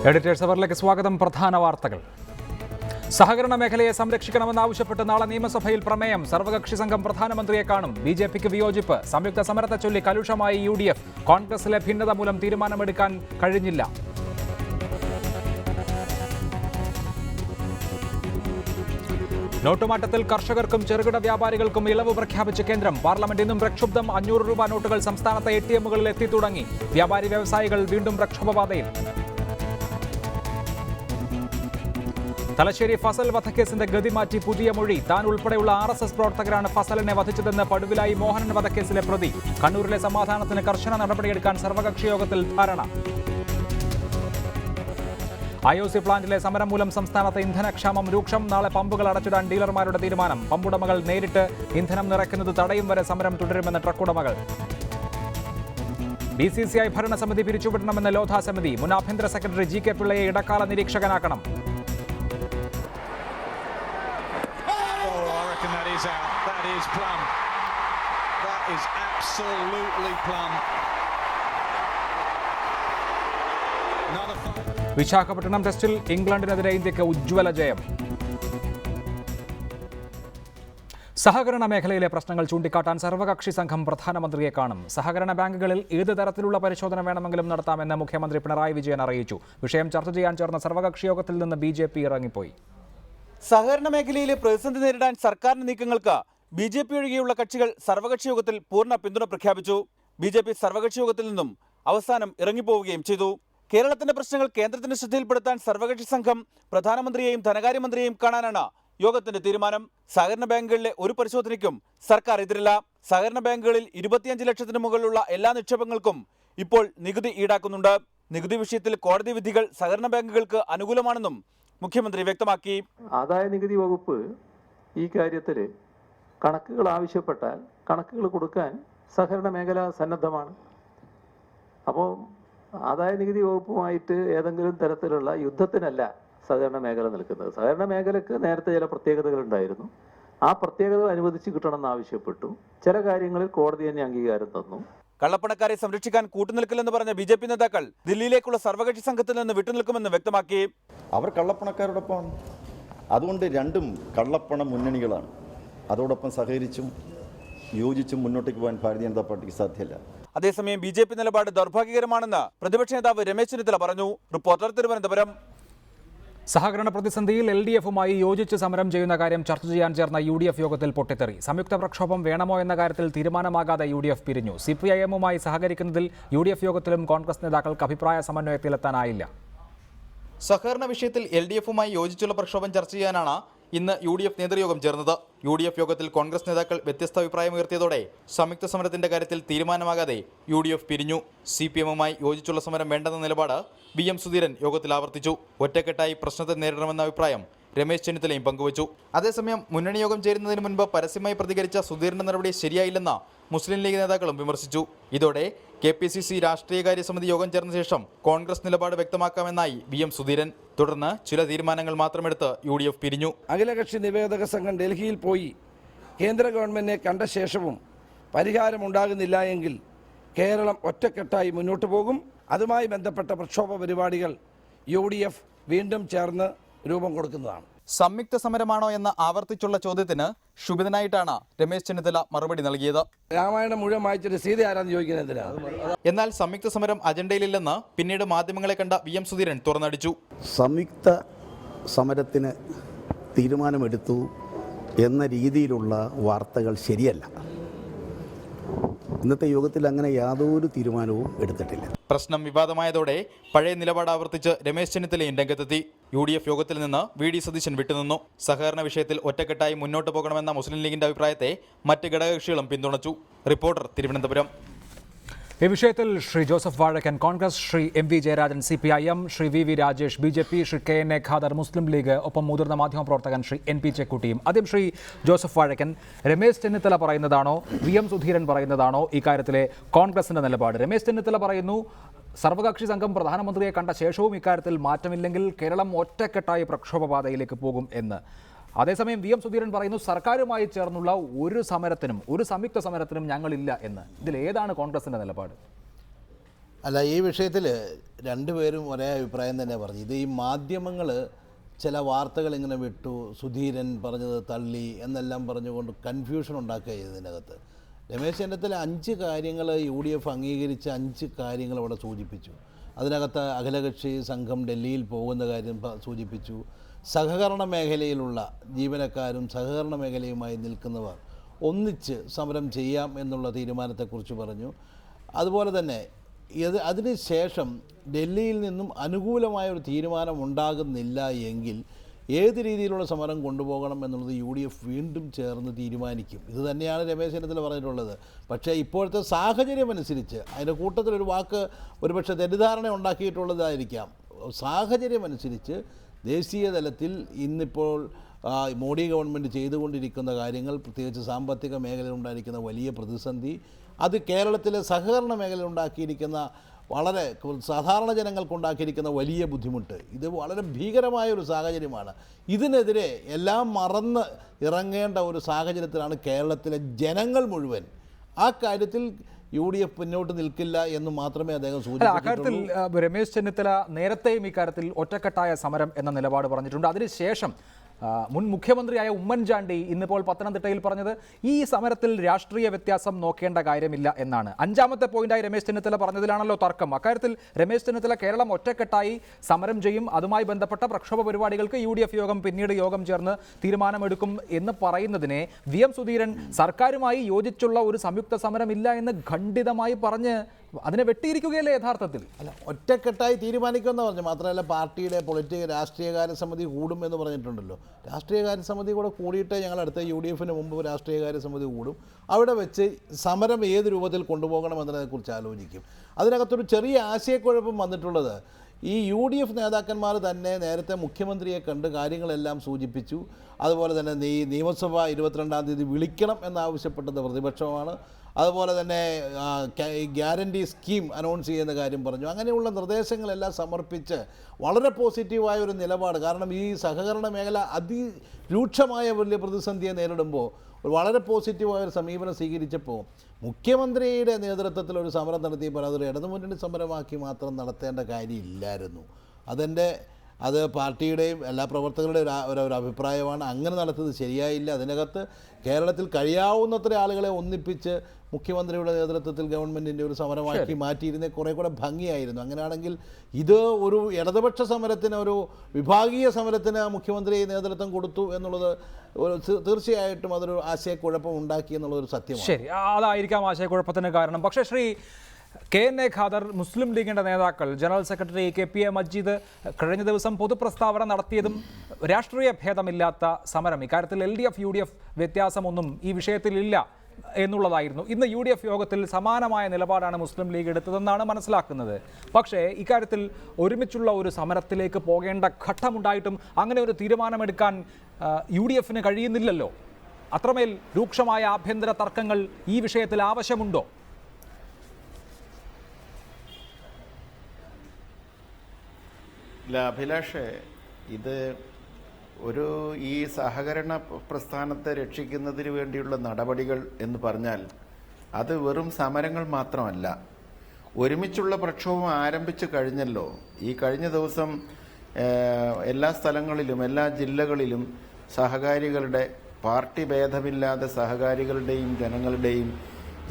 Editors അവറിലേക്ക് സ്വാഗതം. പ്രധാന വാർത്തകൾ. സഹകരണ മേഖലയെ സംരക്ഷിക്കണമെന്നാവശ്യപ്പെട്ട് നാളെ നിയമസഭയിൽ പ്രമേയം. സർവകക്ഷി സംഘം പ്രധാനമന്ത്രിയെ കാണും. ബിജെപിക്ക് വിയോജിപ്പ്. സംയുക്ത സമരത്തെ ചൊല്ലി കലുഷമായി UDF. കോൺഗ്രസിലെ ഭിന്നത മൂലം തീരുമാനമെടുക്കാൻ കഴിഞ്ഞില്ല. നോട്ടുമാറ്റത്തിൽ കർഷകർക്കും ചെറുകിട വ്യാപാരികൾക്കും ഇളവ് പ്രഖ്യാപിച്ച കേന്ദ്രം. പാർലമെന്റ് ഇന്നും പ്രക്ഷുബ്ധം. 500 രൂപ നോട്ടുകൾ സംസ്ഥാനത്തെ ATMകളിൽ എത്തിത്തുടങ്ങി. വ്യാപാരി വ്യവസായികൾ വീണ്ടും പ്രക്ഷോഭപാതയിൽ. തലശ്ശേരി ഫസൽ വധക്കേസിന്റെ ഗതി മാറ്റി പുതിയ മൊഴി. താൻ ഉൾപ്പെടെയുള്ള RSS പ്രവർത്തകരാണ് ഫസലിനെ വധിച്ചതെന്ന് പടുവിലായി മോഹനൻ വധക്കേസിലെ പ്രതി. കണ്ണൂരിലെ സമാധാനത്തിന് കർശന നടപടിയെടുക്കാൻ സർവകക്ഷി യോഗത്തിൽ ധാരണ. IOC പ്ലാന്റിലെ സമരം മൂലം സംസ്ഥാനത്ത് ഇന്ധനക്ഷാമം രൂക്ഷം. നാളെ പമ്പുകൾ അടച്ചിടാൻ ഡീലർമാരുടെ തീരുമാനം. പമ്പുടമകൾ നേരിട്ട് ഇന്ധനം നിറയ്ക്കുന്നത് തടയും വരെ സമരം തുടരുമെന്ന് ട്രക്കുടമകൾ. BCCI ഭരണസമിതി പിരിച്ചുവിടണമെന്ന് ലോധ സമിതി. മുൻ ആഭ്യന്തര സെക്രട്ടറി GK പിള്ളയെ ഇടക്കാല നിരീക്ഷകനാക്കണം. That is plum. That is absolutely plum. Visakhapatnam ടെസ്റ്റിൽ ഇംഗ്ലണ്ടിനെതിരെ ഇന്ത്യക്ക് ഉജ്ജ്വല ജയം. സഹകരണ മേഖലയിലെ പ്രശ്നങ്ങൾ ചൂണ്ടിക്കാട്ടാൻ സർവകക്ഷി സംഘം പ്രധാനമന്ത്രിയെ കാണും. സഹകരണ ബാങ്കുകളിൽ ഏത് തരത്തിലുള്ള പരിശോധന വേണമെങ്കിലും നടത്താമെന്ന് മുഖ്യമന്ത്രി പിണറായി വിജയൻ അറിയിച്ചു. വിഷയം ചർച്ച ചെയ്യാൻ ചേർന്ന സർവകക്ഷി യോഗത്തിൽ നിന്ന് BJP ഇറങ്ങിപ്പോയി. സഹകരണ മേഖലയിലെ പ്രതിസന്ധി നേരിടാൻ സർക്കാരിന്റെ നീക്കങ്ങൾക്ക് BJP ഒഴികെയുള്ള കക്ഷികൾ സർവകക്ഷി യോഗത്തിൽ പൂർണ്ണ പിന്തുണ പ്രഖ്യാപിച്ചു. BJP സർവകക്ഷി യോഗത്തിൽ നിന്നും അവസാനം ഇറങ്ങിപ്പോവുകയും ചെയ്തു. കേരളത്തിന്റെ പ്രശ്നങ്ങൾ കേന്ദ്രത്തിന്റെ ശ്രദ്ധയിൽപ്പെടുത്താൻ സർവകക്ഷി സംഘം പ്രധാനമന്ത്രിയെയും ധനകാര്യമന്ത്രിയെയും കാണാനാണ് യോഗത്തിന്റെ തീരുമാനം. സഹകരണ ബാങ്കുകളിലെ ഒരു പരിശോധനയ്ക്കും സർക്കാർ എതിരില്ല. സഹകരണ ബാങ്കുകളിൽ 25 ലക്ഷത്തിന് മുകളിലുള്ള എല്ലാ നിക്ഷേപങ്ങൾക്കും ഇപ്പോൾ നികുതി ഈടാക്കുന്നുണ്ട്. നികുതി വിഷയത്തിൽ കോടതി വിധികൾ സഹകരണ ബാങ്കുകൾക്ക് അനുകൂലമാണെന്നും മുഖ്യമന്ത്രി വ്യക്തമാക്കി. ആദായ നികുതി വകുപ്പ് ഈ കാര്യത്തിൽ കണക്കുകൾ ആവശ്യപ്പെട്ടാൽ കണക്കുകൾ കൊടുക്കാൻ സഹകരണ മേഖല സന്നദ്ധമാണ്. അപ്പോൾ ആദായ നികുതി വകുപ്പുമായിട്ട് ഏതെങ്കിലും തരത്തിലുള്ള യുദ്ധത്തിനല്ല സഹകരണ മേഖല നിൽക്കുന്നത്. സഹകരണ മേഖലക്ക് നേരത്തെ ചില പ്രത്യേകതകൾ ഉണ്ടായിരുന്നു. ആ പ്രത്യേകത അനുവദിച്ച് കിട്ടണമെന്ന് ആവശ്യപ്പെട്ടു. ചില കാര്യങ്ങളിൽ കോടതി തന്നെ അംഗീകാരം തന്നു. കള്ളപ്പണക്കാരെ സംരക്ഷിക്കാൻ കൂട്ടുനിൽക്കില്ലെന്ന് പറഞ്ഞ BJP നേതാക്കൾ ദില്ലിയിലേക്കുള്ള സർവകക്ഷി സംഘത്തിൽ നിന്ന് വിട്ടുനിൽക്കുമെന്ന് വ്യക്തമാക്കി. അവർ കള്ളപ്പണക്കാരോടൊപ്പമാണ്. അതുകൊണ്ട് രണ്ടും കള്ളപ്പണ മുന്നണികളാണ്. അതോടൊപ്പം സഹകരിച്ചും യോജിച്ചും മുന്നോട്ടേക്ക് പോകാൻ ഭാരതീയ ജനതാ പാർട്ടിക്ക് സാധ്യമല്ല. അതേസമയം BJP നിലപാട് ദൗർഭാഗ്യകരമാണെന്ന് പ്രതിപക്ഷ നേതാവ് രമേശ് ചെന്നിത്തല പറഞ്ഞു. റിപ്പോർട്ടർ, തിരുവനന്തപുരം. സഹകരണ പ്രതിസന്ധിയിൽ LDFുമായി യോജിച്ച് സമരം ചെയ്യുന്ന കാര്യം ചർച്ച ചെയ്യാൻ ചേർന്ന UDF യോഗത്തിൽ പൊട്ടിത്തെറി. സംയുക്ത പ്രക്ഷോഭം വേണമോ എന്ന കാര്യത്തിൽ തീരുമാനമാകാതെ UDF പിരിഞ്ഞു. CPIMുമായി സഹകരിക്കുന്നതിൽ UDF യോഗത്തിലും കോൺഗ്രസ് നേതാക്കൾക്ക് അഭിപ്രായ സമന്വയത്തിലെത്താനായില്ല. സഹകരണ വിഷയത്തിൽ LDFുമായി യോജിച്ചുള്ള പ്രക്ഷോഭം ചർച്ച ചെയ്യാനാണ് ഇന്ന് UDF നേതൃയോഗം ചേർന്നത്. UDF യോഗത്തിൽ കോൺഗ്രസ് നേതാക്കൾ വ്യത്യസ്ത അഭിപ്രായമുയർത്തിയതോടെ സംയുക്ത സമരത്തിന്റെ കാര്യത്തിൽ തീരുമാനമാകാതെ UDF പിരിഞ്ഞു. CPMുമായി യോജിച്ചുള്ള സമരം വേണ്ടെന്ന നിലപാട് VM സുധീരൻ യോഗത്തിൽ ആവർത്തിച്ചു. ഒറ്റക്കെട്ടായി പ്രശ്നത്തെ നേരിടണമെന്ന അഭിപ്രായം രമേശ് ചെന്നിത്തലയും പങ്കുവച്ചു. അതേസമയം മുന്നണി യോഗം ചേരുന്നതിന് മുൻപ് പരസ്യമായി പ്രതികരിച്ച സുധീരന്റെ നടപടി ശരിയായില്ലെന്ന് മുസ്ലിം ലീഗ് നേതാക്കളും വിമർശിച്ചു. ഇതോടെ KPCC രാഷ്ട്രീയകാര്യ സമിതി യോഗം ചേർന്ന ശേഷം കോൺഗ്രസ് നിലപാട് വ്യക്തമാക്കാമെന്നായി VM സുധീരൻ. തുടർന്ന് ചില തീരുമാനങ്ങൾ മാത്രമെടുത്ത് UDF പിരിഞ്ഞു. അഖിലകക്ഷി നിവേദക സംഘം ഡൽഹിയിൽ പോയി കേന്ദ്ര ഗവൺമെന്റിനെ കണ്ട ശേഷവും പരിഹാരമുണ്ടാകുന്നില്ല എങ്കിൽ കേരളം ഒറ്റക്കെട്ടായി മുന്നോട്ട് പോകും. അതുമായി ബന്ധപ്പെട്ട പ്രക്ഷോഭ പരിപാടികൾ UDF വീണ്ടും ചേർന്ന് രൂപം കൊടുക്കുന്നതാണ്. സംയുക്ത സമരമാണോ എന്ന ആവർത്തിച്ചുള്ള ചോദ്യത്തിന് ക്ഷുഭിതനായിട്ടാണ് രമേശ് ചെന്നിത്തല മറുപടി നൽകിയത്. രാമായണം മുഴുവൻ വായിച്ചിട്ട് സീത ആരാന്ന് ചോദിക്കുന്നത് എന്തിനാണ്? എന്നാൽ സംയുക്ത സമരം അജണ്ടയിലില്ലെന്ന് പിന്നീട് മാധ്യമങ്ങളെ കണ്ട VM സുധീരൻ തുറന്നടിച്ചു. സംയുക്ത സമരത്തിന് തീരുമാനമെടുത്തു എന്ന രീതിയിലുള്ള വാർത്തകൾ ശരിയല്ല. ഇന്നത്തെ യോഗത്തിൽ അങ്ങനെ യാതൊരു തീരുമാനവും എടുത്തിട്ടില്ല. പ്രശ്നം വിവാദമായതോടെ പഴയ നിലപാട് ആവർത്തിച്ച് രമേശ് ചെന്നിത്തലയും രംഗത്തെത്തി. UDF യോഗത്തിൽ നിന്ന് VD സതീശൻ വിട്ടുനിന്നു. സഹകരണ വിഷയത്തിൽ ഒറ്റക്കെട്ടായി മുന്നോട്ട് പോകണമെന്ന മുസ്ലിം ലീഗിന്റെ അഭിപ്രായത്തെ മറ്റ് ഘടകകക്ഷികളും പിന്തുണച്ചു. റിപ്പോർട്ടർ, തിരുവനന്തപുരം. ഈ വിഷയത്തിൽ Shri Joseph Vazhakkan Congress, Shri MV Jayarajan CPIM, Shri VV Rajesh BJP, Shri KNA Khader Muslim League, ഒപ്പം മുതിർന്ന മാധ്യമപ്രവർത്തകൻ ശ്രീ NP ചെക്കുട്ടിയും. ആദ്യം ശ്രീ ജോസഫ് വാഴക്കൻ, രമേശ് ചെന്നിത്തല പറയുന്നതാണോ VM സുധീരൻ പറയുന്നതാണോ ഇക്കാര്യത്തിലെ കോൺഗ്രസിന്റെ നിലപാട്? രമേശ് ചെന്നിത്തല പറയുന്നു സർവകക്ഷി സംഘം പ്രധാനമന്ത്രിയെ കണ്ട ശേഷവും ഇക്കാര്യത്തിൽ മാറ്റമില്ലെങ്കിൽ കേരളം ഒറ്റക്കെട്ടായി പ്രക്ഷോഭപാതയിലേക്ക് പോകും എന്ന്. അതേസമയം VM സുധീരൻ പറയുന്നു സർക്കാരുമായി ചേർന്നുള്ള ഒരു സംയുക്ത സമരത്തിനും ഞങ്ങളില്ല എന്ന്. ഇതിലേതാണ് കോൺഗ്രസിന്റെ നിലപാട്? അല്ല, ഈ വിഷയത്തിൽ രണ്ടുപേരും ഒരേ അഭിപ്രായം തന്നെ പറഞ്ഞു. ഇത് ഈ മാധ്യമങ്ങൾ ചില വാർത്തകൾ ഇങ്ങനെ വിട്ടു, സുധീരൻ പറഞ്ഞത് തള്ളി എന്നെല്ലാം പറഞ്ഞുകൊണ്ട് കൺഫ്യൂഷൻ ഉണ്ടാക്കുക ഇതിനകത്ത്. രമേശ് ചെന്നിത്തല 5 കാര്യങ്ങൾ UDF അംഗീകരിച്ച 5 കാര്യങ്ങൾ അവിടെ സൂചിപ്പിച്ചു. അതിനകത്ത് അഖിലകക്ഷി സംഘം ഡൽഹിയിൽ പോകുന്ന കാര്യം സൂചിപ്പിച്ചു. സഹകരണ മേഖലയിലുള്ള ജീവനക്കാരും സഹകരണ മേഖലയുമായി നിൽക്കുന്നവർ ഒന്നിച്ച് സമരം ചെയ്യാം എന്നുള്ള തീരുമാനത്തെക്കുറിച്ച് പറഞ്ഞു. അതുപോലെ തന്നെ അതിന് ശേഷം ഡൽഹിയിൽ നിന്നും അനുകൂലമായ ഒരു തീരുമാനം ഉണ്ടാകുന്നില്ല എങ്കിൽ ഏത് രീതിയിലുള്ള സമരം കൊണ്ടുപോകണം എന്നുള്ളത് UDF വീണ്ടും ചേർന്ന് തീരുമാനിക്കും. ഇത് തന്നെയാണ് രമേശ് ചെന്നിത്തല പറഞ്ഞിട്ടുള്ളത്. പക്ഷേ ഇപ്പോഴത്തെ സാഹചര്യം അനുസരിച്ച് അതിൻ്റെ കൂട്ടത്തിലൊരു വാക്ക് ഒരുപക്ഷെ തെറ്റിദ്ധാരണ ഉണ്ടാക്കിയിട്ടുള്ളതായിരിക്കാം. സാഹചര്യം അനുസരിച്ച് ദേശീയ തലത്തിൽ ഇന്നിപ്പോൾ മോഡി ഗവൺമെൻറ് ചെയ്തുകൊണ്ടിരിക്കുന്ന കാര്യങ്ങൾ, പ്രത്യേകിച്ച് സാമ്പത്തിക മേഖലയിൽ ഉണ്ടായിരിക്കുന്ന വലിയ പ്രതിസന്ധി, അത് കേരളത്തിലെ സഹകരണ മേഖലയിൽ ഉണ്ടാക്കിയിരിക്കുന്ന വളരെ സാധാരണ ജനങ്ങൾക്കുണ്ടാക്കിയിരിക്കുന്ന വലിയ ബുദ്ധിമുട്ട്, ഇത് വളരെ ഭീകരമായ ഒരു സാഹചര്യമാണ്. ഇതിനെതിരെ എല്ലാം മറന്ന് ഇറങ്ങേണ്ട ഒരു സാഹചര്യത്തിലാണ് കേരളത്തിലെ ജനങ്ങൾ മുഴുവൻ. ആ കാര്യത്തിൽ UDF പിന്നോട്ട് നിൽക്കില്ല എന്ന് മാത്രമേ അദ്ദേഹം സൂചിപ്പിച്ചിട്ടുള്ളൂ. അക്കാര്യത്തിൽ രമേശ് ചെന്നിത്തല നേരത്തെയും ഇക്കാര്യത്തിൽ ഒറ്റക്കെട്ടായ സമരം എന്ന നിലപാട് പറഞ്ഞിട്ടുണ്ട്. അതിനുശേഷം മുൻ മുഖ്യമന്ത്രിയായ ഉമ്മൻചാണ്ടി ഇന്നിപ്പോൾ പത്തനംതിട്ടയിൽ പറഞ്ഞത് ഈ സമരത്തിൽ രാഷ്ട്രീയ വ്യത്യാസം നോക്കേണ്ട കാര്യമില്ല എന്നാണ്. 5ാമത്തെ പോയിന്റായി രമേശ് ചെന്നിത്തല പറഞ്ഞതിലാണല്ലോ തർക്കം. അക്കാര്യത്തിൽ രമേശ് ചെന്നിത്തല കേരളം ഒറ്റക്കെട്ടായി സമരം ചെയ്യും, അതുമായി ബന്ധപ്പെട്ട പ്രക്ഷോഭ പരിപാടികൾക്ക് UDF യോഗം പിന്നീട് യോഗം ചേർന്ന് തീരുമാനമെടുക്കും എന്ന് പറയുന്നതിനെ VM സുധീരൻ സർക്കാരുമായി യോജിച്ചുള്ള ഒരു സംയുക്ത സമരമില്ല എന്ന് ഖണ്ഡിതമായി പറഞ്ഞ് അതിനെ വെട്ടിയിരിക്കുകയല്ലേ യഥാർത്ഥത്തിൽ? അല്ല, ഒറ്റക്കെട്ടായി തീരുമാനിക്കുമെന്ന് പറഞ്ഞു. മാത്രമല്ല പാർട്ടിയുടെ രാഷ്ട്രീയകാര്യ സമിതി കൂടും എന്ന് പറഞ്ഞിട്ടുണ്ടല്ലോ. രാഷ്ട്രീയകാര്യ സമിതി കൂടെ കൂടിയിട്ട് ഞങ്ങൾ അടുത്ത UDFന് മുമ്പ് രാഷ്ട്രീയകാര്യ സമിതി കൂടും. അവിടെ വെച്ച് സമരം ഏത് രൂപത്തിൽ കൊണ്ടുപോകണം എന്നതിനെക്കുറിച്ച് ആലോചിക്കും. അതിനകത്തൊരു ചെറിയ ആശയക്കുഴപ്പം വന്നിട്ടുള്ളത്, ഈ UDF നേതാക്കന്മാർ തന്നെ നേരത്തെ മുഖ്യമന്ത്രിയെ കണ്ട് കാര്യങ്ങളെല്ലാം സൂചിപ്പിച്ചു. അതുപോലെ തന്നെ നിയമസഭ 22-ാം തീയതി വിളിക്കണം എന്നാവശ്യപ്പെട്ടത് പ്രതിപക്ഷമാണ്. അതുപോലെ തന്നെ ഗ്യാരണ്ടി സ്കീം അനൗൺസ് ചെയ്യുന്ന കാര്യം പറഞ്ഞു. അങ്ങനെയുള്ള നിർദ്ദേശങ്ങളെല്ലാം സമർപ്പിച്ച് വളരെ പോസിറ്റീവായ ഒരു നിലപാട്, കാരണം ഈ സഹകരണ മേഖല അതിരൂക്ഷമായ വലിയ പ്രതിസന്ധിയെ നേരിടുമ്പോൾ വളരെ പോസിറ്റീവായ ഒരു സമീപനം സ്വീകരിച്ചപ്പോൾ മുഖ്യമന്ത്രിയുടെ നേതൃത്വത്തിൽ ഒരു സമരം നടത്തിയപ്പോൾ അതൊരു ഇടതുമുന്നണി സമരമാക്കി മാത്രം നടത്തേണ്ട കാര്യമില്ലായിരുന്നു. അത് പാർട്ടിയുടെയും എല്ലാ പ്രവർത്തകരുടെയും ഒരു അഭിപ്രായമാണ്. അങ്ങനെ നടത്തുന്നത് ശരിയായില്ല. അതിനകത്ത് കേരളത്തിൽ കഴിയാവുന്നത്ര ആളുകളെ ഒന്നിപ്പിച്ച് മുഖ്യമന്ത്രിയുടെ നേതൃത്വത്തിൽ ഗവൺമെൻറ്റിൻ്റെ ഒരു സമരമാക്കി മാറ്റിയിരുന്നേ കുറേ കൂടെ ഭംഗിയായിരുന്നു. അങ്ങനെയാണെങ്കിൽ ഇത് ഒരു ഇടതുപക്ഷ സമരത്തിന്, ഒരു വിഭാഗീയ സമരത്തിന് മുഖ്യമന്ത്രി നേതൃത്വം കൊടുത്തു എന്നുള്ളത് തീർച്ചയായിട്ടും അതൊരു ആശയക്കുഴപ്പം ഉണ്ടാക്കി എന്നുള്ളതൊരു സത്യമാണ്. ശരി, അതായിരിക്കാം ആശയക്കുഴപ്പത്തിന് കാരണം. പക്ഷേ ശ്രീ KNA ഖാദർ, മുസ്ലിം ലീഗിൻ്റെ നേതാക്കൾ, ജനറൽ സെക്രട്ടറി KPA മജീദ് കഴിഞ്ഞ ദിവസം പൊതുപ്രസ്താവന നടത്തിയതും രാഷ്ട്രീയ ഭേദമില്ലാത്ത സമരം, ഇക്കാര്യത്തിൽ LDF UDF വ്യത്യാസമൊന്നും ഈ വിഷയത്തിലില്ല എന്നുള്ളതായിരുന്നു. ഇന്ന് UDF യോഗത്തിൽ സമാനമായ നിലപാടാണ് മുസ്ലിം ലീഗ് എടുത്തതെന്നാണ് മനസ്സിലാക്കുന്നത്. പക്ഷേ ഇക്കാര്യത്തിൽ ഒരുമിച്ചുള്ള ഒരു സമരത്തിലേക്ക് പോകേണ്ട ഘട്ടമുണ്ടായിട്ടും അങ്ങനെ ഒരു തീരുമാനമെടുക്കാൻ UDFന് കഴിയുന്നില്ലല്ലോ. അത്രമേൽ രൂക്ഷമായ ആഭ്യന്തര തർക്കങ്ങൾ ഈ വിഷയത്തിൽ ആവശ്യമുണ്ടോ? ഇല്ല അഭിലാഷ്, ഇത് ഈ സഹകരണ പ്രസ്ഥാനത്തെ രക്ഷിക്കുന്നതിന് വേണ്ടിയുള്ള നടപടികൾ എന്ന് പറഞ്ഞാൽ അത് വെറും സമരങ്ങൾ മാത്രമല്ല. ഒരുമിച്ചുള്ള പ്രക്ഷോഭം ആരംഭിച്ചു കഴിഞ്ഞല്ലോ. ഈ കഴിഞ്ഞ ദിവസം എല്ലാ സ്ഥലങ്ങളിലും, എല്ലാ ജില്ലകളിലും സഹകാരികളുടെ, പാർട്ടി ഭേദമില്ലാതെ സഹകാരികളുടെയും ജനങ്ങളുടെയും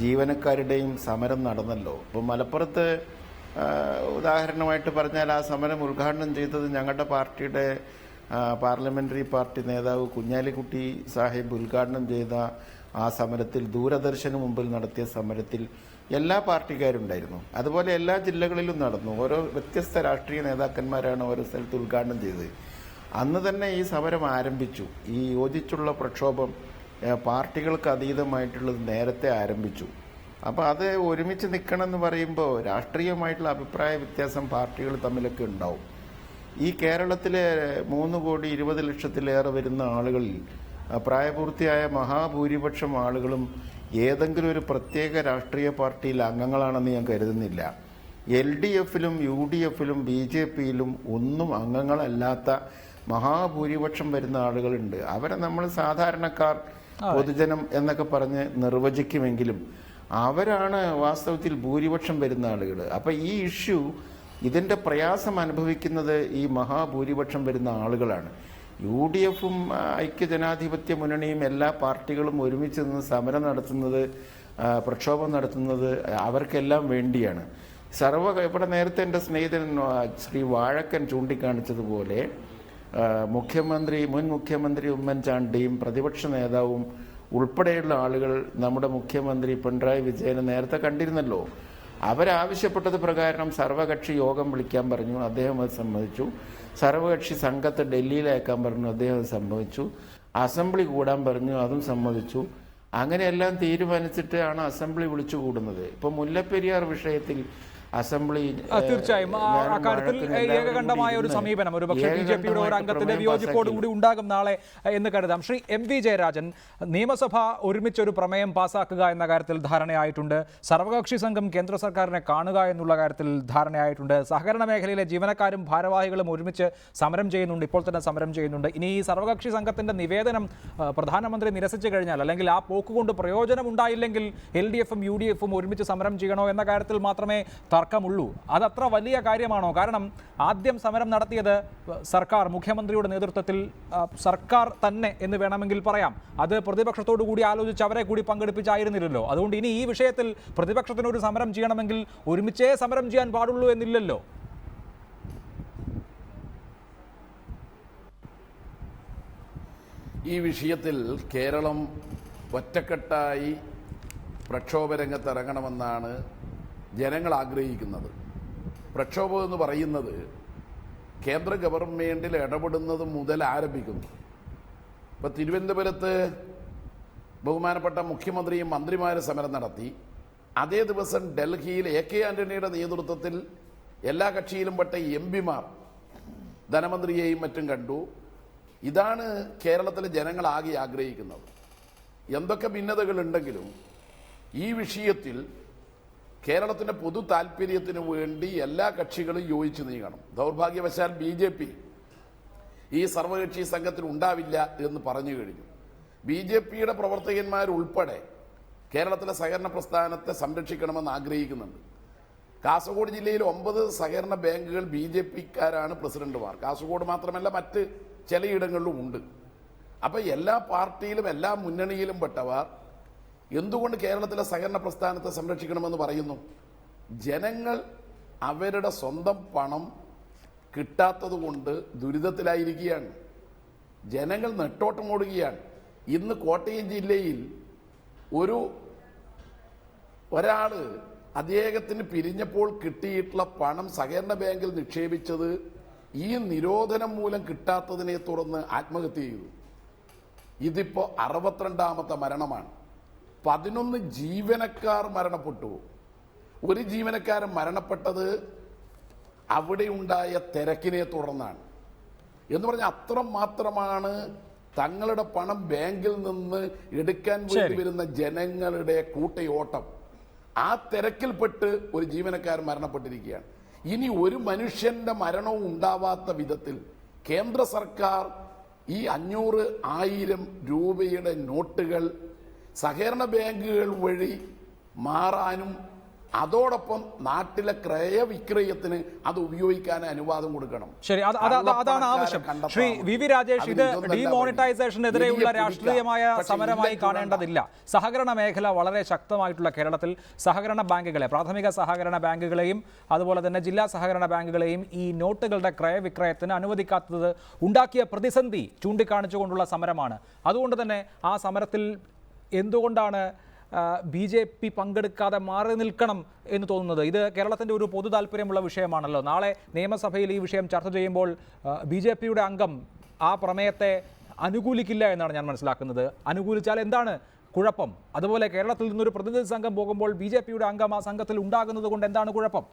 ജീവനക്കാരുടെയും സമരം നടന്നല്ലോ. ഇപ്പോൾ മലപ്പുറത്ത് ഉദാഹരണമായിട്ട് പറഞ്ഞാൽ ആ സമരം ഉദ്ഘാടനം ചെയ്തത് ഞങ്ങളുടെ പാർട്ടിയുടെ പാർലമെൻ്ററി പാർട്ടി നേതാവ് കുഞ്ഞാലിക്കുട്ടി സാഹിബ് ഉദ്ഘാടനം ചെയ്ത ആ സമരത്തിൽ, ദൂരദർശന് മുമ്പിൽ നടത്തിയ സമരത്തിൽ എല്ലാ പാർട്ടിക്കാരുണ്ടായിരുന്നു. അതുപോലെ എല്ലാ ജില്ലകളിലും നടന്നു. ഓരോ വ്യത്യസ്ത രാഷ്ട്രീയ നേതാക്കന്മാരാണ് ഓരോ സ്ഥലത്ത് ഉദ്ഘാടനം ചെയ്തത്. അന്ന് തന്നെ ഈ സമരം ആരംഭിച്ചു. ഈ യോജിച്ചുള്ള പ്രക്ഷോഭം പാർട്ടികൾക്ക് അതീതമായിട്ടുള്ളത് നേരത്തെ ആരംഭിച്ചു. അപ്പോൾ അത് ഒരുമിച്ച് നിൽക്കണമെന്ന് പറയുമ്പോൾ രാഷ്ട്രീയമായിട്ടുള്ള അഭിപ്രായ വ്യത്യാസം പാർട്ടികൾ തമ്മിലൊക്കെ ഉണ്ടാവും. ഈ കേരളത്തിലെ 3,20,00,000-ലേറെ വരുന്ന ആളുകളിൽ പ്രായപൂർത്തിയായ മഹാഭൂരിപക്ഷം ആളുകളും ഏതെങ്കിലും ഒരു പ്രത്യേക രാഷ്ട്രീയ പാർട്ടിയിൽ അംഗങ്ങളാണെന്ന് ഞാൻ കരുതുന്നില്ല. LDFലും UDFലും BJPയിലും ഒന്നും അംഗങ്ങളല്ലാത്ത മഹാഭൂരിപക്ഷം വരുന്ന ആളുകളുണ്ട്. അവരെ നമ്മൾ സാധാരണക്കാർ, പൊതുജനം എന്നൊക്കെ പറഞ്ഞ് നിർവചിക്കുമെങ്കിലും അവരാണ് വാസ്തവത്തിൽ ഭൂരിപക്ഷം വരുന്ന ആളുകൾ. അപ്പം ഈ ഇഷ്യൂ ഇതിൻ്റെ പ്രയാസം അനുഭവിക്കുന്നത് ഈ മഹാഭൂരിപക്ഷം വരുന്ന ആളുകളാണ്. UDFും ഐക്യജനാധിപത്യ മുന്നണിയും എല്ലാ പാർട്ടികളും ഒരുമിച്ച് നിന്ന് സമരം നടത്തുന്നത്, പ്രക്ഷോഭം നടത്തുന്നത് അവർക്കെല്ലാം വേണ്ടിയാണ്. ഇവിടെ നേരത്തെ എൻ്റെ സ്നേഹിതൻ ശ്രീ വാഴക്കൻ ചൂണ്ടിക്കാണിച്ചതുപോലെ മുൻ മുഖ്യമന്ത്രി ഉമ്മൻചാണ്ടിയും പ്രതിപക്ഷ നേതാവും ഉൾപ്പെടെയുള്ള ആളുകൾ നമ്മുടെ മുഖ്യമന്ത്രി പിണറായി വിജയനെ നേരത്തെ കണ്ടിരുന്നല്ലോ. അവരാവശ്യപ്പെട്ടത് പ്രകാരം സർവകക്ഷി യോഗം വിളിക്കാൻ പറഞ്ഞു, അദ്ദേഹം അത് സമ്മതിച്ചു. സർവകക്ഷി സംഘത്തെ ഡൽഹിയിലയക്കാൻ പറഞ്ഞു, അദ്ദേഹം അത് സമ്മതിച്ചു. അസംബ്ലി കൂടാൻ പറഞ്ഞു, അതും സമ്മതിച്ചു. അങ്ങനെയെല്ലാം തീരുമാനിച്ചിട്ടാണ് അസംബ്ലി വിളിച്ചു കൂടുന്നത്. ഇപ്പോൾ മുല്ലപ്പെരിയാർ വിഷയത്തിൽ അസംബ്ലി തീർച്ചയായും അക്കാര്യത്തിൽ ഏകകണ്ഠമായ ഒരു സമീപനം ഒരുപക്ഷെ BJPയുടെ ഒരു അംഗത്തിന്റെ വിയോജിപ്പോടുകൂടി ഉണ്ടാകും നാളെ എന്ന് കരുതാം. ശ്രീ MV ജയരാജൻ, നിയമസഭ ഒരുമിച്ചൊരു പ്രമേയം പാസാക്കുക എന്ന കാര്യത്തിൽ ധാരണയായിട്ടുണ്ട്. സർവകക്ഷി സംഘം കേന്ദ്ര സർക്കാരിനെ കാണുക എന്നുള്ള കാര്യത്തിൽ ധാരണയായിട്ടുണ്ട്. സഹകരണ മേഖലയിലെ ജീവനക്കാരും ഭാരവാഹികളും ഒരുമിച്ച് സമരം ചെയ്യുന്നുണ്ട്, ഇപ്പോൾ തന്നെ സമരം ചെയ്യുന്നുണ്ട്. ഇനി ഈ സർവകക്ഷി സംഘത്തിന്റെ നിവേദനം പ്രധാനമന്ത്രി നിരസിച്ചു കഴിഞ്ഞാൽ, അല്ലെങ്കിൽ ആ പോക്കുകൊണ്ട് പ്രയോജനം ഉണ്ടായില്ലെങ്കിൽ LDFും UDFും ഒരുമിച്ച് സമരം ചെയ്യണോ എന്ന കാര്യത്തിൽ മാത്രമേ തർക്കമുള്ളൂ. അതത്ര വലിയ കാര്യമാണോ? കാരണം ആദ്യം സമരം നടത്തിയത് സർക്കാർ, മുഖ്യമന്ത്രിയുടെ നേതൃത്വത്തിൽ സർക്കാർ തന്നെ എന്ന് വേണമെങ്കിൽ പറയാം. അത് പ്രതിപക്ഷത്തോടു കൂടി ആലോചിച്ച് അവരെ കൂടി പങ്കെടുപ്പിച്ചായിരുന്നില്ലല്ലോ. അതുകൊണ്ട് ഇനി ഈ വിഷയത്തിൽ പ്രതിപക്ഷത്തിനൊരു സമരം ചെയ്യണമെങ്കിൽ ഒരുമിച്ചേ സമരം ചെയ്യാൻ പാടുള്ളൂ എന്നില്ലല്ലോ. ഈ വിഷയത്തിൽ കേരളം ഒറ്റക്കെട്ടായി പ്രക്ഷോഭരംഗത്തിറങ്ങണമെന്നാണ് ജനങ്ങൾ ആഗ്രഹിക്കുന്നത്. പ്രക്ഷോഭം എന്ന് പറയുന്നത് കേന്ദ്ര ഗവൺമെൻറ്റിൽ ഇടപെടുന്നത് മുതൽ ആരംഭിക്കുന്നു. ഇപ്പോൾ തിരുവനന്തപുരത്ത് ബഹുമാനപ്പെട്ട മുഖ്യമന്ത്രിയും മന്ത്രിമാരും സമരം നടത്തി. അതേ ദിവസം ഡൽഹിയിൽ AK ആൻ്റണിയുടെ നേതൃത്വത്തിൽ എല്ലാ കക്ഷിയിലും പെട്ട MPമാർ ധനമന്ത്രിയെയും മറ്റും കണ്ടു. ഇതാണ് കേരളത്തിലെ ജനങ്ങൾ ആകെ ആഗ്രഹിക്കുന്നത്. എന്തൊക്കെ ഭിന്നതകളുണ്ടെങ്കിലും ഈ വിഷയത്തിൽ കേരളത്തിൻ്റെ പൊതു താല്പര്യത്തിന് വേണ്ടി എല്ലാ കക്ഷികളും യോജിച്ച് നീങ്ങണം. ദൗർഭാഗ്യവശാൽ BJP ഈ സർവകക്ഷി സംഘത്തിൽ ഉണ്ടാവില്ല എന്ന് പറഞ്ഞു കഴിഞ്ഞു. BJPയുടെ പ്രവർത്തകന്മാരുൾപ്പെടെ കേരളത്തിലെ സഹകരണ പ്രസ്ഥാനത്തെ സംരക്ഷിക്കണമെന്ന് ആഗ്രഹിക്കുന്നുണ്ട്. കാസർഗോഡ് ജില്ലയിൽ 9 സഹകരണ ബാങ്കുകൾ BJPക്കാരാണ് പ്രസിഡന്റുമാർ. കാസർഗോഡ് മാത്രമല്ല മറ്റ് ചിലയിടങ്ങളിലും ഉണ്ട്. അപ്പോൾ എല്ലാ പാർട്ടിയിലും എല്ലാ മുന്നണിയിലും പെട്ടവർ എന്തുകൊണ്ട് കേരളത്തിലെ സഹകരണ പ്രസ്ഥാനത്തെ സംരക്ഷിക്കണമെന്ന് പറയുന്നു? ജനങ്ങൾ അവരുടെ സ്വന്തം പണം കിട്ടാത്തത് കൊണ്ട് ദുരിതത്തിലായിരിക്കുകയാണ്. ജനങ്ങൾ നെട്ടോട്ടം ഓടുകയാണ്. ഇന്ന് കോട്ടയം ജില്ലയിൽ ഒരാൾ അദ്ദേഹത്തിന് പിരിഞ്ഞപ്പോൾ കിട്ടിയിട്ടുള്ള പണം സഹകരണ ബാങ്കിൽ നിക്ഷേപിച്ചത് ഈ നിരോധനം മൂലം കിട്ടാത്തതിനെ തുടർന്ന് ആത്മഹത്യ ചെയ്തു. ഇതിപ്പോൾ 62ാമത്തെ മരണമാണ്. 11 ജീവനക്കാർ മരണപ്പെട്ടു. ഒരു ജീവനക്കാരൻ മരണപ്പെട്ടത് അവിടെ ഉണ്ടായ തിരക്കിനെ തുടർന്നാണ്. എന്ന് പറഞ്ഞാൽ അത്രമാത്രമാണ് തങ്ങളുടെ പണം ബാങ്കിൽ നിന്ന് എടുക്കാൻ വേണ്ടി വരുന്ന ജനങ്ങളുടെ കൂട്ടയോട്ടം. ആ തിരക്കിൽപ്പെട്ട് ഒരു ജീവനക്കാരൻ മരണപ്പെട്ടിരിക്കുകയാണ്. ഇനി ഒരു മനുഷ്യന്റെ മരണവും ഉണ്ടാവാത്ത വിധത്തിൽ കേന്ദ്ര സർക്കാർ ഈ 500, 1000 രൂപയുടെ നോട്ടുകൾ സഹകരണ ബാങ്കുകൾ വഴി മാറാനും അതോടൊപ്പം നാട്ടിലെ ക്രയവിക്രയത്തിന് അത് ഉപയോഗിക്കാൻ അനുവാദം കൊടുക്കണം. ശരി, അതാണ് ആവശ്യം. ശ്രീ VV രാജേഷ്, ഇത് ഡിമോണിറ്റൈസേഷനെതിരെയുള്ള രാഷ്ട്രീയമായ സമരമായി കാണേണ്ടതില്ല. സഹകരണ മേഖല വളരെ ശക്തമായിട്ടുള്ള കേരളത്തിൽ സഹകരണ ബാങ്കുകളെ, പ്രാഥമിക സഹകരണ ബാങ്കുകളെയും അതുപോലെ തന്നെ ജില്ലാ സഹകരണ ബാങ്കുകളെയും ഈ നോട്ടുകളുടെ ക്രയവിക്രയത്തിന് അനുവദിക്കാത്തത് ഉണ്ടാക്കിയ പ്രതിസന്ധി ചൂണ്ടിക്കാണിച്ചുകൊണ്ടുള്ള സമരമാണ്. അതുകൊണ്ട് തന്നെ ആ സമരത്തിൽ എന്തുകൊണ്ടാണ് BJP പങ്കെടുക്കാതെ മാറി നിൽക്കണം എന്ന് തോന്നുന്നത്? ഇത് കേരളത്തിൻ്റെ ഒരു പൊതു താല്പര്യമുള്ള വിഷയമാണല്ലോ. നാളെ നിയമസഭയിൽ ഈ വിഷയം ചർച്ച ചെയ്യുമ്പോൾ BJPയുടെ അംഗം ആ പ്രമേയത്തെ അനുകൂലിക്കില്ല എന്നാണ് ഞാൻ മനസ്സിലാക്കുന്നത്. അനുകൂലിച്ചാൽ എന്താണ് കുഴപ്പം? അതുപോലെ കേരളത്തിൽ നിന്നൊരു പ്രതിനിധി സംഘം പോകുമ്പോൾ BJPയുടെ അംഗം ആ സംഘത്തിൽ ഉണ്ടാകുന്നത് കൊണ്ട് എന്താണ് കുഴപ്പം?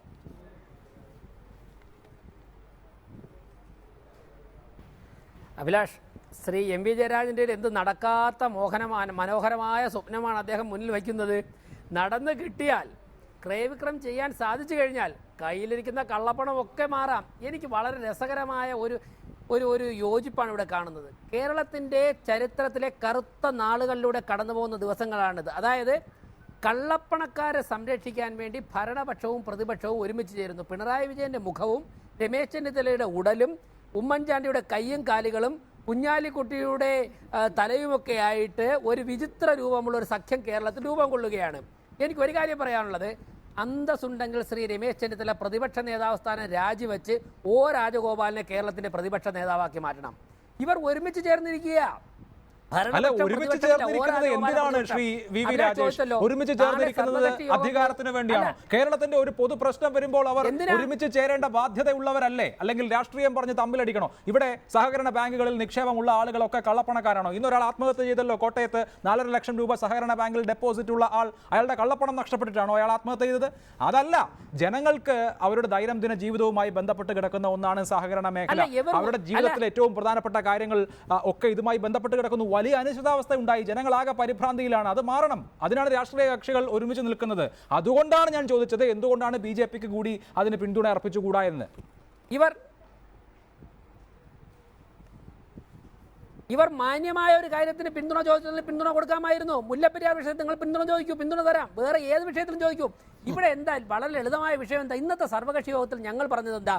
അഭിലാഷ്, ശ്രീ MV ജയരാജൻ്റെ എന്ത് നടക്കാത്ത മനോഹരമായ സ്വപ്നമാണ് അദ്ദേഹം മുന്നിൽ വയ്ക്കുന്നത്. നടന്നു കിട്ടിയാൽ, ക്രയവിക്രയം ചെയ്യാൻ സാധിച്ചു കഴിഞ്ഞാൽ കയ്യിലിരിക്കുന്ന കള്ളപ്പണമൊക്കെ മാറാം. എനിക്ക് വളരെ രസകരമായ ഒരു യോജിപ്പാണ് ഇവിടെ കാണുന്നത്. കേരളത്തിൻ്റെ ചരിത്രത്തിലെ കറുത്ത നാളുകളിലൂടെ കടന്നു പോകുന്ന ദിവസങ്ങളാണിത്. അതായത് കള്ളപ്പണക്കാരെ സംരക്ഷിക്കാൻ വേണ്ടി ഭരണപക്ഷവും പ്രതിപക്ഷവും ഒരുമിച്ച് ചേരുന്നു. പിണറായി വിജയൻ്റെ മുഖവും രമേശ് ചെന്നിത്തലയുടെ ഉടലും ഉമ്മൻചാണ്ടിയുടെ കയ്യും കാലുകളും കുഞ്ഞാലിക്കുട്ടിയുടെ തലയുമൊക്കെ ആയിട്ട് ഒരു വിചിത്ര രൂപമുള്ള ഒരു സഖ്യം കേരളത്തിൽ രൂപം കൊള്ളുകയാണ്. എനിക്കൊരു കാര്യം പറയാനുള്ളത്, അന്തസ്സുണ്ടെങ്കിൽ ശ്രീ രമേശ് ചെന്നിത്തല പ്രതിപക്ഷ നേതാവ് സ്ഥാനം രാജിവെച്ച് ഒ രാജഗോപാലിനെ കേരളത്തിൻ്റെ പ്രതിപക്ഷ നേതാവാക്കി മാറ്റണം. ഇവർ ഒരുമിച്ച് ചേർന്നിരിക്കുക. അല്ല, ഒരുമിച്ച് ചേർന്നിരിക്കുന്നത് എന്തിനാണ് ശ്രീ വി വി രാജേഷ്? ഒരുമിച്ച് ചേർന്നിരിക്കുന്നത് അധികാരത്തിന് വേണ്ടിയാണോ? കേരളത്തിന്റെ ഒരു പൊതു പ്രശ്നം വരുമ്പോൾ അവർ ഒരുമിച്ച് ചേരേണ്ട ബാധ്യതയുള്ളവരല്ലേ? അല്ലെങ്കിൽ രാഷ്ട്രീയം പറഞ്ഞ് തമ്മിലടിക്കണോ? ഇവിടെ സഹകരണ ബാങ്കുകളിൽ നിക്ഷേപമുള്ള ആളുകളൊക്കെ കള്ളപ്പണക്കാരാണോ? ഇന്നൊരാൾ ആത്മഹത്യ ചെയ്തല്ലോ കോട്ടയത്ത്. 4.5 ലക്ഷം രൂപ സഹകരണ ബാങ്കിൽ ഡെപ്പോസിറ്റ് ഉള്ള ആൾ, അയാളുടെ കള്ളപ്പണം നഷ്ടപ്പെട്ടിട്ടാണോ അയാൾ ആത്മഹത്യ ചെയ്തത്? അതല്ല, ജനങ്ങൾക്ക് അവരുടെ ദൈനംദിന ജീവിതവുമായി ബന്ധപ്പെട്ട് കിടക്കുന്ന ഒന്നാണ് സഹകരണ മേഖല. അവരുടെ ജീവിതത്തിലെ ഏറ്റവും പ്രധാനപ്പെട്ട കാര്യങ്ങൾ ഒക്കെ ഇതുമായി ബന്ധപ്പെട്ട് കിടക്കുന്നു. വലിയ അനിശ്ചിതാവസ്ഥ ഉണ്ടായി, ജനങ്ങളാകെ പരിഭ്രാന്തിയിലാണ്. അത് മാറണം. അതിനാണ് രാഷ്ട്രീയ കക്ഷികൾ ഒരുമിച്ച് നിൽക്കുന്നത്. അതുകൊണ്ടാണ് ഞാൻ ചോദിച്ചത്, എന്തുകൊണ്ടാണ് BJPക്ക് കൂടി അതിന് പിന്തുണ അർപ്പിച്ചുകൂടാ എന്ന്. ഇവർ മാന്യമായ ഒരു കാര്യത്തിന് പിന്തുണ ചോദിച്ചതിൽ പിന്തുണ കൊടുക്കാമായിരുന്നു. മുല്ലപ്പെരിയാർ വിഷയത്തിൽ നിങ്ങൾ പിന്തുണ ചോദിക്കൂ, പിന്തുണ തരാം. വേറെ ഏത് വിഷയത്തിലും ചോദിക്കൂ. ഇവിടെ എന്താ വളരെ ലളിതമായ വിഷയം എന്താ? ഇന്നത്തെ സർവകക്ഷി യോഗത്തിൽ ഞങ്ങൾ പറഞ്ഞത് എന്താ?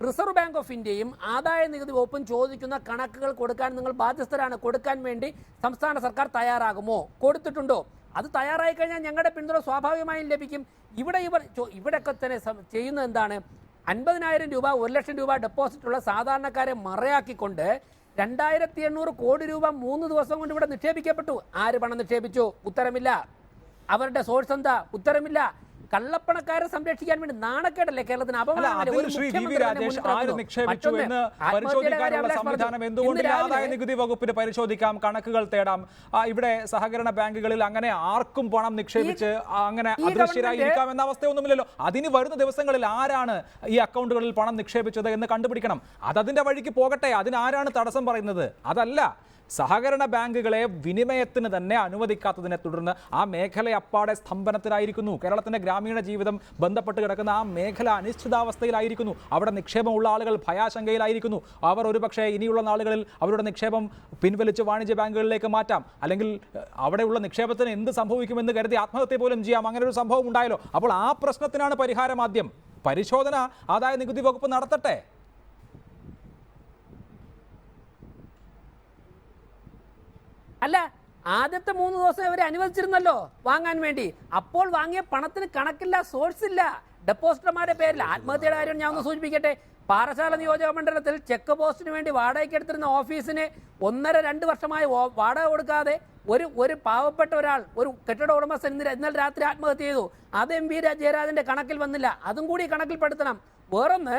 റിസർവ് ബാങ്ക് ഓഫ് ഇന്ത്യയും ആദായ നികുതി വകുപ്പും ചോദിക്കുന്ന കണക്കുകൾ കൊടുക്കാൻ നിങ്ങൾ ബാധ്യസ്ഥരാണ്. കൊടുക്കാൻ വേണ്ടി സംസ്ഥാന സർക്കാർ തയ്യാറാകുമോ? കൊടുത്തിട്ടുണ്ടോ? അത് തയ്യാറായി കഴിഞ്ഞാൽ ഞങ്ങളുടെ പിന്തുണ സ്വാഭാവികമായും ലഭിക്കും. ഇവിടെയൊക്കെ തന്നെ ചെയ്യുന്നത് എന്താണ്? 50,000 രൂപ 1 ലക്ഷം രൂപ ഡെപ്പോസിറ്റുള്ള സാധാരണക്കാരെ മറയാക്കിക്കൊണ്ട് 2,800 കോടി രൂപ 3 ദിവസം കൊണ്ട് ഇവിടെ നിക്ഷേപിക്കപ്പെട്ടു. ആര് പണം നിക്ഷേപിച്ചു? ഉത്തരമില്ല. അവരുടെ സോഴ്സ് എന്താ? ഉത്തരമില്ല. കള്ളപ്പണക്കാരെ സംരക്ഷിക്കാൻ വേണ്ടി നാണക്കേടല്ലേ കേരളത്തിന്? ആദായ നികുതി വകുപ്പിന് പരിശോധിക്കാം, കണക്കുകൾ തേടാം. ഇവിടെ സഹകരണ ബാങ്കുകളിൽ അങ്ങനെ ആർക്കും പണം നിക്ഷേപിച്ച് അങ്ങനെ അദൃശ്യരായി ഇരിക്കാം എന്ന അവസ്ഥയൊന്നുമില്ലല്ലോ. അതിന് വരുന്ന ദിവസങ്ങളിൽ ആരാണ് ഈ അക്കൗണ്ടുകളിൽ പണം നിക്ഷേപിച്ചത് എന്ന് കണ്ടുപിടിക്കണം. അതതിന്റെ വഴിക്ക് പോകട്ടെ. അതിനാരാണ് തടസ്സം പറയുന്നത്? അതല്ല, സഹകരണ ബാങ്കുകളെ വിനിമയത്തിന് തന്നെ അനുവദിക്കാത്തതിനെ തുടർന്ന് ആ മേഖല അപ്പാടെ സ്തംഭനത്തിലായിരിക്കുന്നു. കേരളത്തിന്റെ ഗ്രാമീണ ജീവിതം ബന്ധപ്പെട്ട് കിടക്കുന്ന ആ മേഖല അനിശ്ചിതാവസ്ഥയിലായിരിക്കുന്നു. അവിടെ നിക്ഷേപമുള്ള ആളുകൾ ഭയാശങ്കയിലായിരിക്കുന്നു. അവർ ഒരുപക്ഷെ ഇനിയുള്ള നാളുകളിൽ അവരുടെ നിക്ഷേപം പിൻവലിച്ച് വാണിജ്യ ബാങ്കുകളിലേക്ക് മാറ്റാം, അല്ലെങ്കിൽ അവിടെയുള്ള നിക്ഷേപത്തിന് എന്ത് സംഭവിക്കുമെന്ന് കരുതി ആത്മഹത്യ പോലും ചെയ്യാം. അങ്ങനെ ഒരു സംഭവം ഉണ്ടായല്ലോ. അപ്പോൾ ആ പ്രശ്നത്തിനാണ് പരിഹാരം. ആദ്യം പരിശോധന ആദായ നികുതി വകുപ്പ് നടത്തട്ടെ. അല്ല, ആദ്യത്തെ 3 ദിവസം അവരെ അനുവദിച്ചിരുന്നല്ലോ വാങ്ങാൻ വേണ്ടി. അപ്പോൾ വാങ്ങിയ പണത്തിന് കണക്കില്ല, സോഴ്സ് ഇല്ല. ഡെപ്പോസിറ്റർമാരുടെ പേരിൽ ആത്മഹത്യയുടെ കാര്യം ഞാൻ ഒന്ന് സൂചിപ്പിക്കട്ടെ. പാറശാല നിയോജക മണ്ഡലത്തിൽ ചെക്ക് പോസ്റ്റിന് വേണ്ടി വാടകയ്ക്ക് എടുത്തിരുന്ന ഓഫീസിന് 1.5-2 വർഷമായി വാടക കൊടുക്കാതെ ഒരു പാവപ്പെട്ട ഒരാൾ, ഒരു കെട്ടിട ഉടമസ്ഥൻ ഇന്നലെ രാത്രി ആത്മഹത്യ ചെയ്തു. അത് MP ജയരാജന്റെ കണക്കിൽ വന്നില്ല. അതും കൂടി കണക്കിൽപ്പെടുത്തണം. വേറൊന്ന്,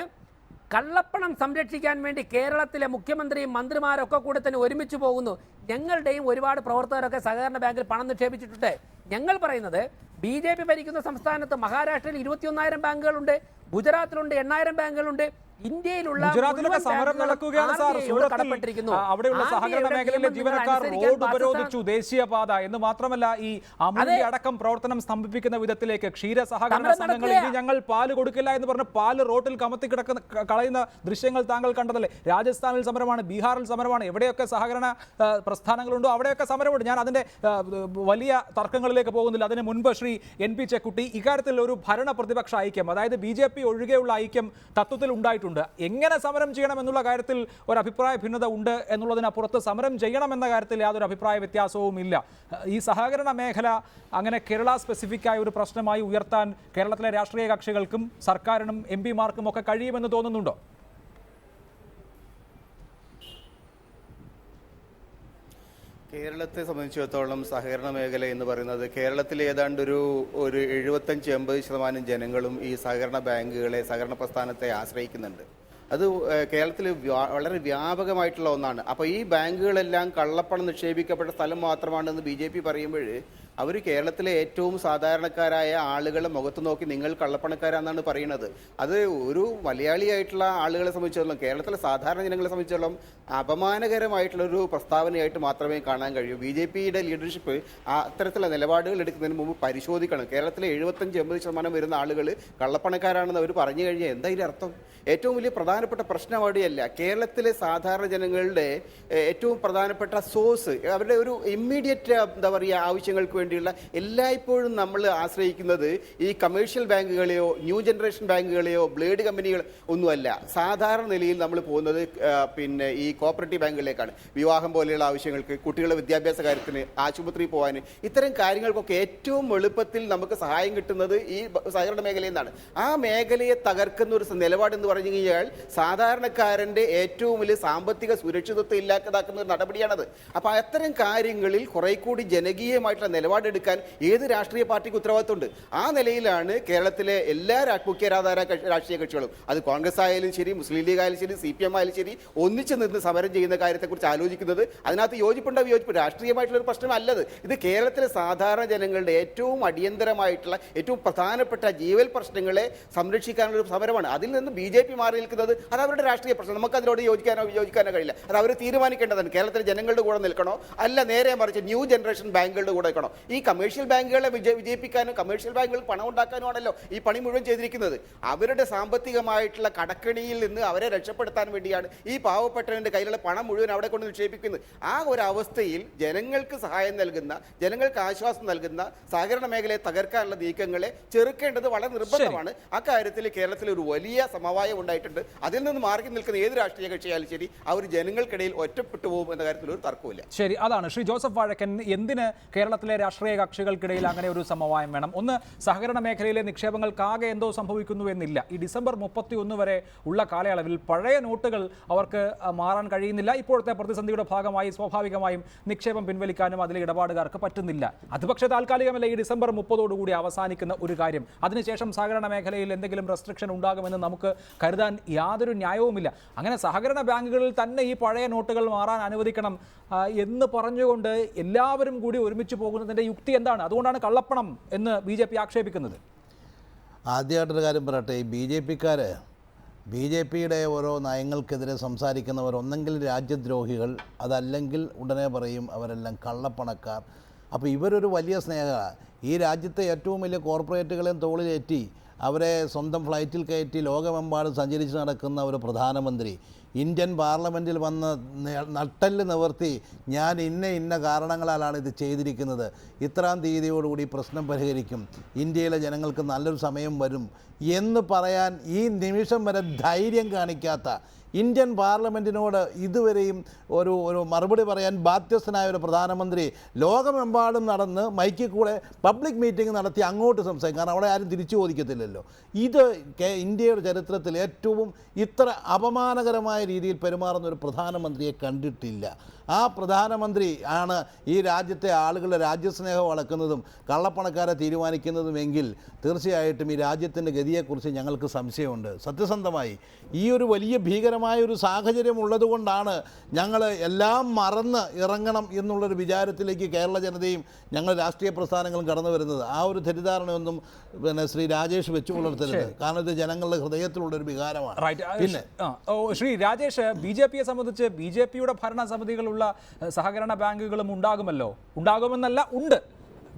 കള്ളപ്പണം സംരക്ഷിക്കാൻ വേണ്ടി കേരളത്തിലെ മുഖ്യമന്ത്രിയും മന്ത്രിമാരൊക്കെ കൂടെ തന്നെ ഒരുമിച്ച് പോകുന്നു. ഞങ്ങളുടെയും ഒരുപാട് പ്രവർത്തകരൊക്കെ സഹകരണ ബാങ്കിൽ പണം നിക്ഷേപിച്ചിട്ടുണ്ട്. ഞങ്ങൾ പറയുന്നത് BJP ഭരിക്കുന്ന സംസ്ഥാനത്ത് മഹാരാഷ്ട്രയിൽ 21,000 ബാങ്കുകളുണ്ട്, ഗുജറാത്തിലുണ്ട് 8,000 ബാങ്കുകളുണ്ട്. ഇന്ത്യയിലുള്ള സമരം നടക്കുകയാണ് സാർ. സൂറത്തിൽ അവിടെയുള്ള സഹകരണ മേഖലയിലെ ജീവനക്കാർ റോഡ് ഉപരോധിച്ചു, ദേശീയപാത എന്ന് മാത്രമല്ല ഈ അമൂല്യ അടക്കം പ്രവർത്തനം സ്തംഭിപ്പിക്കുന്ന വിധത്തിലേക്ക്. ക്ഷീര സഹകരണ സംഘങ്ങൾ ഇനി ഞങ്ങൾ പാല് കൊടുക്കില്ല എന്ന് പറഞ്ഞ് പാല് റോട്ടിൽ കമത്തി കളയുന്ന ദൃശ്യങ്ങൾ താങ്കൾ കണ്ടതല്ലേ? രാജസ്ഥാനിൽ സമരമാണ്, ബീഹാറിൽ സമരമാണ്. എവിടെയൊക്കെ സഹകരണ പ്രസ്ഥാനങ്ങളുണ്ടോ അവിടെയൊക്കെ സമരമുണ്ട്. ഞാൻ അതിന്റെ വലിയ തർക്കങ്ങളിലേക്ക് പോകുന്നില്ല. അതിന് മുൻപ് ശ്രീ NP ചെക്കുട്ടി, ഇക്കാര്യത്തിൽ ഒരു ഭരണ പ്രതിപക്ഷ ഐക്യം, അതായത് BJP ഒഴികെയുള്ള ഐക്യം തത്വത്തിൽ ഉണ്ടായിട്ടുണ്ട്. എങ്ങനെ സമരം ചെയ്യണം എന്നുള്ള കാര്യത്തിൽ ഒരു അഭിപ്രായ ഭിന്നത ഉണ്ട് എന്നുള്ളതിനപ്പുറത്ത് സമരം ചെയ്യണമെന്ന കാര്യത്തിൽ യാതൊരു അഭിപ്രായ വ്യത്യാസവും ഇല്ല. ഈ സഹകരണ മേഖല അങ്ങനെ കേരള സ്പെസിഫിക് ആയ ഒരു പ്രശ്നമായി ഉയർത്താൻ കേരളത്തിലെ രാഷ്ട്രീയ കക്ഷികൾക്കും സർക്കാരിനും MP-മാർക്കും ഒക്കെ കഴിയുമെന്ന് തോന്നുന്നുണ്ടോ? കേരളത്തെ സംബന്ധിച്ചിടത്തോളം സഹകരണ മേഖല എന്ന് പറയുന്നത് കേരളത്തിൽ ഏതാണ്ട് ഒരു 75-80% ജനങ്ങളും ഈ സഹകരണ ബാങ്കുകളെ, സഹകരണ പ്രസ്ഥാനത്തെ ആശ്രയിക്കുന്നുണ്ട്. അത് കേരളത്തിൽ വളരെ വ്യാപകമായിട്ടുള്ള ഒന്നാണ്. അപ്പോൾ ഈ ബാങ്കുകളെല്ലാം കള്ളപ്പണം നിക്ഷേപിക്കപ്പെട്ട സ്ഥലം മാത്രമാണെന്ന് BJP പറയുമ്പോൾ അവർ കേരളത്തിലെ ഏറ്റവും സാധാരണക്കാരായ ആളുകളെ മുഖത്ത് നോക്കി നിങ്ങൾ കള്ളപ്പണക്കാരാണെന്നാണ് പറയുന്നത്. അത് ഒരു മലയാളിയായിട്ടുള്ള ആളുകളെ സംബന്ധിച്ചിടത്തോളം, കേരളത്തിലെ സാധാരണ ജനങ്ങളെ സംബന്ധിച്ചിടത്തോളം അപമാനകരമായിട്ടുള്ളൊരു പ്രസ്താവനയായിട്ട് മാത്രമേ കാണാൻ കഴിയൂ. BJPയുടെ ലീഡർഷിപ്പ് അത്തരത്തിലുള്ള നിലപാടുകൾ എടുക്കുന്നതിന് മുമ്പ് പരിശോധിക്കണം. കേരളത്തിലെ 75-80% വരുന്ന ആളുകൾ കള്ളപ്പണക്കാരാണെന്ന് അവർ പറഞ്ഞു കഴിഞ്ഞാൽ എന്താ ഇതിൻ്റെ അർത്ഥം? ഏറ്റവും വലിയ പ്രധാനപ്പെട്ട പ്രശ്നം അവിടെയല്ല. കേരളത്തിലെ സാധാരണ ജനങ്ങളുടെ ഏറ്റവും പ്രധാനപ്പെട്ട സോഴ്സ്, അവരുടെ ഒരു ഇമ്മീഡിയറ്റ് എന്താ പറയുക ആവശ്യങ്ങൾക്ക് വേണ്ടി വേണ്ടിയുള്ള എല്ലായ്പ്പോഴും നമ്മൾ ആശ്രയിക്കുന്നത് ഈ കമേഴ്ഷ്യൽ ബാങ്കുകളെയോ ന്യൂ ജനറേഷൻ ബാങ്കുകളെയോ ബ്ലേഡ് കമ്പനികൾ ഒന്നുമല്ല. സാധാരണ നിലയിൽ നമ്മൾ പോകുന്നത് പിന്നെ ഈ കോപ്പറേറ്റീവ് ബാങ്കുകളിലേക്കാണ്. വിവാഹം പോലെയുള്ള ആവശ്യങ്ങൾക്ക്, കുട്ടികളുടെ വിദ്യാഭ്യാസ കാര്യത്തിന്, ആശുപത്രി പോകാൻ, ഇത്തരം കാര്യങ്ങൾക്കൊക്കെ ഏറ്റവും എളുപ്പത്തിൽ നമുക്ക് സഹായം കിട്ടുന്നത് ഈ സഹകരണ മേഖലയിൽ നിന്നാണ്. ആ മേഖലയെ തകർക്കുന്ന ഒരു നിലപാടെന്ന് പറഞ്ഞു കഴിഞ്ഞാൽ സാധാരണക്കാരൻ്റെ ഏറ്റവും വലിയ സാമ്പത്തിക സുരക്ഷിതത്വം ഇല്ലാതാക്കുന്ന ഒരു നടപടിയാണത്. അപ്പോൾ അത്തരം കാര്യങ്ങളിൽ കുറെ കൂടി ജനകീയമായിട്ടുള്ള നിലപാടെടുക്കാൻ ഏത് രാഷ്ട്രീയ പാർട്ടിക്ക് ഉത്തരവാദിത്തമുണ്ട്. ആ നിലയിലാണ് കേരളത്തിലെ എല്ലാ മുഖ്യധാര രാഷ്ട്രീയ കക്ഷികളും, അത് കോൺഗ്രസ് ആയാലും ശരി, മുസ്ലിം ലീഗ് ആയാലും ശരി, CPM ആയാലും ശരി, ഒന്നിച്ചു നിന്ന് സമരം ചെയ്യുന്ന കാര്യത്തെക്കുറിച്ച് ആലോചിക്കുന്നത്. അതിനകത്ത് യോജിപ്പുണ്ടോ വിയോജിപ്പ് രാഷ്ട്രീയമായിട്ടുള്ള ഒരു പ്രശ്നമല്ലത്. ഇത് കേരളത്തിലെ സാധാരണ ജനങ്ങളുടെ ഏറ്റവും അടിയന്തരമായിട്ടുള്ള ഏറ്റവും പ്രധാനപ്പെട്ട ജീവൽ പ്രശ്നങ്ങളെ സംരക്ഷിക്കാനുള്ള ഒരു സമരമാണ്. അതിൽ നിന്ന് BJP മാറി നിൽക്കുന്നത് അത് അവരുടെ രാഷ്ട്രീയ പ്രശ്നം. നമുക്ക് അതിനോട് യോജിക്കാനോ കഴിയില്ല. അത് അവർ തീരുമാനിക്കേണ്ടതാണ്. കേരളത്തിലെ ജനങ്ങളുടെ കൂടെ നിൽക്കണോ, അല്ല നേരെ മറിച്ച് ന്യൂ ജനറേഷൻ ബാങ്കുകളുടെ കൂടെ നിൽക്കണോ? ഈ കമേഴ്ഷ്യൽ ബാങ്കുകളെ വിജയിപ്പിക്കാനും കമേഴ്ഷ്യൽ ബാങ്കുകൾ പണം ഉണ്ടാക്കാനുമാണല്ലോ ഈ പണി മുഴുവൻ ചെയ്തിരിക്കുന്നത്. അവരുടെ സാമ്പത്തികമായിട്ടുള്ള കടക്കണിയിൽ നിന്ന് അവരെ രക്ഷപ്പെടുത്താൻ വേണ്ടിയാണ് ഈ പാവപ്പെട്ടവന്റെ കയ്യിലുള്ള പണം മുഴുവൻ അവിടെ കൊണ്ട് നിക്ഷേപിക്കുന്നത്. ആ ഒരു അവസ്ഥയിൽ ജനങ്ങൾക്ക് സഹായം നൽകുന്ന, ജനങ്ങൾക്ക് ആശ്വാസം നൽകുന്ന സഹകരണ മേഖലയെ തകർക്കാനുള്ള നീക്കങ്ങളെ ചെറുക്കേണ്ടത് വളരെ നിർബന്ധമാണ്. അക്കാര്യത്തിൽ കേരളത്തിൽ ഒരു വലിയ സമവായം ഉണ്ടായിട്ടുണ്ട്. അതിൽ നിന്ന് മാറി നിൽക്കുന്ന ഏത് രാഷ്ട്രീയ കക്ഷിയായാലും ശരി, അവർ ജനങ്ങൾക്കിടയിൽ ഒറ്റപ്പെട്ടു പോകും എന്ന കാര്യത്തിൽ ഒരു തർക്കമില്ല. ശരി, അതാണ് ശ്രീ ജോസഫ് വാഴക്കൻ, എന്തിന് കേരളത്തിലെ രാഷ്ട്രീയ കക്ഷികൾക്കിടയിൽ അങ്ങനെ ഒരു സമവായം വേണം? ഒന്ന്, സഹകരണ മേഖലയിലെ നിക്ഷേപങ്ങൾക്കാകെ എന്തോ സംഭവിക്കുന്നു എന്നില്ല. ഈ ഡിസംബർ 31 വരെ ഉള്ള കാലയളവിൽ പഴയ നോട്ടുകൾ അവർക്ക് മാറാൻ കഴിയുന്നില്ല. ഇപ്പോഴത്തെ പ്രതിസന്ധിയുടെ ഭാഗമായി സ്വാഭാവികമായും നിക്ഷേപം പിൻവലിക്കാനും അതിലെ ഇടപാടുകാർക്ക് പറ്റുന്നില്ല. അത് പക്ഷേ താൽക്കാലികമല്ല, ഈ ഡിസംബർ 30 അവസാനിക്കുന്ന ഒരു കാര്യം. അതിനുശേഷം സഹകരണ മേഖലയിൽ എന്തെങ്കിലും റെസ്ട്രിക്ഷൻ ഉണ്ടാകുമെന്ന് നമുക്ക് കരുതാൻ യാതൊരു ന്യായവുമില്ല. അങ്ങനെ സഹകരണ ബാങ്കുകളിൽ തന്നെ ഈ പഴയ നോട്ടുകൾ മാറാൻ അനുവദിക്കണം എന്ന് പറഞ്ഞുകൊണ്ട് എല്ലാവരും കൂടി ഒരുമിച്ച് പോകുന്നതിൻ്റെ യുക്തി എന്താണ്? അതുകൊണ്ടാണ് കള്ളപ്പണം എന്ന് BJP ആക്ഷേപിക്കുന്നത്. ആദ്യമായിട്ടൊരു കാര്യം പറയട്ടെ, ഈ BJPയുടെ ഓരോ നയങ്ങൾക്കെതിരെ സംസാരിക്കുന്നവർ ഒന്നെങ്കിൽ രാജ്യദ്രോഹികൾ, അതല്ലെങ്കിൽ ഉടനെ പറയും അവരെല്ലാം കള്ളപ്പണക്കാർ. അപ്പോൾ ഇവരൊരു വലിയ സ്നേഹമാണ്. ഈ രാജ്യത്തെ ഏറ്റവും വലിയ കോർപ്പറേറ്റുകളെയും തോളിലേറ്റി അവരെ സ്വന്തം ഫ്ലൈറ്റിൽ കയറ്റി ലോകമെമ്പാടും സഞ്ചരിച്ച് നടക്കുന്ന ഒരു പ്രധാനമന്ത്രി ഇന്ത്യൻ പാർലമെൻറ്റിൽ വന്ന് നട്ടെല്ല് നിവർത്തി ഞാൻ ഇന്ന കാരണങ്ങളാലാണ് ഇത് ചെയ്തിരിക്കുന്നത്, ഇത്രാം തീയതിയോടുകൂടി പ്രശ്നം പരിഹരിക്കും, ഇന്ത്യയിലെ ജനങ്ങൾക്ക് നല്ലൊരു സമയം വരും എന്ന് പറയാൻ ഈ നിമിഷം വരെ ധൈര്യം കാണിക്കാത്ത, ഇന്ത്യൻ പാർലമെൻറ്റിനോട് ഇതുവരെയും ഒരു മറുപടി പറയാൻ ബാധ്യസ്ഥനായ ഒരു പ്രധാനമന്ത്രി ലോകമെമ്പാടും നടന്ന് മൈക്കിൽ കൂടെ പബ്ലിക് മീറ്റിംഗ് നടത്തി അങ്ങോട്ട് സംസാരിക്കും. കാരണം അവിടെ ആരും തിരിച്ചു ചോദിക്കത്തില്ലല്ലോ. ഇത് ഇന്ത്യയുടെ ചരിത്രത്തിൽ ഏറ്റവും ഇത്ര അപമാനകരമായ രീതിയിൽ പെരുമാറുന്ന ഒരു പ്രധാനമന്ത്രിയെ കണ്ടിട്ടില്ല. ആ പ്രധാനമന്ത്രി ആണ് ഈ രാജ്യത്തെ ആളുകളുടെ രാജ്യസ്നേഹം വളക്കുന്നതും കള്ളപ്പണക്കാരെ തീരുമാനിക്കുന്നതുമെങ്കിൽ തീർച്ചയായിട്ടും ഈ രാജ്യത്തിൻ്റെ ഗതിയെക്കുറിച്ച് ഞങ്ങൾക്ക് സംശയമുണ്ട്. സത്യസന്ധമായി ഈ ഒരു വലിയ ഭീകരമായൊരു സാഹചര്യം ഉള്ളതുകൊണ്ടാണ് ഞങ്ങൾ എല്ലാം മറന്ന് ഇറങ്ങണം എന്നുള്ളൊരു വിചാരത്തിലേക്ക് കേരള ജനതയും ഞങ്ങൾ രാഷ്ട്രീയ പ്രസ്ഥാനങ്ങളും കടന്നു വരുന്നത്. ആ ഒരു തെറ്റിദ്ധാരണയൊന്നും ശ്രീ രാജേഷ് വെച്ചു പുലർത്തരുത്. കാരണം ഇത് ജനങ്ങളുടെ ഹൃദയത്തിലുള്ളൊരു വികാരമാണ്. പിന്നെ ശ്രീ രാജേഷ്, BJPയെ സംബന്ധിച്ച് BJPയുടെ ഭരണസമിതികളുള്ള സഹകരണ ബാങ്കുകളും ഉണ്ടാകുമെന്നല്ല, ഉണ്ട്.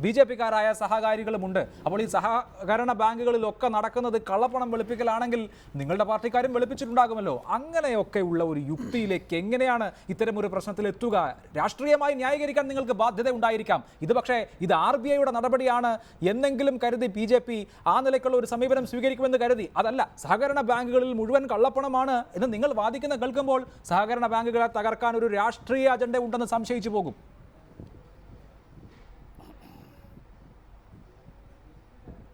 BJPക്കാരായ സഹകാരികളുമുണ്ട്. അപ്പോൾ ഈ സഹകരണ ബാങ്കുകളിലൊക്കെ നടക്കുന്നത് കള്ളപ്പണം വെളുപ്പിക്കലാണെങ്കിൽ നിങ്ങളുടെ പാർട്ടിക്കാരും വെളുപ്പിച്ചിട്ടുണ്ടാകുമല്ലോ. അങ്ങനെയൊക്കെ ഉള്ള ഒരു യുക്തിയിലേക്ക് എങ്ങനെയാണ് ഇത്തരം ഒരു പ്രശ്നത്തിലെത്തുക? രാഷ്ട്രീയമായി ന്യായീകരിക്കാൻ നിങ്ങൾക്ക് ബാധ്യത ഉണ്ടായിരിക്കാം. ഇത് പക്ഷേ ഇത് RBIയുടെ നടപടിയാണ് എന്നെങ്കിലും കരുതി BJP ആ നിലയ്ക്കുള്ള ഒരു സമീപനം സ്വീകരിക്കുമെന്ന് കരുതി. അതല്ല, സഹകരണ ബാങ്കുകളിൽ മുഴുവൻ കള്ളപ്പണമാണ് എന്ന് നിങ്ങൾ വാദിക്കുന്ന കേൾക്കുമ്പോൾ സഹകരണ ബാങ്കുകളെ തകർക്കാൻ ഒരു രാഷ്ട്രീയ അജണ്ട ഉണ്ടെന്ന് സംശയിച്ചു പോകും.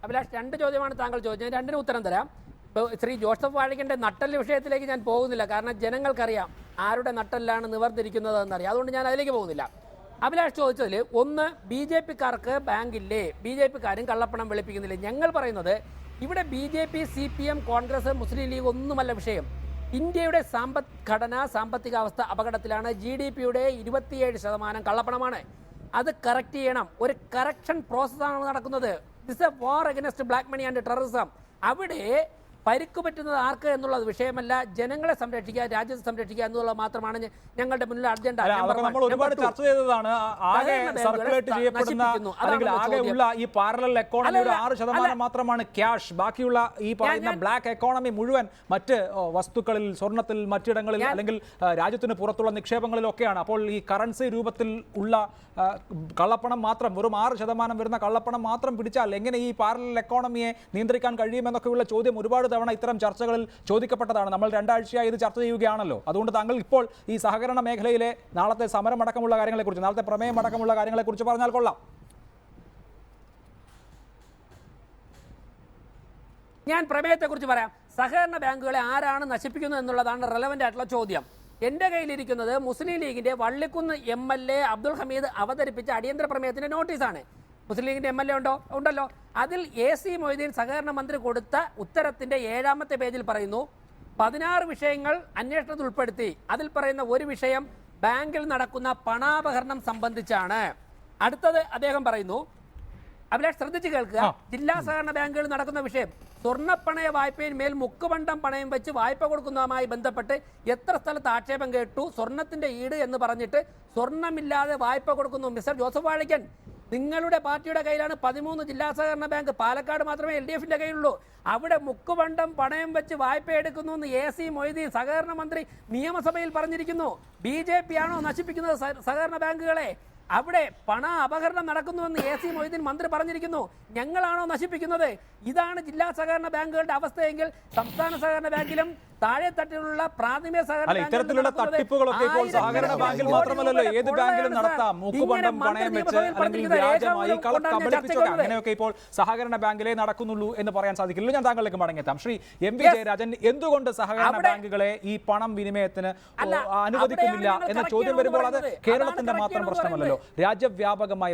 അഭിലാഷ്, 2 ചോദ്യമാണ് താങ്കൾ ചോദിച്ചത്. ഞാൻ 2-ന് ഉത്തരം തരാം. ഇപ്പോൾ ശ്രീ ജോസഫ് വാഴക്കൻ്റെ നട്ടല് വിഷയത്തിലേക്ക് ഞാൻ പോകുന്നില്ല. കാരണം ജനങ്ങൾക്കറിയാം ആരുടെ നട്ടലിലാണ് നിവർത്തിരിക്കുന്നത് എന്നറിയാം. അതുകൊണ്ട് ഞാൻ അതിലേക്ക് പോകുന്നില്ല. അഭിലാഷ് ചോദിച്ചതിൽ ഒന്ന്, BJPക്കാർക്ക് ബാങ്കില്ലേ, BJPക്കാരും കള്ളപ്പണം വെളുപ്പിക്കുന്നില്ലേ? ഞങ്ങൾ പറയുന്നത് ഇവിടെ BJP, CPM, കോൺഗ്രസ്, മുസ്ലിം ലീഗ് ഒന്നുമല്ല വിഷയം. ഇന്ത്യയുടെ സാമ്പത്തികാവസ്ഥ അപകടത്തിലാണ്. GDPയുടെ 27% കള്ളപ്പണമാണ്. അത് കറക്റ്റ് ചെയ്യണം. ഒരു കറക്ഷൻ പ്രോസസ്സാണ് നടക്കുന്നത്. This a war against black money and terrorism. അവിടെ പരിക്ക് പറ്റുന്നത് ആർക്ക് എന്നുള്ളത് വിഷയമല്ല. ജനങ്ങളെ സംരക്ഷിക്കുക, രാജ്യത്തെ സംരക്ഷിക്കുക എന്നുള്ളത് മാത്രമാണ് ഞങ്ങളുടെ മുന്നിൽ അജണ്ട. നമ്മൾ ഒരുപാട് ചർച്ച ചെയ്തതാണ്. ആകെ സർക്കുലേറ്റ് ചെയ്യപ്പെടുന്ന അല്ലെങ്കിൽ ആകെ ഉള്ള ഈ പാരലൽ എക്കോണമിയുടെ 6% മാത്രമാണ് ക്യാഷ്. ബാക്കിയുള്ള ഈ പറയുന്ന ബ്ലാക്ക് എക്കോണമി മുഴുവൻ മറ്റ് വസ്തുക്കളിൽ, സ്വർണ്ണത്തിൽ, മറ്റിടങ്ങളിൽ അല്ലെങ്കിൽ രാജ്യത്തിന് പുറത്തുള്ള നിക്ഷേപങ്ങളിലൊക്കെയാണ്. അപ്പോൾ ഈ കറൻസി രൂപത്തിൽ ഉള്ള കള്ളപ്പണം മാത്രം, വെറും 6% വരുന്ന കള്ളപ്പണം മാത്രം പിടിച്ചാൽ എങ്ങനെ ഈ പാരലൽ എക്കോണമിയെ നിയന്ത്രിക്കാൻ കഴിയുമെന്നൊക്കെയുള്ള ചോദ്യം ഒരുപാട് തവണ ഇത്തരം ചർച്ചകളിൽ ചോദിക്കപ്പെട്ടതാണ്. നമ്മൾ 2 ആഴ്ചയായി ഇത് ചർച്ച ചെയ്യുകയാണല്ലോ. അതുകൊണ്ട് താങ്കൾ ഇപ്പോൾ ഈ സഹകരണ മേഖലയിലെ നാളത്തെ സമരമടക്കമുള്ള കാര്യങ്ങളെക്കുറിച്ച്, നാളത്തെ പ്രമേയം അടക്കമുള്ള കാര്യങ്ങളെക്കുറിച്ച് പറഞ്ഞാൽ കൊള്ളാം. ഞാൻ പ്രമേയത്തെക്കുറിച്ച് പറയാം. സഹകരണ ബാങ്കുകളെ ആരാണ് നശിപ്പിക്കുന്നത് എന്നുള്ളതാണ് റെലവൻ്റ് ആയിട്ടുള്ള ചോദ്യം. എൻ്റെ കയ്യിലിരിക്കുന്നത് മുസ്ലിം ലീഗിൻ്റെ വള്ളിക്കുന്ന് MLA അബ്ദുൾ ഹമീദ് അവതരിപ്പിച്ച അടിയന്തര പ്രമേയത്തിൻ്റെ നോട്ടീസാണ്. മുസ്ലിം ലീഗിൻ്റെ MLA ഉണ്ടല്ലോ. അതിൽ AC മൊയ്തീൻ സഹകരണ മന്ത്രി കൊടുത്ത ഉത്തരത്തിൻ്റെ 7ാമത്തെ പേജിൽ പറയുന്നു 16 വിഷയങ്ങൾ അന്വേഷണത്തിൽ ഉൾപ്പെടുത്തി. അതിൽ പറയുന്ന ഒരു വിഷയം ബാങ്കിൽ നടക്കുന്ന പണാപഹരണം സംബന്ധിച്ചാണ്. അടുത്തത് അദ്ദേഹം പറയുന്നു, അഭിലാഷ് ശ്രദ്ധിച്ച് കേൾക്കുക, ജില്ലാ സഹകരണ ബാങ്കുകളിൽ നടക്കുന്ന വിഷയം സ്വർണ്ണപ്പണയ വായ്പയിൽ മേൽ മുക്കുപണ്ടം പണയം വെച്ച് വായ്പ കൊടുക്കുന്നതുമായി ബന്ധപ്പെട്ട് എത്ര സ്ഥലത്ത് ആക്ഷേപം കേട്ടു. സ്വർണത്തിന്റെ ഈട് എന്ന് പറഞ്ഞിട്ട് സ്വർണ്ണമില്ലാതെ വായ്പ കൊടുക്കുന്നു. മിസ്റ്റർ ജോസഫ് വാഴക്കൻ, നിങ്ങളുടെ പാർട്ടിയുടെ കയ്യിലാണ് 13 ജില്ലാ സഹകരണ ബാങ്ക്. പാലക്കാട് മാത്രമേ LDFിന്റെ കയ്യിലുള്ളൂ. അവിടെ മുക്കുപണ്ടം പണയം വെച്ച് വായ്പ എടുക്കുന്നു എന്ന് AC മൊയ്തീൻ സഹകരണ മന്ത്രി നിയമസഭയിൽ പറഞ്ഞിരിക്കുന്നു. BJP ആണോ നശിപ്പിക്കുന്നത് സഹകരണ ബാങ്കുകളെ? അവിടെ പണ അപഹരണം നടക്കുന്നുവെന്ന് AC മൊയ്തീൻ മന്ത്രി പറഞ്ഞിരിക്കുന്നു. ഞങ്ങളാണോ നശിപ്പിക്കുന്നത്? ഇതാണ് ജില്ലാ സഹകരണ ബാങ്കുകളുടെ അവസ്ഥയെങ്കിൽ സംസ്ഥാന സഹകരണ ബാങ്കിലും താഴെ തട്ടിലുള്ള പ്രാഥമിക സഹകരണ ഇത്തരത്തിലുള്ള തട്ടിപ്പുകളൊക്കെ ഇപ്പോൾ സഹകരണ ബാങ്കിൽ മാത്രമല്ലല്ലോ, ഏത് ബാങ്കിലും നടത്താം. മൂക്കുപണ്ടം പണയം വെച്ച് അല്ലെങ്കിൽ വ്യാജമായി കബളിപ്പിച്ചൊക്കെ അങ്ങനെയൊക്കെ ഇപ്പോൾ സഹകരണ ബാങ്കിലേ നടക്കുന്നുള്ളൂ എന്ന് പറയാൻ സാധിക്കില്ല. ഞാൻ താങ്കളിലേക്ക് മടങ്ങിയെത്താം. ശ്രീ MV ജയരാജൻ, എന്തുകൊണ്ട് സഹകരണ ബാങ്കുകളെ ഈ പണം വിനിമയത്തിന് അനുവദിക്കുന്നില്ല എന്ന ചോദ്യം വരുമ്പോൾ അത് കേരളത്തിന്റെ മാത്രം പ്രശ്നമല്ലല്ലോ, രാജ്യവ്യാപകമായ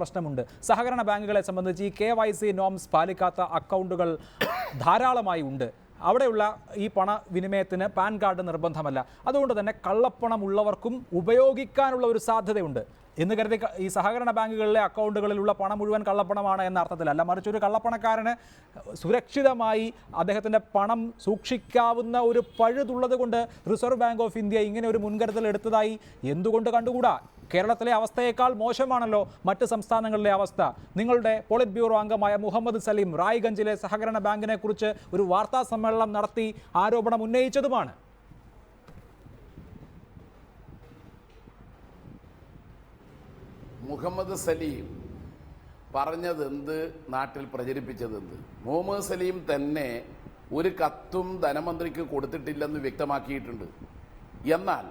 പ്രശ്നമുണ്ട്. സഹകരണ ബാങ്കുകളെ സംബന്ധിച്ച് ഈ KYC നോംസ് പാലിക്കാത്ത അക്കൗണ്ടുകൾ ധാരാളമായി ഉണ്ട്. അവിടെയുള്ള ഈ പണവിനിമയത്തിന് പാൻ കാർഡ് നിർബന്ധമല്ല. അതുകൊണ്ട് തന്നെ കള്ളപ്പണം ഉള്ളവർക്കും ഉപയോഗിക്കാനുള്ള ഒരു സാധ്യതയുണ്ട് എന്ന് കരുതി ഈ സഹകരണ ബാങ്കുകളിലെ അക്കൗണ്ടുകളിലുള്ള പണം മുഴുവൻ കള്ളപ്പണമാണ് എന്ന അർത്ഥത്തിലല്ല, മറിച്ച് ഒരു കള്ളപ്പണക്കാരന് സുരക്ഷിതമായി അദ്ദേഹത്തിൻ്റെ പണം സൂക്ഷിക്കാവുന്ന ഒരു പഴുതുള്ളത് കൊണ്ട് റിസർവ് ബാങ്ക് ഓഫ് ഇന്ത്യ ഇങ്ങനെ ഒരു മുൻകരുതൽ എടുത്തതായി എന്തുകൊണ്ട് കണ്ടുകൂടാ? കേരളത്തിലെ അവസ്ഥയേക്കാൾ മോശമാണല്ലോ മറ്റ് സംസ്ഥാനങ്ങളിലെ അവസ്ഥ. നിങ്ങളുടെ പോളിറ്റ് ബ്യൂറോ അംഗമായ മുഹമ്മദ് സലീം റായ്ഗഞ്ചിലെ സഹകരണ ബാങ്കിനെ കുറിച്ച് ഒരു വാർത്താ സമ്മേളനം നടത്തി ആരോപണം ഉന്നയിച്ചതുമാണ്. മുഹമ്മദ് സലീം പറഞ്ഞതെന്ത്, നാട്ടിൽ പ്രചരിപ്പിച്ചതെന്ത്? മുഹമ്മദ് സലീം തന്നെ ഒരു കത്തും ധനമന്ത്രിക്ക് കൊടുത്തിട്ടില്ലെന്ന് വ്യക്തമാക്കിയിട്ടുണ്ട്. എന്നാൽ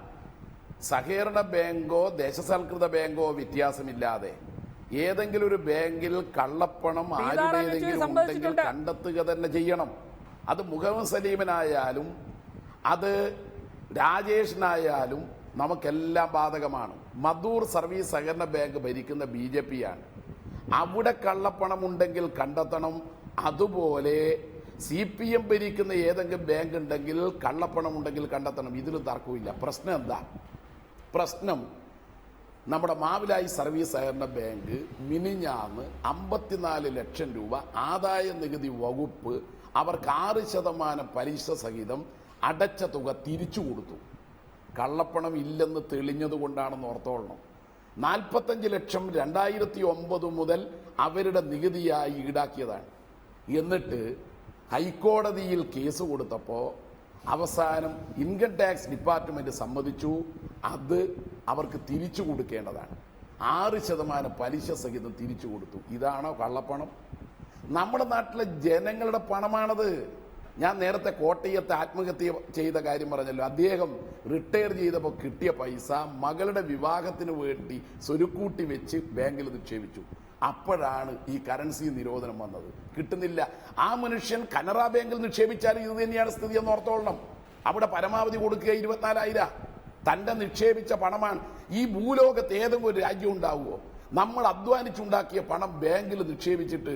സഹകരണ ബാങ്കോ ദേശസാൽകൃത ബാങ്കോ വ്യത്യാസമില്ലാതെ ഏതെങ്കിലും ഒരു ബാങ്കിൽ കള്ളപ്പണം ആരുടേതെങ്കിലും ഉണ്ടെങ്കിൽ കണ്ടെത്തുക തന്നെ ചെയ്യണം. അത് മുഹമ്മദ് സലീമിനായാലും അത് രാജേഷിനായാലും നമുക്കെല്ലാം ബാധകമാണ്. മധൂർ സർവീസ് സഹകരണ ബാങ്ക് ഭരിക്കുന്ന BJP ആണ്. അവിടെ കള്ളപ്പണം ഉണ്ടെങ്കിൽ കണ്ടെത്തണം. അതുപോലെ CPM ഭരിക്കുന്ന ഏതെങ്കിലും ബാങ്ക് ഉണ്ടെങ്കിൽ കള്ളപ്പണം ഉണ്ടെങ്കിൽ കണ്ടെത്തണം. ഇതിലും തർക്കമില്ല. പ്രശ്നം എന്താ? പ്രശ്നം നമ്മുടെ മാവിലായി സർവീസ് സഹകരണ ബാങ്ക് മിനിഞ്ഞാന്ന് 54 ലക്ഷം രൂപ ആദായ നികുതി വകുപ്പ് അവർക്ക് 6% പലിശ സഹിതം അടച്ച തുക തിരിച്ചു കൊടുത്തു. കള്ളപ്പണം ഇല്ലെന്ന് തെളിഞ്ഞതുകൊണ്ടാണെന്ന് ഓർത്തോളണം. 45 ലക്ഷം 2009 മുതൽ അവരുടെ നികുതിയായി ഈടാക്കിയതാണ്. എന്നിട്ട് ഹൈക്കോടതിയിൽ കേസ് കൊടുത്തപ്പോൾ അവസാനം ഇൻകം ടാക്സ് ഡിപ്പാർട്ട്മെന്റ് സമ്മതിച്ചു, അത് അവർക്ക് തിരിച്ചു കൊടുക്കേണ്ടതാണ്. 6% പലിശ സഹിതം തിരിച്ചു കൊടുത്തു. ഇതാണോ കള്ളപ്പണം? നമ്മുടെ നാട്ടിലെ ജനങ്ങളുടെ പണമാണത്. ഞാൻ നേരത്തെ കോട്ടയത്തെ ആത്മഹത്യ ചെയ്ത കാര്യം പറഞ്ഞല്ലോ. അദ്ദേഹം റിട്ടയർ ചെയ്തപ്പോൾ കിട്ടിയ പൈസ മകളുടെ വിവാഹത്തിന് വേണ്ടി സ്വരുക്കൂട്ടി വെച്ച് ബാങ്കിൽ നിക്ഷേപിച്ചു. അപ്പോഴാണ് ഈ കറൻസി നിരോധനം വന്നത്. കിട്ടുന്നില്ല. ആ മനുഷ്യൻ കനറ ബാങ്കിൽ നിക്ഷേപിച്ചാൽ ഇത് തന്നെയാണ് സ്ഥിതി എന്ന് ഓർത്തോളണം. അവിടെ പരമാവധി കൊടുക്കുക 24,000. തൻ്റെ നിക്ഷേപിച്ച പണമാണ്. ഈ ഭൂലോകത്ത് ഏതെങ്കിലും ഒരു രാജ്യം ഉണ്ടാവുമോ നമ്മൾ അധ്വാനിച്ചുണ്ടാക്കിയ പണം ബാങ്കിൽ നിക്ഷേപിച്ചിട്ട്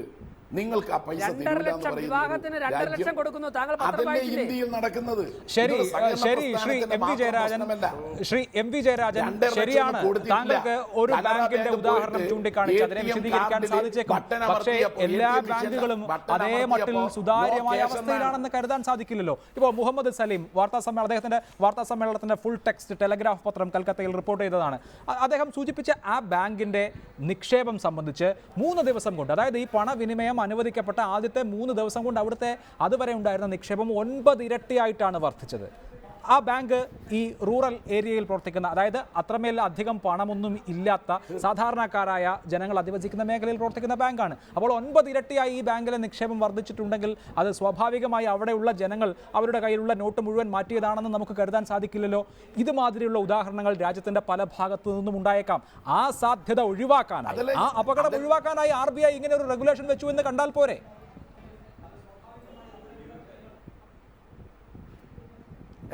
നിങ്ങൾക്ക് ആ പൈസ 2.5 ലക്ഷം വിവാഹത്തിന് 2.5 ലക്ഷം കൊടുക്കുന്നു. താങ്കൾ പത്രം അതല്ലേ വായിച്ചില്ലേ? ഇന്ത്യയിൽ നടക്കുന്നത്. ശരി ഇതൊരു സഹകരണ ശരി ശ്രീ പ്രസ്ഥാനത്തിന്റെ എം വി ജയരാജൻ പ്രശ്നമല്ല. ശ്രീ എം വി ജയരാജൻ 2.5 ലക്ഷം ശരിയാണ്. കൊടുത്തിട്ടില്ല. താങ്കൾക്ക് ഒരു കനറ ബാങ്കിന്റെ ബാങ്ക് ഉദാഹരണം പോയിട്ട് ചൂണ്ടിക്കാണിച്ച് അതിനെ ATM വിശദീകരിക്കാൻ കാർഡിൽ സാധിച്ചേക്കും. ബട്ടൺ പക്ഷേ അമർത്തിയപ്പോൾ എല്ലാ ATM ബാങ്കുകളും ബട്ടൺ അതേ മട്ടിൽ അമർത്തിയപ്പോൾ സുതാര്യമായ ലോ അവസ്ഥയിലാണെന്ന് കരുതാൻ സാധിക്കില്ലല്ലോ. ഇപ്പോൾ മുഹമ്മദ് സലീം അദ്ദേഹത്തിന്റെ വാർത്താ സമ്മേളനത്തിന്റെ ഫുൾ ടെക്സ്റ്റ് ടെലഗ്രാഫ് പത്രം കൽക്കത്തയിൽ റിപ്പോർട്ട് ചെയ്തതാണ്. അദ്ദേഹം സൂചിപ്പിച്ച ആ ബാങ്കിന്റെ നിക്ഷേപം സംബന്ധിച്ച് 3 ദിവസം കൊണ്ട്, അതായത് ഈ പണവിനിമയം അനുവദിക്കപ്പെട്ട ആദ്യത്തെ 3 ദിവസം കൊണ്ട് അവിടുത്തെ അതുവരെ ഉണ്ടായിരുന്ന നിക്ഷേപം 9 ഇരട്ടിയായിട്ടാണ് വർദ്ധിച്ചത്. ആ ബാങ്ക് ഈ റൂറൽ ഏരിയയിൽ പ്രവർത്തിക്കുന്ന, അതായത് അത്രമേൽ അധികം പണമൊന്നും ഇല്ലാത്ത സാധാരണക്കാരായ ജനങ്ങൾ അധിവസിക്കുന്ന മേഖലയിൽ പ്രവർത്തിക്കുന്ന ബാങ്കാണ്. അപ്പോൾ 9 ഇരട്ടിയായി ഈ ബാങ്കിലെ നിക്ഷേപം വർദ്ധിച്ചിട്ടുണ്ടെങ്കിൽ അത് സ്വാഭാവികമായി അവിടെയുള്ള ജനങ്ങൾ അവരുടെ കയ്യിലുള്ള നോട്ട് മുഴുവൻ മാറ്റിയതാണെന്ന് നമുക്ക് കരുതാൻ സാധിക്കില്ലല്ലോ. ഇതുമാതിരിയുള്ള ഉദാഹരണങ്ങൾ രാജ്യത്തിന്റെ പല ഭാഗത്തു നിന്നും ഉണ്ടായേക്കാം. ആ സാധ്യത ഒഴിവാക്കാനായി, ആ അപകടം ഒഴിവാക്കാനായി RBI ഇങ്ങനെ ഒരു റെഗുലേഷൻ വെച്ചു എന്ന് കണ്ടാൽ പോരെ?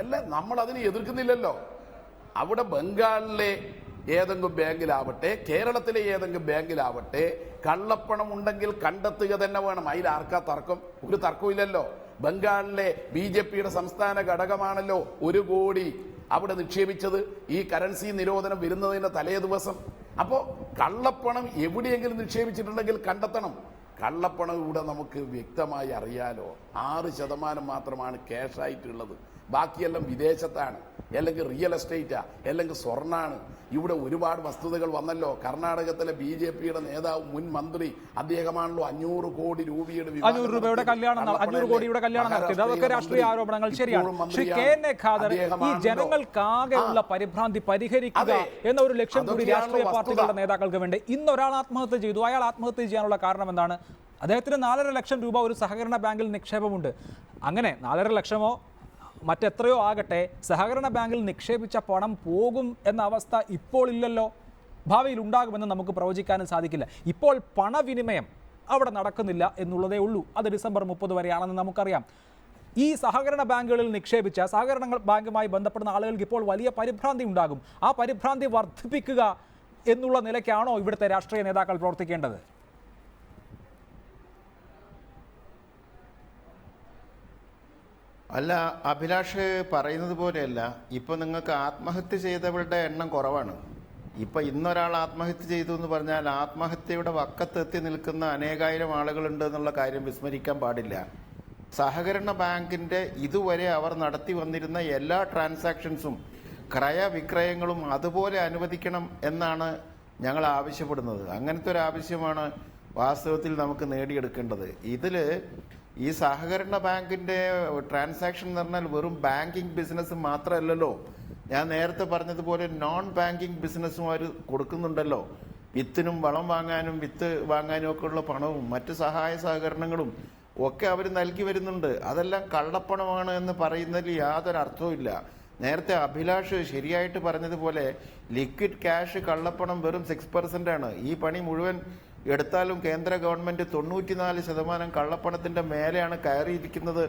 അല്ല, നമ്മൾ അതിനെ എതിർക്കുന്നില്ലല്ലോ. അവിടെ ബംഗാളിലെ ഏതെങ്കിലും ബാങ്കിലാവട്ടെ, കേരളത്തിലെ ഏതെങ്കിലും ബാങ്കിലാവട്ടെ, കള്ളപ്പണം ഉണ്ടെങ്കിൽ കണ്ടെത്തുക തന്നെ വേണം. അതിൽ ആർക്കാ തർക്കം? ഒരു തർക്കമില്ലല്ലോ. ബംഗാളിലെ BJPയുടെ സംസ്ഥാന ഘടകമാണല്ലോ 1 കോടി അവിടെ നിക്ഷേപിച്ചത് ഈ കറൻസി നിരോധനം വരുന്നതിന്റെ തലേ ദിവസം. അപ്പോൾ കള്ളപ്പണം എവിടെയെങ്കിലും നിക്ഷേപിച്ചിട്ടുണ്ടെങ്കിൽ കണ്ടെത്തണം. കള്ളപ്പണം ഇവിടെ നമുക്ക് വ്യക്തമായി അറിയാലോ. 6% മാത്രമാണ് ക്യാഷ് ആയിട്ടുള്ളത്. ബാക്കിയെല്ലാം വിദേശത്താണ്, അല്ലെങ്കിൽ റിയൽ എസ്റ്റേറ്റാ, അല്ലെങ്കിൽ സ്വർണ്ണാണ്. ഇവിടെ ഒരുപാട് വസ്തുതകൾ വന്നല്ലോ. കർണാടകത്തിലെ BJPയുടെ നേതാവ്, മുൻ മന്ത്രി, അദ്ദേഹമാണല്ലോ 500 കോടി രൂപയുടെ 500 രൂപയുടെ കല്യാണം, 500 കോടിയുടെ കല്യാണം നടത്തിയത്. അതൊക്കെ രാഷ്ട്രീയ ആരോപണങ്ങൾ ശരിയാണ്. ശ്രീ KN ഖാദർ, ഈ ജനങ്ങൾക്കാകെയുള്ള പരിഭ്രാന്തി പരിഹരിക്കുക എന്ന ഒരു ലക്ഷ്യം കൂടി രാഷ്ട്രീയ പാർട്ടികളുടെ നേതാക്കൾക്ക് വേണ്ടി. ഇന്ന് ഒരാൾ ആത്മഹത്യ ചെയ്തു. അയാൾ ആത്മഹത്യ ചെയ്യാനുള്ള കാരണം എന്താണ്? അദ്ദേഹത്തിന് 4.5 ലക്ഷം രൂപ ഒരു സഹകരണ ബാങ്കിൽ നിക്ഷേപമുണ്ട്. അങ്ങനെ 4.5 ലക്ഷമോ മറ്റെത്രയോ ആകട്ടെ, സഹകരണ ബാങ്കിൽ നിക്ഷേപിച്ച പണം പോകും എന്ന അവസ്ഥ ഇപ്പോൾ ഇല്ലല്ലോ. ഭാവിയിൽ ഉണ്ടാകുമെന്ന് നമുക്ക് പ്രവചിക്കാനും സാധിക്കില്ല. ഇപ്പോൾ പണവിനിമയം അവിടെ നടക്കുന്നില്ല എന്നുള്ളതേ ഉള്ളൂ. അത് ഡിസംബർ 30 വരെയാണെന്ന് നമുക്കറിയാം. ഈ സഹകരണ ബാങ്കുകളിൽ നിക്ഷേപിച്ച സഹകരണ ബാങ്കുമായി ബന്ധപ്പെടുന്ന ആളുകൾക്ക് ഇപ്പോൾ വലിയ പരിഭ്രാന്തി ഉണ്ടാകും. ആ പരിഭ്രാന്തി വർദ്ധിപ്പിക്കുക എന്നുള്ള നിലയ്ക്കാണോ ഇവിടുത്തെ രാഷ്ട്രീയ നേതാക്കൾ പ്രവർത്തിക്കേണ്ടത്? അല്ല, അഭിലാഷ് പറയുന്നത് പോലെയല്ല. ഇപ്പൊ നിങ്ങൾക്ക് ആത്മഹത്യ ചെയ്തവരുടെ എണ്ണം കുറവാണ്. ഇപ്പൊ ഇന്നൊരാൾ ആത്മഹത്യ ചെയ്തു എന്ന് പറഞ്ഞാൽ ആത്മഹത്യയുടെ വക്കത്തെത്തി നിൽക്കുന്ന അനേകായിരം ആളുകളുണ്ട് എന്നുള്ള കാര്യം വിസ്മരിക്കാൻ പാടില്ല. സഹകരണ ബാങ്കിന്റെ ഇതുവരെ അവർ നടത്തി വന്നിരുന്ന എല്ലാ ട്രാൻസാക്ഷൻസും, ക്രയവിക്രയങ്ങളും അതുപോലെ അനുവദിക്കണം എന്നാണ് ഞങ്ങൾ ആവശ്യപ്പെടുന്നത്. അങ്ങനത്തെ ഒരു ആവശ്യമാണ് വാസ്തവത്തിൽ നമുക്ക് നേടിയെടുക്കേണ്ടത്. ഇതില് ഈ സഹകരണ ബാങ്കിന്റെ ട്രാൻസാക്ഷൻ എന്ന് പറഞ്ഞാൽ വെറും ബാങ്കിങ് ബിസിനസ് മാത്രമല്ലല്ലോ. ഞാൻ നേരത്തെ പറഞ്ഞതുപോലെ നോൺ ബാങ്കിങ് ബിസിനസ്സും അവർ കൊടുക്കുന്നുണ്ടല്ലോ. വിത്തിനും വളം വാങ്ങാനും വിത്ത് വാങ്ങാനും ഒക്കെ ഉള്ള പണവും മറ്റ് സഹായ സഹകരണങ്ങളും ഒക്കെ അവർ നൽകി വരുന്നുണ്ട്. അതെല്ലാം കള്ളപ്പണമാണ് എന്ന് പറയുന്നതിൽ യാതൊരു അർത്ഥവും ഇല്ല. നേരത്തെ അഭിലാഷ് ശരിയായിട്ട് പറഞ്ഞതുപോലെ ലിക്വിഡ് ക്യാഷ് കള്ളപ്പണം വെറും 6% ആണ്. ഈ പണി മുഴുവൻ എടുത്താലും കേന്ദ്ര ഗവൺമെന്റ് 94% കള്ളപ്പണത്തിന്റെ മേലെയാണ് കയറിയിരിക്കുന്നത്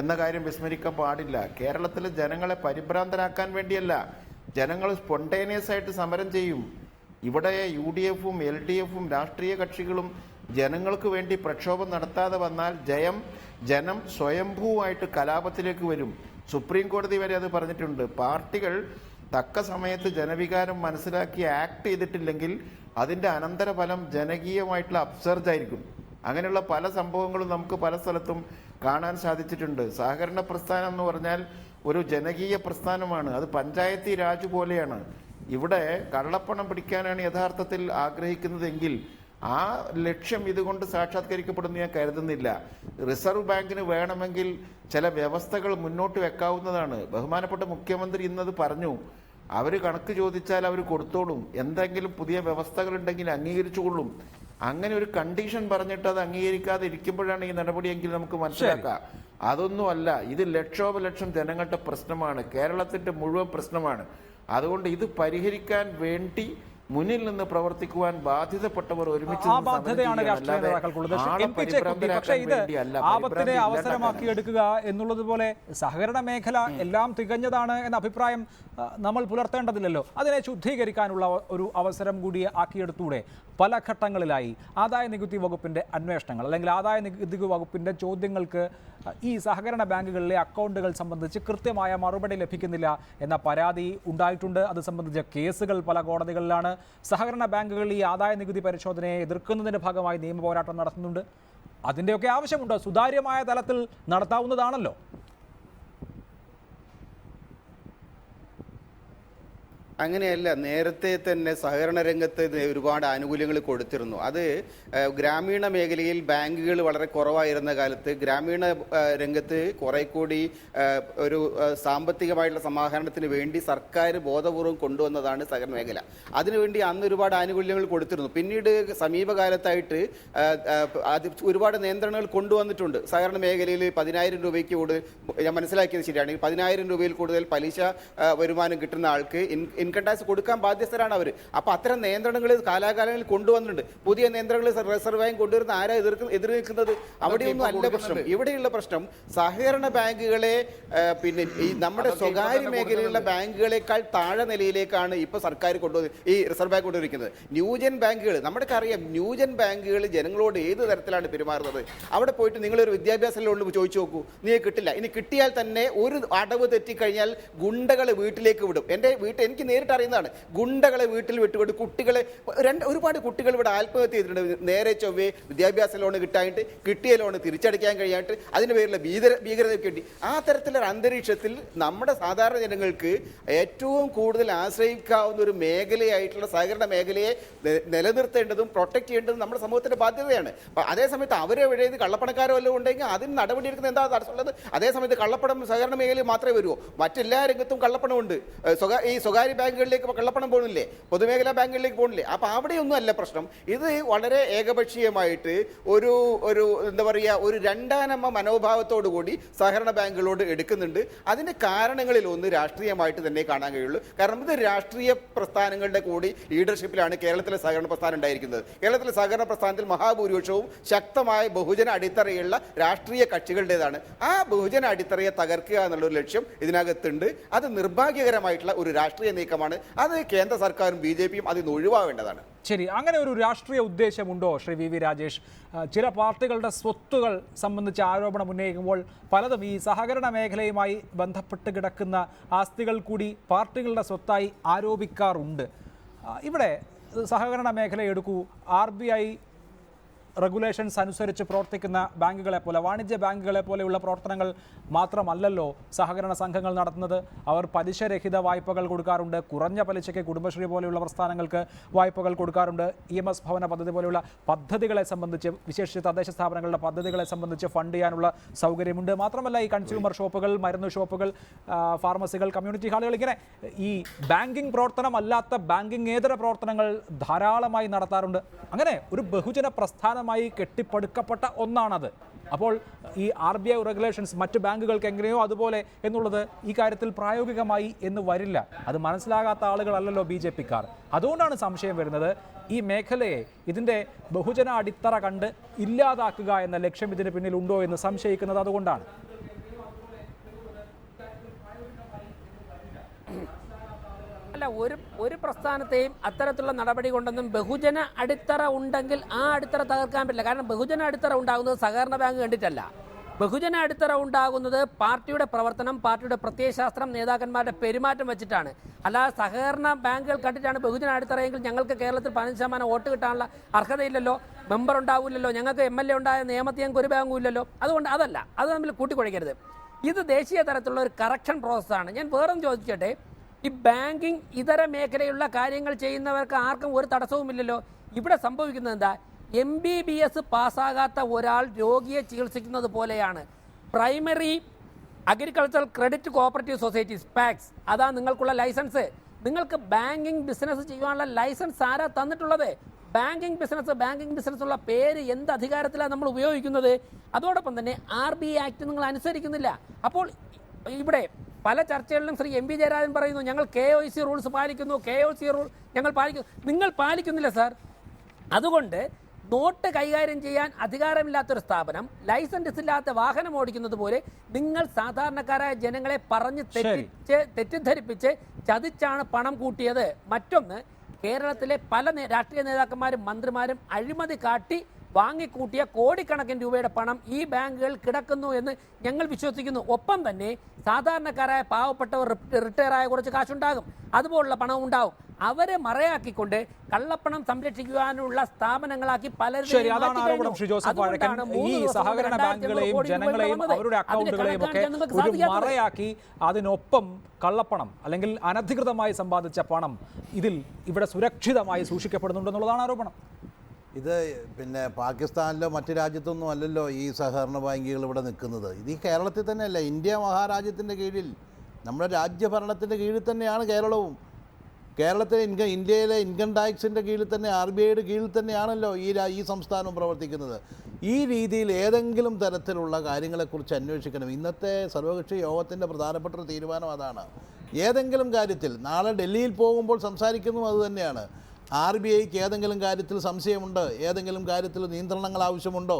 എന്ന കാര്യം വിസ്മരിക്കാൻ പാടില്ല. കേരളത്തിലെ ജനങ്ങളെ പരിഭ്രാന്തരാക്കാൻ വേണ്ടിയല്ല, ജനങ്ങൾ സ്പോണ്ടേനിയസ് ആയിട്ട് സമരം ചെയ്യും. ഇവിടെ UDFും LDFും രാഷ്ട്രീയ കക്ഷികളും ജനങ്ങൾക്ക് വേണ്ടി പ്രക്ഷോഭം നടത്താതെ വന്നാൽ ജനം സ്വയംഭൂവായിട്ട് കലാപത്തിലേക്ക് വരും. സുപ്രീം കോടതി വരെ അത് പറഞ്ഞിട്ടുണ്ട്. പാർട്ടികൾ തക്ക സമയത്ത് ജനവികാരം മനസ്സിലാക്കി ആക്ട് ചെയ്തിട്ടില്ലെങ്കിൽ അതിൻ്റെ അനന്തരഫലം ജനകീയമായിട്ടുള്ള അപ്സർജ് ആയിരിക്കും. അങ്ങനെയുള്ള പല സംഭവങ്ങളും നമുക്ക് പല സ്ഥലത്തും കാണാൻ സാധിച്ചിട്ടുണ്ട്. സഹകരണ പ്രസ്ഥാനം എന്ന് പറഞ്ഞാൽ ഒരു ജനകീയ പ്രസ്ഥാനമാണ്. അത് പഞ്ചായത്തി രാജ് പോലെയാണ്. ഇവിടെ കള്ളപ്പണം പിടിക്കാനാണ് യഥാർത്ഥത്തിൽ ആഗ്രഹിക്കുന്നതെങ്കിൽ ആ ലക്ഷ്യം ഇതുകൊണ്ട് സാക്ഷാത്കരിക്കപ്പെടുമെന്ന് ഞാൻ കരുതുന്നില്ല. റിസർവ് ബാങ്കിന് വേണമെങ്കിൽ ചില വ്യവസ്ഥകൾ മുന്നോട്ട് വെക്കാവുന്നതാണ്. ബഹുമാനപ്പെട്ട മുഖ്യമന്ത്രി ഇന്നത് പറഞ്ഞു. അവർ കണക്ക് ചോദിച്ചാൽ അവർ കൊടുത്തോളും. എന്തെങ്കിലും പുതിയ വ്യവസ്ഥകൾ ഉണ്ടെങ്കിൽ അംഗീകരിച്ചുകൊള്ളും. അങ്ങനെ ഒരു കണ്ടീഷൻ പറഞ്ഞിട്ട് അത് അംഗീകരിക്കാതെ ഇരിക്കുമ്പോഴാണ് ഈ നടപടിയെങ്കിൽ നമുക്ക് മനസ്സിലാക്കാം. അതൊന്നുമല്ല, ഇത് ലക്ഷോപലക്ഷം ജനങ്ങളുടെ പ്രശ്നമാണ്, കേരളത്തിന്റെ മുഴുവൻ പ്രശ്നമാണ്. അതുകൊണ്ട് ഇത് പരിഹരിക്കാൻ വേണ്ടി മുന്നിൽ നിന്ന് പ്രവർത്തിക്കുവാൻ ബാധ്യതപ്പെട്ടവർ ഒരുമിച്ച് ആ നിന്ന് സമരം ബാധ്യതയാണ് ചെയ്യണം. രാഷ്ട്രീയ അല്ലാതെ നേതാക്കൾക്കുള്ളത്. ആളെ എം പി ചേക്കുട്ടി, പരിഭ്രാന്തരാക്കാൻ പക്ഷേ ഇത് വേണ്ടിയല്ല, ആപത്തിനെ പരിഭ്രാന്തി അവസരമാക്കി എടുക്കുക എന്നുള്ളതുപോലെ സഹകരണ മേഖല എല്ലാം തികഞ്ഞതാണ് എന്ന അഭിപ്രായം നമ്മൾ പുലർത്തേണ്ടതില്ലല്ലോ. അതിനെ ശുദ്ധീകരിക്കാനുള്ള ഒരു അവസരം കൂടി ആക്കിയെടുത്തൂടെ? പല ഘട്ടങ്ങളിലായി ആദായ നികുതി വകുപ്പിൻ്റെ അന്വേഷണങ്ങൾ അല്ലെങ്കിൽ ആദായ നികുതി വകുപ്പിൻ്റെ ചോദ്യങ്ങൾക്ക് ഈ സഹകരണ ബാങ്കുകളിലെ അക്കൗണ്ടുകൾ സംബന്ധിച്ച് കൃത്യമായ മറുപടി ലഭിക്കുന്നില്ല എന്ന പരാതി ഉണ്ടായിട്ടുണ്ട്. അത് സംബന്ധിച്ച കേസുകൾ പല കോടതികളിലാണ്. സഹകരണ ബാങ്കുകൾ ഈ ആദായ നികുതി പരിശോധനയെ എതിർക്കുന്നതിൻ്റെ ഭാഗമായി നിയമ പോരാട്ടം നടത്തുന്നുണ്ട്. അതിൻ്റെയൊക്കെ ആവശ്യമുണ്ട്. സുതാര്യമായ തലത്തിൽ നടത്താവുന്നതാണല്ലോ. അങ്ങനെയല്ല, നേരത്തെ തന്നെ സഹകരണ രംഗത്ത് ഒരുപാട് ആനുകൂല്യങ്ങൾ കൊടുത്തിരുന്നു. അത് ഗ്രാമീണ മേഖലയിൽ ബാങ്കുകൾ വളരെ കുറവായിരുന്ന കാലത്ത് ഗ്രാമീണ രംഗത്ത് കുറെ കൂടി ഒരു സാമ്പത്തികമായിട്ടുള്ള സമാഹരണത്തിന് വേണ്ടി സർക്കാർ ബോധപൂർവം കൊണ്ടുവന്നതാണ് സഹകരണ മേഖല. അതിനുവേണ്ടി അന്ന് ഒരുപാട് ആനുകൂല്യങ്ങൾ കൊടുത്തിരുന്നു. പിന്നീട് സമീപകാലത്തായിട്ട് ഒരുപാട് നിയന്ത്രണങ്ങൾ കൊണ്ടുവന്നിട്ടുണ്ട്. സഹകരണ മേഖലയിൽ 10,000 രൂപയ്ക്ക് കൂടുതൽ, ഞാൻ മനസ്സിലാക്കിയത് ശരിയാണ്, 10,000 രൂപയിൽ കൂടുതൽ പലിശ വരുമാനം കിട്ടുന്ന ആൾക്ക് ഇൻകം ടാക്സ് കൊടുക്കാൻ ബാധ്യസ്ഥരാണ് അവർ. അപ്പോൾ അത്തരം നിയന്ത്രണങ്ങൾ കാലാകാലങ്ങളിൽ കൊണ്ടുവന്നിട്ടുണ്ട്. പുതിയ നിയന്ത്രണങ്ങൾ റിസർവ് ബാങ്ക് കൊണ്ടുവരുന്ന ആരാ എതിർ നിൽക്കുന്നത്? അവിടെയൊന്നും അല്ല പ്രശ്നം. ഇവിടെയുള്ള പ്രശ്നം സഹകരണ ബാങ്കുകളെ പിന്നെ ഈ നമ്മുടെ സ്വകാര്യ മേഖലയിലുള്ള ബാങ്കുകളെക്കാൾ താഴെ നിലയിലേക്കാണ് ഇപ്പോൾ സർക്കാർ ഈ റിസർവ് ബാങ്ക് കൊണ്ടുവരിക്കുന്നത്. ന്യൂജൻ ബാങ്കുകൾ, നമ്മുടെ അറിയാം, ന്യൂജൻ ബാങ്കുകൾ ജനങ്ങളോട് ഏത് തരത്തിലാണ് പെരുമാറുന്നത്. അവിടെ പോയിട്ട് നിങ്ങളൊരു വിദ്യാഭ്യാസ ലോൺ ചോദിച്ചു നോക്കൂ, നീ കിട്ടില്ല. ഇനി കിട്ടിയാൽ തന്നെ ഒരു അടവ് തെറ്റിക്കഴിഞ്ഞാൽ ഗുണ്ടകളെ വീട്ടിലേക്ക് വിടും. എനിക്ക് നേരിട്ട് അറിയുന്നതാണ്. ഗുണ്ടകളെ വീട്ടിൽ വിട്ടുകൊണ്ട് കുട്ടികളെ ഒരുപാട് കുട്ടികൾ ഇവിടെ ആത്മഹത്യ ചെയ്തിട്ടുണ്ട്. നേരെ ചൊവ്വേ വിദ്യാഭ്യാസ ലോൺ കിട്ടാനായിട്ട്, കിട്ടിയ ലോൺ തിരിച്ചടയ്ക്കാൻ കഴിയാനായിട്ട്, അതിന് പേരിലുള്ള ഭീകരതയ്ക്ക് വേണ്ടി ആ തരത്തിലൊരു അന്തരീക്ഷത്തിൽ നമ്മുടെ സാധാരണ ജനങ്ങൾക്ക് ഏറ്റവും കൂടുതൽ ആശ്രയിക്കാവുന്ന ഒരു മേഖലയായിട്ടുള്ള സഹകരണ മേഖലയെ നിലനിർത്തേണ്ടതും പ്രൊട്ടക്ട് ചെയ്യേണ്ടതും നമ്മുടെ സമൂഹത്തിന്റെ ബാധ്യതയാണ്. അതേസമയത്ത് അവരെ എഴുതി കള്ളപ്പണക്കാരോ വല്ലതും ഉണ്ടെങ്കിൽ അതിന് നടപടിയെടുക്കുന്ന എന്താ തടസ്സമുള്ളത്? അതേസമയത്ത് കള്ളപ്പണം സഹകരണ മേഖലയിൽ മാത്രമേ വരുമോ? മറ്റെല്ലാ രംഗത്തും കള്ളപ്പണമുണ്ട്. ഈ സ്വകാര്യ ബാങ്കുകളിലേക്ക് കള്ളപ്പണം പോകുന്നില്ലേ? പൊതുമേഖലാ ബാങ്കുകളിലേക്ക് പോകുന്നില്ലേ? അപ്പോൾ അവിടെയൊന്നും അല്ല പ്രശ്നം. ഇത് വളരെ ഏകപക്ഷീയമായിട്ട് ഒരു എന്താ പറയുക, ഒരു രണ്ടാനമ്മ മനോഭാവത്തോടു കൂടി സഹകരണ ബാങ്കുകളോട് എടുക്കുന്നുണ്ട്. അതിൻ്റെ കാരണങ്ങളിൽ ഒന്ന് രാഷ്ട്രീയമായിട്ട് തന്നെ കാണാൻ കഴിയുള്ളൂ. കാരണം ഇത് രാഷ്ട്രീയ പ്രസ്ഥാനങ്ങളുടെ കൂടി ലീഡർഷിപ്പിലാണ് കേരളത്തിലെ സഹകരണ പ്രസ്ഥാനം ഉണ്ടായിരിക്കുന്നത്. കേരളത്തിലെ സഹകരണ പ്രസ്ഥാനത്തിൽ മഹാഭൂരിപക്ഷവും ശക്തമായ ബഹുജന അടിത്തറയുള്ള രാഷ്ട്രീയ കക്ഷികളുടേതാണ്. ആ ബഹുജന അടിത്തറയെ തകർക്കുക എന്നുള്ളൊരു ലക്ഷ്യം ഇതിനകത്തുണ്ട്. അത് നിർഭാഗ്യകരമായിട്ടുള്ള ഒരു രാഷ്ട്രീയ നീക്കമാണ്. അത് കേന്ദ്ര സർക്കാരും BJPയും അതിൽ നിന്ന് ഒഴിവാവേണ്ടതാണ്. ശരി, അങ്ങനെ ഒരു രാഷ്ട്രീയ ഉദ്ദേശമുണ്ടോ ശ്രീ VV രാജേഷ്? ചില പാർട്ടികളുടെ സ്വത്തുകൾ സംബന്ധിച്ച് ആരോപണം ഉന്നയിക്കുമ്പോൾ പലതും ഈ സഹകരണ മേഖലയുമായി ബന്ധപ്പെട്ട് കിടക്കുന്ന ആസ്തികൾ കൂടി പാർട്ടികളുടെ സ്വത്തായി ആരോപിക്കാറുണ്ട്. ഇവിടെ സഹകരണ മേഖല എടുക്കൂ. RBI റെഗുലേഷൻസ് അനുസരിച്ച് പ്രവർത്തിക്കുന്ന ബാങ്കുകളെ പോലെ, വാണിജ്യ ബാങ്കുകളെ പോലെയുള്ള പ്രവർത്തനങ്ങൾ മാത്രമല്ലല്ലോ സഹകരണ സംഘങ്ങൾ നടത്തുന്നത്. അവർ പലിശരഹിത വായ്പകൾ കൊടുക്കാറുണ്ട്. കുറഞ്ഞ പലിശയ്ക്ക് കുടുംബശ്രീ പോലെയുള്ള പ്രസ്ഥാനങ്ങൾക്ക് വായ്പകൾ കൊടുക്കാറുണ്ട്. EMS ഭവന പദ്ധതി പോലെയുള്ള പദ്ധതികളെ സംബന്ധിച്ച്, വിശേഷിച്ച് തദ്ദേശ സ്ഥാപനങ്ങളുടെ പദ്ധതികളെ സംബന്ധിച്ച് ഫണ്ട് ചെയ്യാനുള്ള സൗകര്യമുണ്ട്. മാത്രമല്ല ഈ കൺസ്യൂമർ ഷോപ്പുകൾ, മരുന്ന് ഷോപ്പുകൾ, ഫാർമസികൾ, കമ്മ്യൂണിറ്റി ഹാളുകൾ, ഇങ്ങനെ ഈ ബാങ്കിങ് പ്രവർത്തനമല്ലാത്ത ബാങ്കിങ്ങേതര പ്രവർത്തനങ്ങൾ ധാരാളമായി നടത്താറുണ്ട്. അങ്ങനെ ഒരു ബഹുജന പ്രസ്ഥാനം കെട്ടിപ്പടുക്കപ്പെട്ട ഒന്നാണത്. അപ്പോൾ ഈ RBI റെഗുലേഷൻസ് മറ്റ് ബാങ്കുകൾക്ക് എങ്ങനെയോ അതുപോലെ എന്നുള്ളത് ഈ കാര്യത്തിൽ പ്രായോഗികമായി എന്ന് വരില്ല. അത് മനസ്സിലാകാത്ത ആളുകളല്ലല്ലോ BJPക്കാർ. അതുകൊണ്ടാണ് സംശയം വരുന്നത്. ഈ മേഖലയെ, ഇതിൻ്റെ ബഹുജന അടിത്തറ കണ്ട് ഇല്ലാതാക്കുക എന്ന ലക്ഷ്യം ഇതിന് പിന്നിലുണ്ടോ എന്ന് സംശയിക്കുന്നത് അതുകൊണ്ടാണ്. അല്ല, ഒരു പ്രസ്ഥാനത്തെയും അത്തരത്തിലുള്ള നടപടി കൊണ്ടൊന്നും ബഹുജന അടിത്തറ ഉണ്ടെങ്കിൽ ആ അടിത്തറ തകർക്കാൻ പറ്റില്ല. കാരണം ബഹുജന അടിത്തറ ഉണ്ടാകുന്നത് സഹകരണ ബാങ്ക് കണ്ടിട്ടല്ല. ബഹുജന അടിത്തറ ഉണ്ടാകുന്നത് പാർട്ടിയുടെ പ്രവർത്തനം, പാർട്ടിയുടെ പ്രത്യയശാസ്ത്രം, നേതാക്കന്മാരുടെ പെരുമാറ്റം വെച്ചിട്ടാണ്. അല്ലാതെ സഹകരണ ബാങ്കുകൾ കണ്ടിട്ടാണ് ബഹുജന അടിത്തറയെങ്കിൽ ഞങ്ങൾക്ക് കേരളത്തിൽ 15% വോട്ട് കിട്ടാനുള്ള അർഹതയില്ലല്ലോ, മെമ്പർ ഉണ്ടാവില്ലല്ലോ, ഞങ്ങൾക്ക് MLA ഉണ്ടായ നിയമത്തിൽ ഞങ്ങൾക്ക് ഒരു ബാങ്കും ഇല്ലല്ലോ. അതുകൊണ്ട് അതല്ല, അത് തമ്മിൽ കൂട്ടിക്കുഴയ്ക്കരുത്. ഇത് ദേശീയ തലത്തിലുള്ള ഒരു കറക്ഷൻ പ്രോസസ്സാണ്. ഞാൻ വേറൊന്ന് ചോദിക്കട്ടെ, ഈ ബാങ്കിങ് ഇതര മേഖലയുള്ള കാര്യങ്ങൾ ചെയ്യുന്നവർക്ക് ആർക്കും ഒരു തടസ്സവുമില്ലല്ലോ. ഇവിടെ സംഭവിക്കുന്നത് എന്താ? MBBS പാസ്സാകാത്ത ഒരാൾ രോഗിയെ ചികിത്സിക്കുന്നത് പോലെയാണ്. Primary agricultural credit cooperative societies, PACS, അതാ നിങ്ങൾക്കുള്ള ലൈസൻസ്. നിങ്ങൾക്ക് ബാങ്കിങ് ബിസിനസ് ചെയ്യാനുള്ള ലൈസൻസ് ആരാ തന്നിട്ടുള്ളത്? ബാങ്കിങ് ബിസിനസ് ഉള്ള പേര് എന്ത് അധികാരത്തിലാണ് നമ്മൾ ഉപയോഗിക്കുന്നത്? അതോടൊപ്പം തന്നെ RBI ആക്ട് നിങ്ങൾ അനുസരിക്കുന്നില്ല. അപ്പോൾ ഇവിടെ പല ചർച്ചകളിലും ശ്രീ എം വി ജയരാജൻ പറയുന്നു ഞങ്ങൾ KOC റൂൾസ് പാലിക്കുന്നു, KOC റൂൾ ഞങ്ങൾ പാലിക്കുന്നു. നിങ്ങൾ പാലിക്കുന്നില്ല സാർ. അതുകൊണ്ട് നോട്ട് കൈകാര്യം ചെയ്യാൻ അധികാരമില്ലാത്തൊരു സ്ഥാപനം ലൈസൻസ് ഇല്ലാത്ത വാഹനം ഓടിക്കുന്നത് പോലെ നിങ്ങൾ സാധാരണക്കാരായ ജനങ്ങളെ പറഞ്ഞ് തെറ്റിദ്ധരിപ്പിച്ച് ചതിച്ചാണ് പണം കൂട്ടിയത്. മറ്റൊന്ന്, കേരളത്തിലെ പല രാഷ്ട്രീയ നേതാക്കന്മാരും മന്ത്രിമാരും അഴിമതി കാട്ടി വാങ്ങിക്കൂട്ടിയ കോടിക്കണക്കിന് രൂപയുടെ പണം ഈ ബാങ്കുകൾ കിടക്കുന്നു എന്ന് ഞങ്ങൾ വിശ്വസിക്കുന്നു. ഒപ്പം തന്നെ സാധാരണക്കാരായ പാവപ്പെട്ടവർ റിട്ടയറായ കുറച്ച് കാശുണ്ടാകും, അതുപോലുള്ള പണവും ഉണ്ടാകും. അവരെ മറയാക്കിക്കൊണ്ട് കള്ളപ്പണം സംരക്ഷിക്കുവാനുള്ള സ്ഥാപനങ്ങളാക്കി പലരും ഈ സഹകരണ ബാങ്കുകളെയും ജനങ്ങളെയും അവരുടെ അക്കൗണ്ടുകളെയും ഒക്കെ ഒരു മറയാക്കി അതിനൊപ്പം കള്ളപ്പണം അല്ലെങ്കിൽ അനധികൃതമായി സമ്പാദിച്ച പണം ഇവിടെ സുരക്ഷിതമായി സൂക്ഷിക്കപ്പെടുന്നുണ്ടെന്നുള്ളതാണ് ആരോപണം. ഇത് പിന്നെ പാകിസ്ഥാനിലോ മറ്റു രാജ്യത്തൊന്നും അല്ലല്ലോ ഈ സഹകരണ ബാങ്കുകൾ ഇവിടെ നിൽക്കുന്നത്. ഇത് ഈ കേരളത്തിൽ തന്നെയല്ല, ഇന്ത്യ മഹാരാജ്യത്തിൻ്റെ കീഴിൽ നമ്മുടെ രാജ്യഭരണത്തിൻ്റെ കീഴിൽ തന്നെയാണ് കേരളവും. കേരളത്തിലെ ഇന്ത്യയിലെ ഇൻകം ടാക്സിൻ്റെ കീഴിൽ തന്നെ RBIയുടെ കീഴിൽ തന്നെയാണല്ലോ ഈ സംസ്ഥാനവും പ്രവർത്തിക്കുന്നത്. ഈ രീതിയിൽ ഏതെങ്കിലും തരത്തിലുള്ള കാര്യങ്ങളെക്കുറിച്ച് അന്വേഷിക്കണം. ഇന്നത്തെ സർവകക്ഷി യോഗത്തിൻ്റെ പ്രധാനപ്പെട്ട ഒരു തീരുമാനം അതാണ്. ഏതെങ്കിലും കാര്യത്തിൽ നാളെ ഡൽഹിയിൽ പോകുമ്പോൾ സംസാരിക്കുന്നു അതുതന്നെയാണ്. RBIക്ക് ഏതെങ്കിലും കാര്യത്തിൽ സംശയമുണ്ട്, ഏതെങ്കിലും കാര്യത്തിൽ നിയന്ത്രണങ്ങൾ ആവശ്യമുണ്ടോ,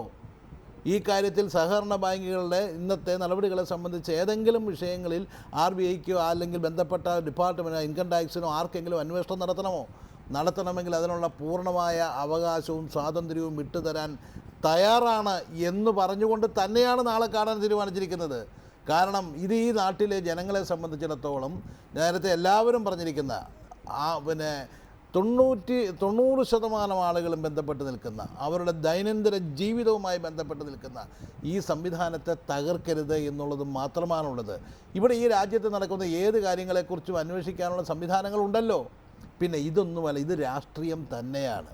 ഈ കാര്യത്തിൽ സഹകരണ ബാങ്കുകളുടെ ഇന്നത്തെ നടപടികളെ സംബന്ധിച്ച് ഏതെങ്കിലും വിഷയങ്ങളിൽ RBIക്കോ അല്ലെങ്കിൽ ബന്ധപ്പെട്ട ഡിപ്പാർട്ട്മെൻറ്റോ ഇൻകം ടാക്സിനോ ആർക്കെങ്കിലും അന്വേഷണം നടത്തണമെങ്കിൽ അതിനുള്ള പൂർണ്ണമായ അവകാശവും സ്വാതന്ത്ര്യവും വിട്ടുതരാൻ തയ്യാറാണ് എന്ന് പറഞ്ഞുകൊണ്ട് തന്നെയാണ് നാളെ കാണാൻ തീരുമാനിച്ചിരിക്കുന്നത്. കാരണം ഇത് ഈ നാട്ടിലെ ജനങ്ങളെ സംബന്ധിച്ചിടത്തോളം നേരത്തെ എല്ലാവരും പറഞ്ഞിരിക്കുന്ന പിന്നെ 90% ആളുകളും ബന്ധപ്പെട്ട് നിൽക്കുന്ന അവരുടെ ദൈനംദിന ജീവിതവുമായി ബന്ധപ്പെട്ട് നിൽക്കുന്ന ഈ സംവിധാനത്തെ തകർക്കരുത് എന്നുള്ളത് മാത്രമാണുള്ളത്. ഇവിടെ ഈ രാജ്യത്ത് നടക്കുന്ന ഏത് കാര്യങ്ങളെക്കുറിച്ചും അന്വേഷിക്കാനുള്ള സംവിധാനങ്ങളുണ്ടല്ലോ. പിന്നെ ഇതൊന്നുമല്ല, ഇത് രാഷ്ട്രീയം തന്നെയാണ്.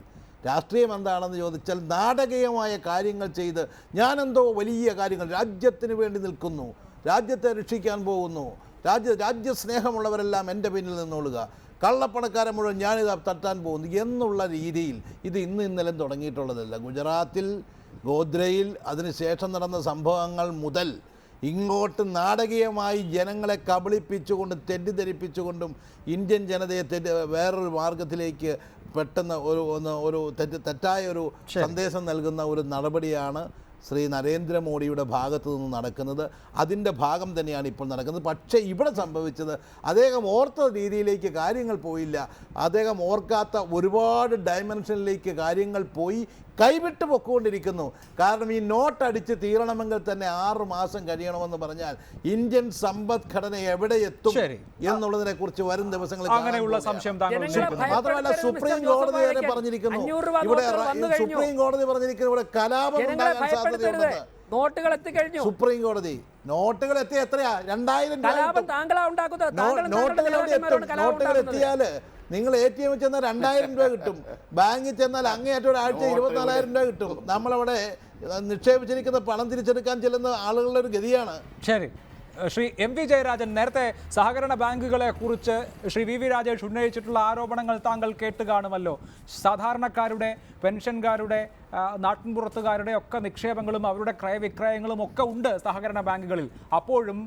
രാഷ്ട്രീയം എന്താണെന്ന് ചോദിച്ചാൽ നാടകീയമായ കാര്യങ്ങൾ ചെയ്ത് ഞാനെന്തോ വലിയ കാര്യങ്ങൾ രാജ്യത്തിന് വേണ്ടി നിൽക്കുന്നു, രാജ്യത്തെ രക്ഷിക്കാൻ പോകുന്നു, രാജ്യസ്നേഹമുള്ളവരെല്ലാം എൻ്റെ പിന്നിൽ നിന്നോളുക, കള്ളപ്പണക്കാരെ മുഴുവൻ ഞാനിത് തട്ടാൻ പോകുന്നു എന്നുള്ള രീതിയിൽ ഇത് ഇന്നലെ തുടങ്ങിയിട്ടുള്ളതല്ല. ഗുജറാത്തിൽ ഗോദ്രയിൽ അതിനുശേഷം നടന്ന സംഭവങ്ങൾ മുതൽ ഇങ്ങോട്ട് നാടകീയമായി ജനങ്ങളെ കബളിപ്പിച്ചുകൊണ്ട് തെറ്റിദ്ധരിപ്പിച്ചുകൊണ്ടും ഇന്ത്യൻ ജനതയെ വേറൊരു മാർഗത്തിലേക്ക് പെട്ടെന്ന് ഒരു തെറ്റായ ഒരു സന്ദേശം നൽകുന്ന ഒരു നടപടിയാണ് ശ്രീ നരേന്ദ്രമോദിയുടെ ഭാഗത്തു നിന്ന് നടക്കുന്നത്. അതിൻ്റെ ഭാഗം തന്നെയാണ് ഇപ്പോൾ നടക്കുന്നത്. പക്ഷേ ഇവിടെ സംഭവിച്ചത് അദ്ദേഹം ഓർത്ത രീതിയിലേക്ക് കാര്യങ്ങൾ പോയില്ല. അദ്ദേഹം ഓർക്കാത്ത ഒരുപാട് ഡയമെൻഷനിലേക്ക് കാര്യങ്ങൾ പോയി കൈവിട്ട് പൊക്കൊണ്ടിരിക്കുന്നു. കാരണം ഈ നോട്ട് അടിച്ച് തീരണമെങ്കിൽ തന്നെ 6 മാസം കഴിയണമെന്ന് പറഞ്ഞാൽ ഇന്ത്യൻ സമ്പദ്ഘടന എവിടെ എത്തും എന്നുള്ളതിനെ കുറിച്ച് വരും ദിവസങ്ങളിൽ മാത്രമല്ല സുപ്രീം കോടതി വരെ പറഞ്ഞിരിക്കുന്നു, ഇവിടെ സുപ്രീം കോടതി പറഞ്ഞിരിക്കുന്നു ഇവിടെ കലാപം ഉണ്ടാകാൻ സാധ്യതയുണ്ടെന്ന്. സുപ്രീം കോടതി നോട്ടുകൾ എത്തിയ എത്രയാ? 2000 നോട്ടുകൾ എത്തിയാൽ നിങ്ങൾ ATM ചെന്നാൽ 2000 രൂപ കിട്ടും, ബാങ്കിൽ ചെന്നാൽ അങ്ങേയറ്റം ഒരാഴ്ച 24,000 രൂപ കിട്ടും. നമ്മളവിടെ നിക്ഷേപിച്ചിരിക്കുന്ന പണം തിരിച്ചെടുക്കാൻ ചെല്ലുന്ന ആളുകളുടെ ഒരു ഗതിയാണ്. ശരി, ശ്രീ MV ജയരാജൻ, നേരത്തെ സഹകരണ ബാങ്കുകളെ കുറിച്ച് ശ്രീ VV രാജേഷ് ഉന്നയിച്ചിട്ടുള്ള ആരോപണങ്ങൾ താങ്കൾ കേട്ട് കാണുമല്ലോ. സാധാരണക്കാരുടെ, പെൻഷൻകാരുടെ, നാട്ടിൻപുറത്തുകാരുടെ ഒക്കെ നിക്ഷേപങ്ങളും അവരുടെ ക്രയവിക്രയങ്ങളും ഒക്കെ ഉണ്ട് സഹകരണ ബാങ്കുകളിൽ. അപ്പോഴും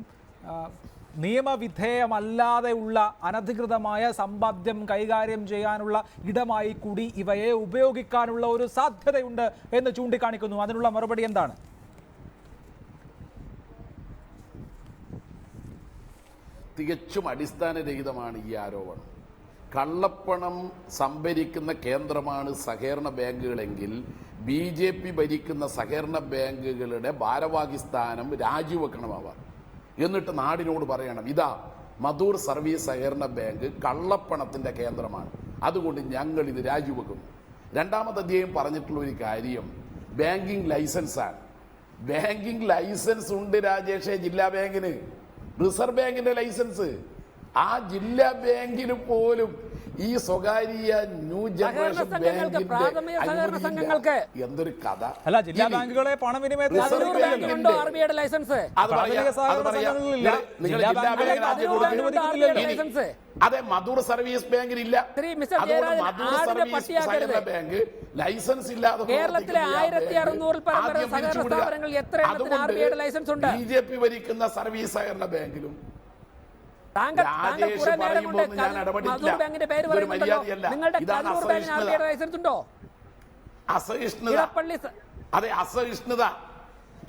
നിയമവിധേയമല്ലാതെയുള്ള അനധികൃതമായ സമ്പാദ്യം കൈകാര്യം ചെയ്യാനുള്ള ഇടമായി കൂടി ഇവയെ ഉപയോഗിക്കാനുള്ള ഒരു സാധ്യതയുണ്ട് എന്ന് ചൂണ്ടിക്കാണിക്കുന്നു. അതിനുള്ള മറുപടി എന്താണ്? തികച്ചും അടിസ്ഥാനരഹിതമാണ് ഈ ആരോപണം. കള്ളപ്പണം സംഭരിക്കുന്ന കേന്ദ്രമാണ് സഹകരണ ബാങ്കുകളെങ്കിൽ BJP ഭരിക്കുന്ന സഹകരണ ബാങ്കുകളുടെ ഭാരവാഹി സ്ഥാനം രാജിവെക്കണമാവാം. എന്നിട്ട് നാടിനോട് പറയണം, ഇതാ മധൂർ സർവീസ് സഹകരണ ബാങ്ക് കള്ളപ്പണത്തിൻ്റെ കേന്ദ്രമാണ്, അതുകൊണ്ട് ഞങ്ങൾ ഇത് രാജിവെക്കുന്നു. രണ്ടാമത്തെ അദ്ദേഹം പറഞ്ഞിട്ടുള്ള ഒരു കാര്യം ബാങ്കിങ് ലൈസൻസാണ്. ബാങ്കിങ് ലൈസൻസ് ഉണ്ട് രാജേഷേ ജില്ലാ ബാങ്കിന്, റിസർവ് ബാങ്കിന്റെ ലൈസൻസ്. ആ ജില്ലാ ബാങ്കിന് പോലും ഈ സ്വകാര്യ ന്യൂ ജനറേഷൻ ബാങ്കിന്റെ എന്തൊരു കഥ. അല്ല, ജില്ലാ ബാങ്കുകളെ പണവിനിമയ അതെ, മധൂർ സർവീസ് ബാങ്കിനില്ല. ബാങ്ക് ലൈസൻസ് ഇല്ലാതെ BJP ഭരിക്കുന്ന സർവീസ് സഹകരണ ബാങ്കിലും രാജേഷ് പറയുമ്പോൾ ഞാൻ ഇടപെടില്ല. ഇതൊരു മര്യാദയല്ല. ഇതാണ് അസഹിഷ്ണുത. അസഹിഷ്ണുത. അതെ, അസഹിഷ്ണുത.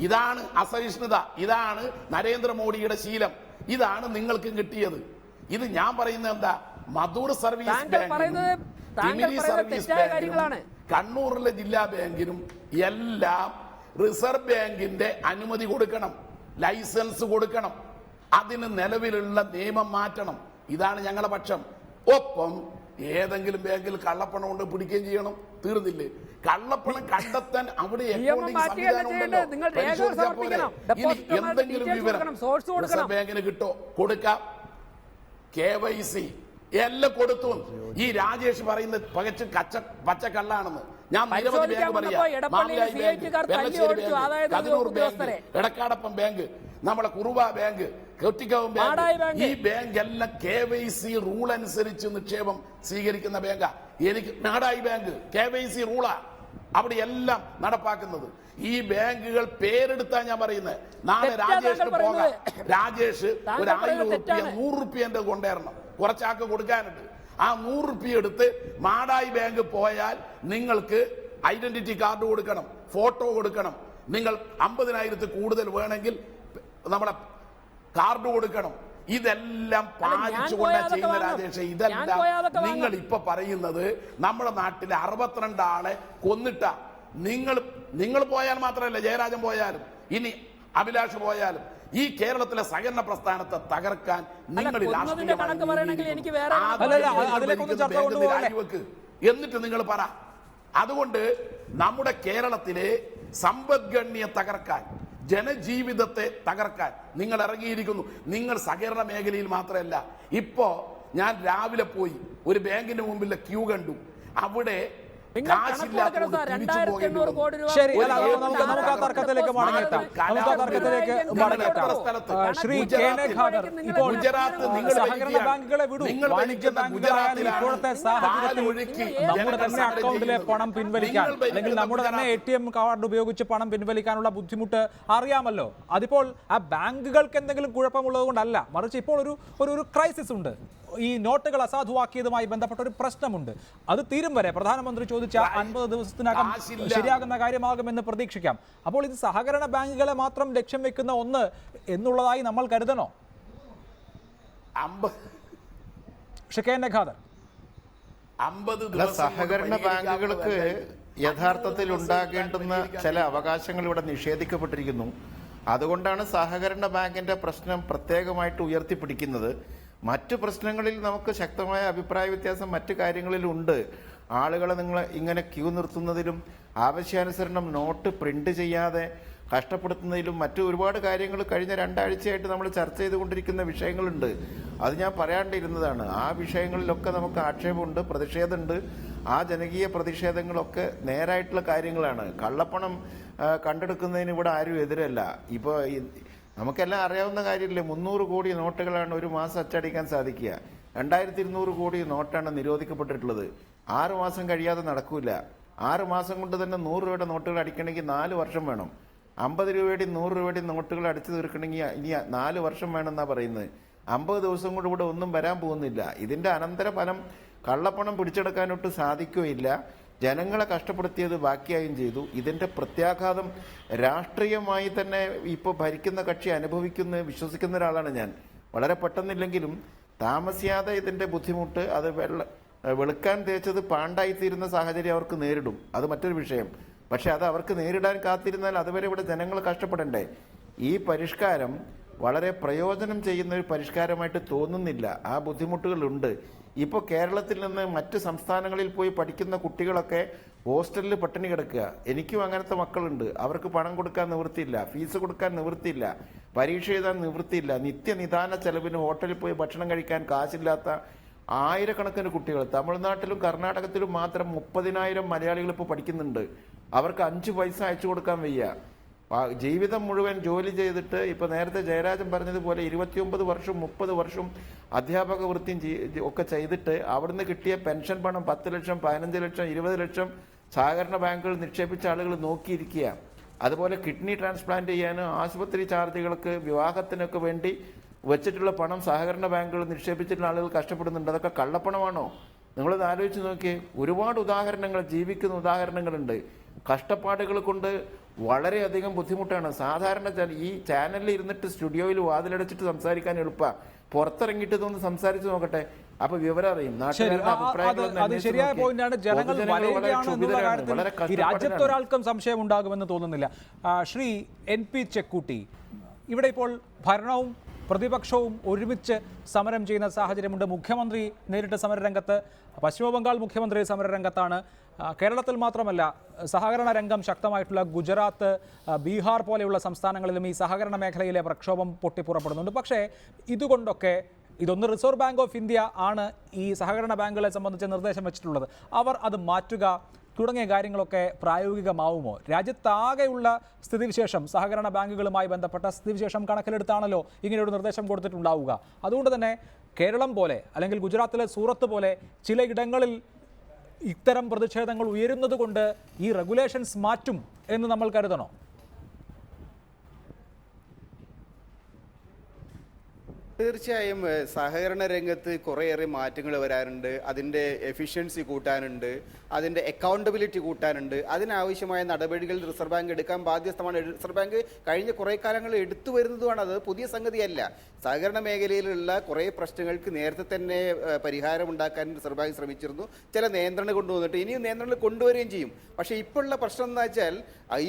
ഇതാണ് അസഹിഷ്ണുത. ഇതാണ് നരേന്ദ്രമോദിയുടെ ശീലം. ഇതാണ് നിങ്ങൾക്കും കിട്ടിയത്. ഇത് ഞാൻ പറയുന്നത് എന്താ, മധൂർ സർവീസ് ബാങ്കിനും തിമിരി സർവീസ് ബാങ്കിനും കണ്ണൂരിലെ ജില്ലാ ബാങ്കിനും എല്ലാം റിസർവ് ബാങ്കിന്റെ അനുമതി കൊടുക്കണം, ലൈസൻസ് കൊടുക്കണം. അതിന് നിലവിലുള്ള നിയമം മാറ്റണം. ഇതാണ് ഞങ്ങളുടെ പക്ഷം. ഒപ്പം ഏതെങ്കിലും ബാങ്കിൽ കള്ളപ്പണം കൊണ്ട് പിടിക്കുകയും ചെയ്യണം. തീർന്നില്ലേ? കള്ളപ്പണം കണ്ടെത്താൻ അവിടെ എന്തെങ്കിലും വിവരം റിസർവ് ബാങ്കിന് കിട്ടോ? കൊടുക്കാം. KYC എല്ലാം കൊടുത്തു. ഈ രാജേഷ് പറയുന്നത് പകച്ച് പച്ചക്കള്ളാണെന്ന് ഞാൻ നിരവധി ബാങ്ക് പറയാം. മാമലായി bank, Vellassery bank, Kathirur bank, എടക്കാടപ്പം ബാങ്ക്, നമ്മുടെ കുറുവ ബാങ്ക്, കൊട്ടിക്കാവ് ബാങ്ക്, ഈ ബാങ്ക് എല്ലാം KYC റൂൾ അനുസരിച്ച് നിക്ഷേപം സ്വീകരിക്കുന്ന ബാങ്കാ. എനിക്ക് നാടായി ബാങ്ക് KYC റൂളാ അവിടെ എല്ലാം നടപ്പാക്കുന്നത്. ഈ ബാങ്കുകൾ പേരെടുത്താ ഞാൻ പറയുന്നത്. നാളെ രാജേഷിന് പോകാം. രാജേഷ് ഒരു 1000 റുപ്യ 100 റുപ്യ എന്റെ കൊണ്ടുവരണം, കുറച്ചാക്ക് കൊടുക്കാനുണ്ട്. ആ 100 റുപ്യ എടുത്ത് മാടായി ബാങ്ക് പോയാൽ നിങ്ങൾക്ക് ഐഡന്റിറ്റി കാർഡ് കൊടുക്കണം, ഫോട്ടോ കൊടുക്കണം. നിങ്ങൾ 50,000 കൂടുതൽ വേണമെങ്കിൽ നമ്മുടെ കാർഡ് കൊടുക്കണം. ഇതെല്ലാം പാലിച്ചുകൊണ്ട് ചെയ്യുന്ന രാജേഷ്. ഇതെല്ലാം നിങ്ങൾ ഇപ്പൊ പറയുന്നത് നമ്മുടെ നാട്ടിലെ 62 ആളെ കൊന്നിട്ട നിങ്ങൾ പോയാൽ മാത്രമല്ല, ജയരാജൻ പോയാലും ഇനി അഭിലാഷ് പോയാലും ഈ കേരളത്തിലെ സഹകരണ പ്രസ്ഥാനത്തെ തകർക്കാൻ നിങ്ങൾ എന്നിട്ട് നിങ്ങൾ പറ. അതുകൊണ്ട് നമ്മുടെ കേരളത്തിലെ സമ്പദ്ഘടനയെ തകർക്കാൻ, ജനജീവിതത്തെ തകർക്കാൻ നിങ്ങൾ ഇറങ്ങിയിരിക്കുന്നു. നിങ്ങൾ സഹകരണ മേഖലയിൽ മാത്രമല്ല. ഇപ്പോ ഞാൻ രാവിലെ പോയി ഒരു ബാങ്കിന്റെ മുമ്പിലെ ക്യൂ കണ്ടു. അവിടെ അക്കൗണ്ടിലെ പണം പിൻവലിക്കാൻ അല്ലെങ്കിൽ നമ്മുടെ തന്നെ ATM കാർഡ് ഉപയോഗിച്ച് പണം പിൻവലിക്കാനുള്ള ബുദ്ധിമുട്ട് അറിയാമല്ലോ. അതിപ്പോൾ ആ ബാങ്കുകൾക്ക് എന്തെങ്കിലും കുഴപ്പമുള്ളത് കൊണ്ടല്ല, മറിച്ച് ഇപ്പോൾ ഒരു ക്രൈസിസ് ഉണ്ട്. ഈ നോട്ടുകൾ അസാധുവാക്കിയതുമായി ബന്ധപ്പെട്ട ഒരു പ്രശ്നമുണ്ട്. അത് തീരും വരെ പ്രധാനമന്ത്രി ചോദിച്ച 50 ദിവസത്തിനകം ശരിയാകുന്ന കാര്യമാകുമെന്ന് പ്രതീക്ഷിക്കാം. അപ്പോൾ ഇത് സഹകരണ ബാങ്കുകളെ മാത്രം ലക്ഷ്യം വെക്കുന്ന ഒന്ന് എന്നുള്ളതായി നമ്മൾ കരുതണോ? സഹകരണ ബാങ്കുകൾക്ക് യഥാർത്ഥത്തിൽ ഉണ്ടാകേണ്ടുന്ന ചില അവകാശങ്ങൾ ഇവിടെ നിഷേധിക്കപ്പെട്ടിരിക്കുന്നു. അതുകൊണ്ടാണ് സഹകരണ ബാങ്കിന്റെ പ്രശ്നം പ്രത്യേകമായിട്ട് ഉയർത്തിപ്പിടിക്കുന്നത്. മറ്റു പ്രശ്നങ്ങളിൽ നമുക്ക് ശക്തമായ അഭിപ്രായ വ്യത്യാസം മറ്റു കാര്യങ്ങളിലുണ്ട്. ആളുകളെ നിങ്ങൾ ഇങ്ങനെ ക്യൂ നിർത്തുന്നതിലും ആവശ്യാനുസരണം നോട്ട് പ്രിന്റ് ചെയ്യാതെ കഷ്ടപ്പെടുത്തുന്നതിലും മറ്റു ഒരുപാട് കാര്യങ്ങൾ കഴിഞ്ഞ 2 ആഴ്ചയായിട്ട് നമ്മൾ ചർച്ച ചെയ്തുകൊണ്ടിരിക്കുന്ന വിഷയങ്ങളുണ്ട്. അത് ഞാൻ പറയാണ്ടിരുന്നതാണ്. ആ വിഷയങ്ങളിലൊക്കെ നമുക്ക് ആക്ഷേപമുണ്ട്, പ്രതിഷേധമുണ്ട്. ആ ജനകീയ പ്രതിഷേധങ്ങളൊക്കെ നേരായിട്ടുള്ള കാര്യങ്ങളാണ്. കള്ളപ്പണം കണ്ടെടുക്കുന്നതിന് ഇവിടെ ആരും എതിരല്ല. ഇപ്പോൾ നമുക്കെല്ലാം അറിയാവുന്ന കാര്യമില്ലേ, 300 കോടി നോട്ടുകളാണ് ഒരു മാസം അച്ചടിക്കാൻ സാധിക്കുക. 2200 കോടി നോട്ടാണ് നിരോധിക്കപ്പെട്ടിട്ടുള്ളത്. 6 മാസം കഴിയാതെ നടക്കൂല. 6 മാസം കൊണ്ട് തന്നെ 100 രൂപയുടെ നോട്ടുകൾ അടിക്കണമെങ്കിൽ 4 വർഷം വേണം. 50 രൂപയുടെയും 100 രൂപയുടെയും നോട്ടുകൾ അടിച്ചു തീർക്കണമെങ്കിൽ ഇനി 4 വർഷം വേണമെന്നാണ് പറയുന്നത്. 50 ദിവസം കൊണ്ട് ഇവിടെ ഒന്നും വരാൻ പോകുന്നില്ല. ഇതിന്റെ അനന്തരഫലം കള്ളപ്പണം പിടിച്ചെടുക്കാനൊട്ട് സാധിക്കുകയില്ല. ജനങ്ങളെ കഷ്ടപ്പെടുത്തിയത് ബാക്കിയായും ചെയ്തു. ഇതിന്റെ പ്രത്യാഘാതം രാഷ്ട്രീയമായി തന്നെ ഇപ്പോൾ ഭരിക്കുന്ന കക്ഷി വിശ്വസിക്കുന്ന ഒരാളാണ് ഞാൻ. വളരെ പെട്ടെന്നില്ലെങ്കിലും താമസിയാതെ ഇതിന്റെ ബുദ്ധിമുട്ട് അത് വെളുക്കാൻ തേച്ചത് പാണ്ടായിത്തീരുന്ന സാഹചര്യം അവർക്ക് നേരിടും. അത് മറ്റൊരു വിഷയം. പക്ഷെ അത് അവർക്ക് നേരിടാൻ കാത്തിരുന്നാൽ അതുവരെ ഇവിടെ ജനങ്ങൾ കഷ്ടപ്പെടണ്ടേ? ഈ പരിഷ്കാരം വളരെ പ്രയോജനം ചെയ്യുന്ന ഒരു പരിഷ്കാരമായിട്ട് തോന്നുന്നില്ല. ആ ബുദ്ധിമുട്ടുകളുണ്ട്. ഇപ്പോൾ കേരളത്തിൽ നിന്ന് മറ്റ് സംസ്ഥാനങ്ങളിൽ പോയി പഠിക്കുന്ന കുട്ടികളൊക്കെ ഹോസ്റ്റലിൽ പട്ടിണി കിടക്കുക. എനിക്കും അങ്ങനത്തെ മക്കളുണ്ട്. അവർക്ക് പണം കൊടുക്കാൻ നിവൃത്തിയില്ല, ഫീസ് കൊടുക്കാൻ നിവൃത്തിയില്ല, പരീക്ഷ എഴുതാൻ നിവൃത്തിയില്ല. നിത്യനിദാന ചെലവിന് ഹോട്ടലിൽ പോയി ഭക്ഷണം കഴിക്കാൻ കാശില്ലാത്ത ആയിരക്കണക്കിന് കുട്ടികൾ തമിഴ്നാട്ടിലും കർണാടകത്തിലും മാത്രം 30,000 മലയാളികൾ ഇപ്പോൾ പഠിക്കുന്നുണ്ട്. അവർക്ക് 5 പൈസ അയച്ചു കൊടുക്കാൻ വയ്യ. ജീവിതം മുഴുവൻ ജോലി ചെയ്തിട്ട് ഇപ്പോൾ നേരത്തെ ജയരാജൻ പറഞ്ഞതുപോലെ 29 വർഷം 30 വർഷം അധ്യാപക വൃത്തിയും ഒക്കെ ചെയ്തിട്ട് അവിടുന്ന് കിട്ടിയ പെൻഷൻ പണം 10 ലക്ഷം 15 ലക്ഷം 20 ലക്ഷം സഹകരണ ബാങ്കുകൾ നിക്ഷേപിച്ച ആളുകൾ നോക്കിയിരിക്കുക. അതുപോലെ കിഡ്നി ട്രാൻസ്പ്ലാന്റ് ചെയ്യാനും ആശുപത്രി ചാർജുകൾക്ക് വിവാഹത്തിനൊക്കെ വേണ്ടി വെച്ചിട്ടുള്ള പണം സഹകരണ ബാങ്കുകൾ നിക്ഷേപിച്ചിട്ടുള്ള ആളുകൾ കഷ്ടപ്പെടുന്നുണ്ട്. അതൊക്കെ കള്ളപ്പണമാണോ? നിങ്ങളത് ആലോചിച്ച് നോക്കിയേ. ഒരുപാട് ഉദാഹരണങ്ങൾ, ജീവിക്കുന്ന ഉദാഹരണങ്ങളുണ്ട്. കഷ്ടപ്പാടുകൾ കൊണ്ട് വളരെയധികം ബുദ്ധിമുട്ടാണ്. സാധാരണ ഈ ചാനലിൽ ഇരുന്നിട്ട് സ്റ്റുഡിയോയിൽ വാതിലടച്ചിട്ട് സംസാരിക്കാൻ എളുപ്പമാണ്. പുറത്തിറങ്ങിയിട്ട് ഇതൊന്ന് സംസാരിച്ച് നോക്കട്ടെ, അപ്പൊ വിവരം അറിയും. ശരിയായ പോയിന്റാണ്. ജനങ്ങൾ വലയുകയാണ് എന്നുള്ള കാര്യത്തിൽ ഈ രാജ്യത്ത് ഒരാൾക്കും സംശയം ഉണ്ടാകുമെന്ന് തോന്നുന്നില്ല. ശ്രീ NP ചെക്കുട്ടി, ഇവിടെ ഇപ്പോൾ ഭരണവും പ്രതിപക്ഷവും ഒരുമിച്ച് സമരം ചെയ്യുന്ന സാഹചര്യമുണ്ട്. മുഖ്യമന്ത്രി നേരിട്ട് സമരരംഗത്ത്, പശ്ചിമ ബംഗാൾ മുഖ്യമന്ത്രി സമരരംഗത്താണ്. കേരളത്തിൽ മാത്രമല്ല, സഹകരണ രംഗം ശക്തമായിട്ടുള്ള ഗുജറാത്ത്, ബീഹാർ പോലെയുള്ള സംസ്ഥാനങ്ങളിലും ഈ സഹകരണ മേഖലയിലെ പ്രക്ഷോഭം പൊട്ടിപ്പുറപ്പെടുന്നുണ്ട്. പക്ഷേ ഇതുകൊണ്ടൊക്കെ ഇതൊന്ന് റിസർവ് ബാങ്ക് ഓഫ് ഇന്ത്യ ആണ് ഈ സഹകരണ ബാങ്കുകളെ സംബന്ധിച്ച് നിർദ്ദേശം വെച്ചിട്ടുള്ളത്. അവർ അത് മാറ്റുക തുടങ്ങിയ കാര്യങ്ങളൊക്കെ പ്രായോഗികമാവുമോ? രാജ്യത്താകെയുള്ള സ്ഥിതിവിശേഷം, സഹകരണ ബാങ്കുകളുമായി ബന്ധപ്പെട്ട സ്ഥിതിവിശേഷം കണക്കിലെടുത്താണല്ലോ ഇങ്ങനെയൊരു നിർദ്ദേശം കൊടുത്തിട്ടുണ്ടാവുക. അതുകൊണ്ട് തന്നെ കേരളം പോലെ അല്ലെങ്കിൽ ഗുജറാത്തിലെ സൂറത്ത് പോലെ ചിലയിടങ്ങളിൽ ഇത്തരം പ്രതിഷേധങ്ങൾ ഉയരുന്നത് കൊണ്ട് ഈ റെഗുലേഷൻസ് മാറ്റും എന്ന് നമ്മൾ കരുതണോ? തീർച്ചയായും സഹകരണ രംഗത്ത് കുറേയേറെ മാറ്റങ്ങൾ വരാറുണ്ട്. അതിൻ്റെ എഫിഷ്യൻസി കൂട്ടാനുണ്ട്, അതിൻ്റെ അക്കൗണ്ടബിലിറ്റി കൂട്ടാനുണ്ട്. അതിനാവശ്യമായ നടപടികൾ റിസർവ് ബാങ്ക് എടുക്കാൻ ബാധ്യസ്ഥമാണ്. റിസർവ് ബാങ്ക് കഴിഞ്ഞ കുറേ കാലങ്ങളിൽ എടുത്തു വരുന്നതുമാണ്. അത് പുതിയ സംഗതിയല്ല. സഹകരണ മേഖലയിലുള്ള കുറേ പ്രശ്നങ്ങൾക്ക് നേരത്തെ തന്നെ പരിഹാരമുണ്ടാക്കാൻ റിസർവ് ബാങ്ക് ശ്രമിച്ചിരുന്നു. ചില നിയന്ത്രണം കൊണ്ടുവന്നിട്ട് ഇനിയും നിയന്ത്രണങ്ങൾ കൊണ്ടുവരികയും ചെയ്യും. പക്ഷേ ഇപ്പോഴുള്ള പ്രശ്നം എന്ന് വെച്ചാൽ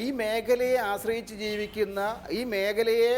ഈ മേഖലയെ ആശ്രയിച്ച് ജീവിക്കുന്ന, ഈ മേഖലയെ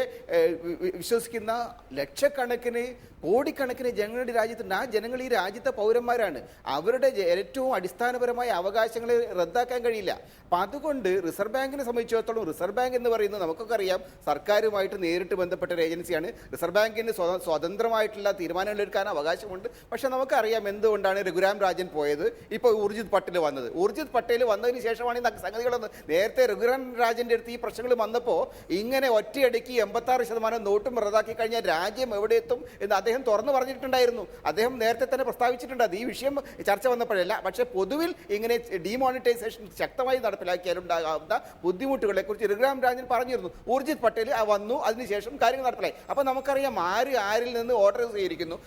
വിശ്വസിക്കുന്ന ലക്ഷക്കണക്കിന് കോടിക്കണക്കിന് ജനങ്ങളുടെ രാജ്യത്തുണ്ട്. ആ ജനങ്ങൾ ഈ രാജ്യത്തെ പൗരന്മാരാണ്. അവരുടെ ഏറ്റവും അടിസ്ഥാനപരമായ അവകാശങ്ങളെ റദ്ദാക്കാൻ കഴിയില്ല. അപ്പം അതുകൊണ്ട് റിസർവ് ബാങ്കിനെ സംബന്ധിച്ചിടത്തോളം, റിസർവ് ബാങ്ക് എന്ന് പറയുന്നത് നമുക്കൊക്കെ അറിയാം, സർക്കാരുമായിട്ട് നേരിട്ട് ബന്ധപ്പെട്ട ഒരു ഏജൻസിയാണ്. റിസർവ് ബാങ്കിന് സ്വതന്ത്രമായിട്ടുള്ള തീരുമാനങ്ങൾ എടുക്കാൻ അവകാശമുണ്ട്. പക്ഷെ നമുക്കറിയാം എന്തുകൊണ്ടാണ് രഘുരാം രാജൻ പോയത്, ഇപ്പോൾ ഊർജിത് പട്ടേൽ വന്നത്. ഊർജിത് പട്ടേൽ വന്നതിന് ശേഷമാണ് ഈ സംഗതികളൊന്ന്. നേരത്തെ രഘുരാം രാജൻ്റെ അടുത്ത് ഈ പ്രശ്നങ്ങൾ വന്നപ്പോൾ ഇങ്ങനെ ഒറ്റയടിക്ക് 86% നോട്ടും റദ്ദാക്കി കഴിഞ്ഞാൽ രാജ്യം എവിടെ എത്തും എന്ന് അദ്ദേഹം തുറന്നു പറഞ്ഞിട്ടുണ്ടായിരുന്നു. അദ്ദേഹം നേരത്തെ തന്നെ പ്രസ്താവിച്ചിട്ടുണ്ട്. അത് ഈ വിഷയം ചർച്ച വന്നപ്പോഴല്ല. പക്ഷേ പൊതുവിൽ ഇങ്ങനെ ഡിമോണിറ്റൈസേഷൻ ശക്തമായി നടപ്പിലാക്കിയാലുണ്ടാകാവുന്ന ബുദ്ധിമുട്ടുകളെ കുറിച്ച് രഘുരാം രാജൻ പറഞ്ഞിരുന്നു. ഊർജിത് പട്ടേൽ വന്നു, അതിനുശേഷം കാര്യങ്ങൾ നടപ്പിലായി. അപ്പോൾ നമുക്കറിയാം ആരിൽ നിന്ന് ഓർഡർ സ്വീകരിക്കുന്നു.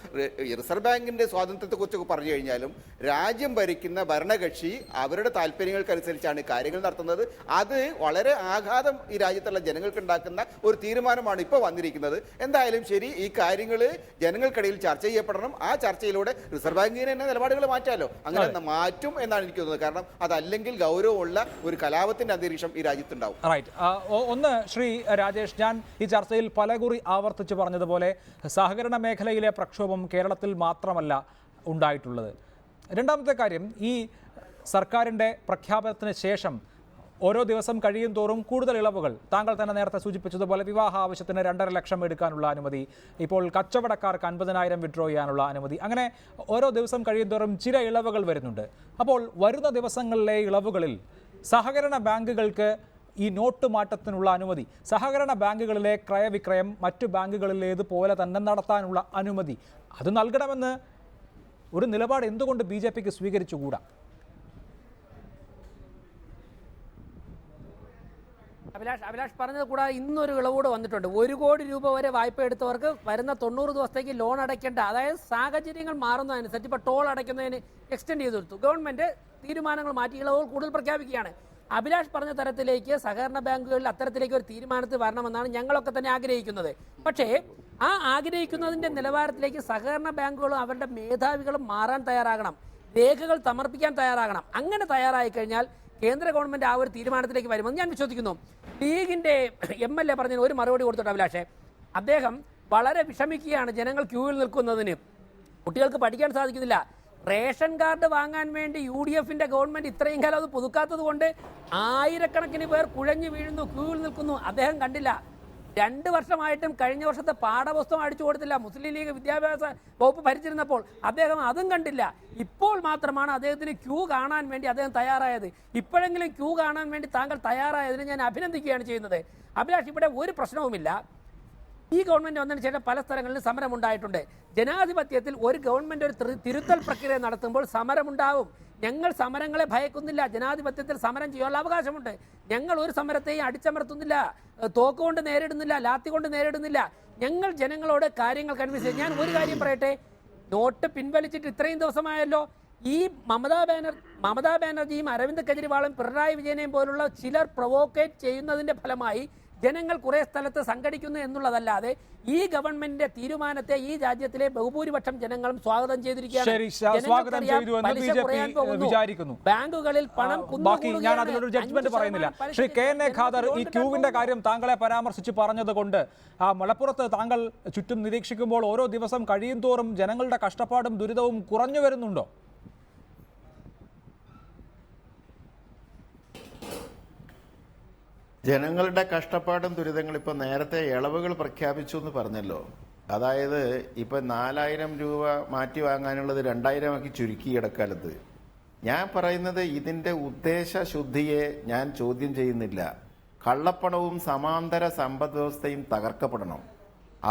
റിസർവ് ബാങ്കിന്റെ സ്വാതന്ത്ര്യത്തെക്കുറിച്ചൊക്കെ പറഞ്ഞു കഴിഞ്ഞാലും രാജ്യം ഭരിക്കുന്ന ഭരണകക്ഷി അവരുടെ താല്പര്യങ്ങൾക്കനുസരിച്ചാണ് കാര്യങ്ങൾ നടത്തുന്നത്. അത് വളരെ ആഘാതം ഈ രാജ്യത്തുള്ള ജനങ്ങൾക്ക് ഉണ്ടാക്കുന്ന ഒരു തീരുമാനമാണ് ഇപ്പോൾ വന്നിരിക്കുന്നത്. എന്തായാലും ശരി, ഈ കാര്യങ്ങൾ ജനങ്ങൾക്കിടയിൽ ചർച്ച ചെയ്യപ്പെടണം. ആ ചർച്ചയിലൂടെ റിസർവ് ബാങ്കിന് തന്നെ നിലപാടുകൾ മാറ്റാലോ. അങ്ങനെ മാറ്റും എന്നാണ് എനിക്ക് തോന്നുന്നത്. കാരണം അതല്ലെങ്കിൽ ഗൗരവമുള്ള ഒരു കലാപത്തിന്റെ അന്തരീക്ഷം ഈ രാജ്യത്തുണ്ടാവും. ഒന്ന് ശ്രീ രാജേഷ്, ഞാൻ ഈ ചർച്ചയിൽ പലകുറി ആവർത്തിച്ച് പറഞ്ഞതുപോലെ സഹകരണ മേഖലയിലെ പ്രക്ഷോഭം കേരളത്തിൽ മാത്രമല്ല ഉണ്ടായിട്ടുള്ളത്. രണ്ടാമത്തെ കാര്യം, ഈ സർക്കാരിൻ്റെ പ്രഖ്യാപനത്തിന് ശേഷം ഓരോ ദിവസം കഴിയും തോറും കൂടുതൽ ഇളവുകൾ, താങ്കൾ തന്നെ നേരത്തെ സൂചിപ്പിച്ചതുപോലെ വിവാഹ ആവശ്യത്തിന് 2.5 ലക്ഷം എടുക്കാനുള്ള അനുമതി, ഇപ്പോൾ കച്ചവടക്കാർക്ക് 50,000 വിഡ്രോ ചെയ്യാനുള്ള അനുമതി, അങ്ങനെ ഓരോ ദിവസം കഴിയും തോറും ചില ഇളവുകൾ വരുന്നുണ്ട്. അപ്പോൾ വരുന്ന ദിവസങ്ങളിലെ ഇളവുകളിൽ സഹകരണ ബാങ്കുകൾക്ക് ഈ നോട്ട് മാറ്റത്തിനുള്ള അനുമതി, സഹകരണ ബാങ്കുകളിലെ ക്രയവിക്രയം മറ്റു ബാങ്കുകളിലേതുപോലെ തന്നെ നടത്താനുള്ള അനുമതി, അത് നൽകണമെന്ന് ഒരു നിലപാട് എന്തുകൊണ്ട് BJPക്ക് സ്വീകരിച്ചുകൂടാ? അഭിലാഷ് പറഞ്ഞത് കൂടാതെ ഇന്നൊരു ഇളവോട് വന്നിട്ടുണ്ട്. 1 കോടി രൂപ വരെ വായ്പ എടുത്തവർക്ക് വരുന്ന 90 ദിവസത്തേക്ക് ലോൺ അടയ്ക്കേണ്ട, അതായത് സാഹചര്യങ്ങൾ മാറുന്നതനുസരിച്ച് ഇപ്പോൾ ടോൾ അടയ്ക്കുന്നതിന് എക്സ്റ്റെൻഡ് ചെയ്ത് കൊടുത്തു. ഗവൺമെന്റ് തീരുമാനങ്ങൾ മാറ്റി ഇളവുകൾ കൂടുതൽ പ്രഖ്യാപിക്കുകയാണ്. അഭിലാഷ് പറഞ്ഞ തരത്തിലേക്ക് സഹകരണ ബാങ്കുകളിൽ അത്തരത്തിലേക്ക് ഒരു തീരുമാനത്തിൽ വരണമെന്നാണ് ഞങ്ങളൊക്കെ തന്നെ ആഗ്രഹിക്കുന്നത്. പക്ഷേ ആ ആഗ്രഹിക്കുന്നതിൻ്റെ നിലവാരത്തിലേക്ക് സഹകരണ ബാങ്കുകളും അവരുടെ മേധാവികളും മാറാൻ തയ്യാറാകണം, രേഖകൾ സമർപ്പിക്കാൻ തയ്യാറാകണം. അങ്ങനെ തയ്യാറായി കഴിഞ്ഞാൽ കേന്ദ്ര ഗവൺമെന്റ് ആ ഒരു തീരുമാനത്തിലേക്ക് വരുമെന്ന് ഞാൻ വിശ്വസിക്കുന്നു. ലീഗിന്റെ MLA പറഞ്ഞതിന് ഒരു മറുപടി കൊടുത്തിട്ട് അഭിലാഷേ, അദ്ദേഹം വളരെ വിഷമിക്കുകയാണ് ജനങ്ങൾ ക്യൂവിൽ നിൽക്കുന്നതിന്, കുട്ടികൾക്ക് പഠിക്കാൻ സാധിക്കുന്നില്ല. റേഷൻ കാർഡ് വാങ്ങാൻ വേണ്ടി UDFന്റെ ഗവൺമെന്റ് ഇത്രയും കാലം അത് പുതുക്കാത്തത് കൊണ്ട് ആയിരക്കണക്കിന് പേർ കുഴഞ്ഞു വീഴുന്നു, ക്യൂവിൽ നിൽക്കുന്നു. അദ്ദേഹം കണ്ടില്ല. 2 വർഷമായിട്ടും കഴിഞ്ഞ വർഷത്തെ പാഠപുസ്തകം അടിച്ചു കൊടുത്തില്ല. മുസ്ലിം ലീഗ് വിദ്യാഭ്യാസ വകുപ്പ് ഭരിച്ചിരുന്നപ്പോൾ അദ്ദേഹം അതും കണ്ടില്ല. ഇപ്പോൾ മാത്രമാണ് അദ്ദേഹത്തിന് ക്യൂ കാണാൻ വേണ്ടി അദ്ദേഹം തയ്യാറായത്. ഇപ്പോഴെങ്കിലും ക്യൂ കാണാൻ വേണ്ടി താങ്കൾ തയ്യാറായതിന് ഞാൻ അഭിനന്ദിക്കുകയാണ് ചെയ്യുന്നത്. അഭിലാഷ്, ഇവിടെ ഒരു പ്രശ്നവുമില്ല. ഈ ഗവൺമെൻറ് വന്നതിന് ശേഷം പല സ്ഥലങ്ങളിലും സമരമുണ്ടായിട്ടുണ്ട്. ജനാധിപത്യത്തിൽ ഒരു ഗവൺമെൻറ് ഒരു തിരുത്തൽ പ്രക്രിയ നടത്തുമ്പോൾ സമരമുണ്ടാവും. ഞങ്ങൾ സമരങ്ങളെ ഭയക്കുന്നില്ല. ജനാധിപത്യത്തിൽ സമരം ചെയ്യാനുള്ള അവകാശമുണ്ട്. ഞങ്ങൾ ഒരു സമരത്തെയും അടിച്ചമർത്തുന്നില്ല, തോക്കുകൊണ്ട് നേരിടുന്നില്ല, ലാത്തി കൊണ്ട് നേരിടുന്നില്ല. ഞങ്ങൾ ജനങ്ങളോട് കാര്യങ്ങൾ കൺവിൻസ് ചെയ്യും. ഞാൻ ഒരു കാര്യം പറയട്ടെ, നോട്ട് പിൻവലിച്ചിട്ട് ഇത്രയും ദിവസമായല്ലോ. ഈ മമതാ ബാനർജിയും അരവിന്ദ് കെജ്രിവാളും പിണറായി വിജയനെയും പോലുള്ള ചിലർ പ്രൊവോക്കേറ്റ് ചെയ്യുന്നതിന്റെ ഫലമായി ജനങ്ങൾ കുറെ സ്ഥലത്ത് സംഘടിക്കുന്നു എന്നുള്ളതല്ലാതെ ഈ ഗവൺമെന്റിന്റെ തീരുമാനത്തെ ഈ രാജ്യത്തിലെ ബഹുഭൂരിപക്ഷം ജനങ്ങളും സ്വാഗതം വിചാരിക്കുന്നു. ബാങ്കുകളിൽ പണം ഞാൻ അതിലൊരു ജഡ്ജ്മെന്റ് പറയുന്നില്ല. ശ്രീ KN ഖാദർ, ഈ ക്യൂവിന്റെ കാര്യം താങ്കളെ പരാമർശിച്ച് പറഞ്ഞത് കൊണ്ട് മലപ്പുറത്ത് താങ്കൾ ചുറ്റും നിരീക്ഷിക്കുമ്പോൾ ഓരോ ദിവസം കഴിയും തോറും ജനങ്ങളുടെ കഷ്ടപ്പാടും ദുരിതവും കുറഞ്ഞു വരുന്നുണ്ടോ? ജനങ്ങളുടെ കഷ്ടപ്പാടും ദുരിതങ്ങൾ ഇപ്പം നേരത്തെ ഇളവുകൾ പ്രഖ്യാപിച്ചു എന്ന് പറഞ്ഞല്ലോ. അതായത് ഇപ്പം 4000 രൂപ മാറ്റി വാങ്ങാനുള്ളത് 2000 ആക്കി ചുരുക്കി ഇടക്കാലത്ത്. ഞാൻ പറയുന്നത് ഇതിൻ്റെ ഉദ്ദേശശുദ്ധിയെ ഞാൻ ചോദ്യം ചെയ്യുന്നില്ല. കള്ളപ്പണവും സമാന്തര സമ്പദ് വ്യവസ്ഥയും തകർക്കപ്പെടണം.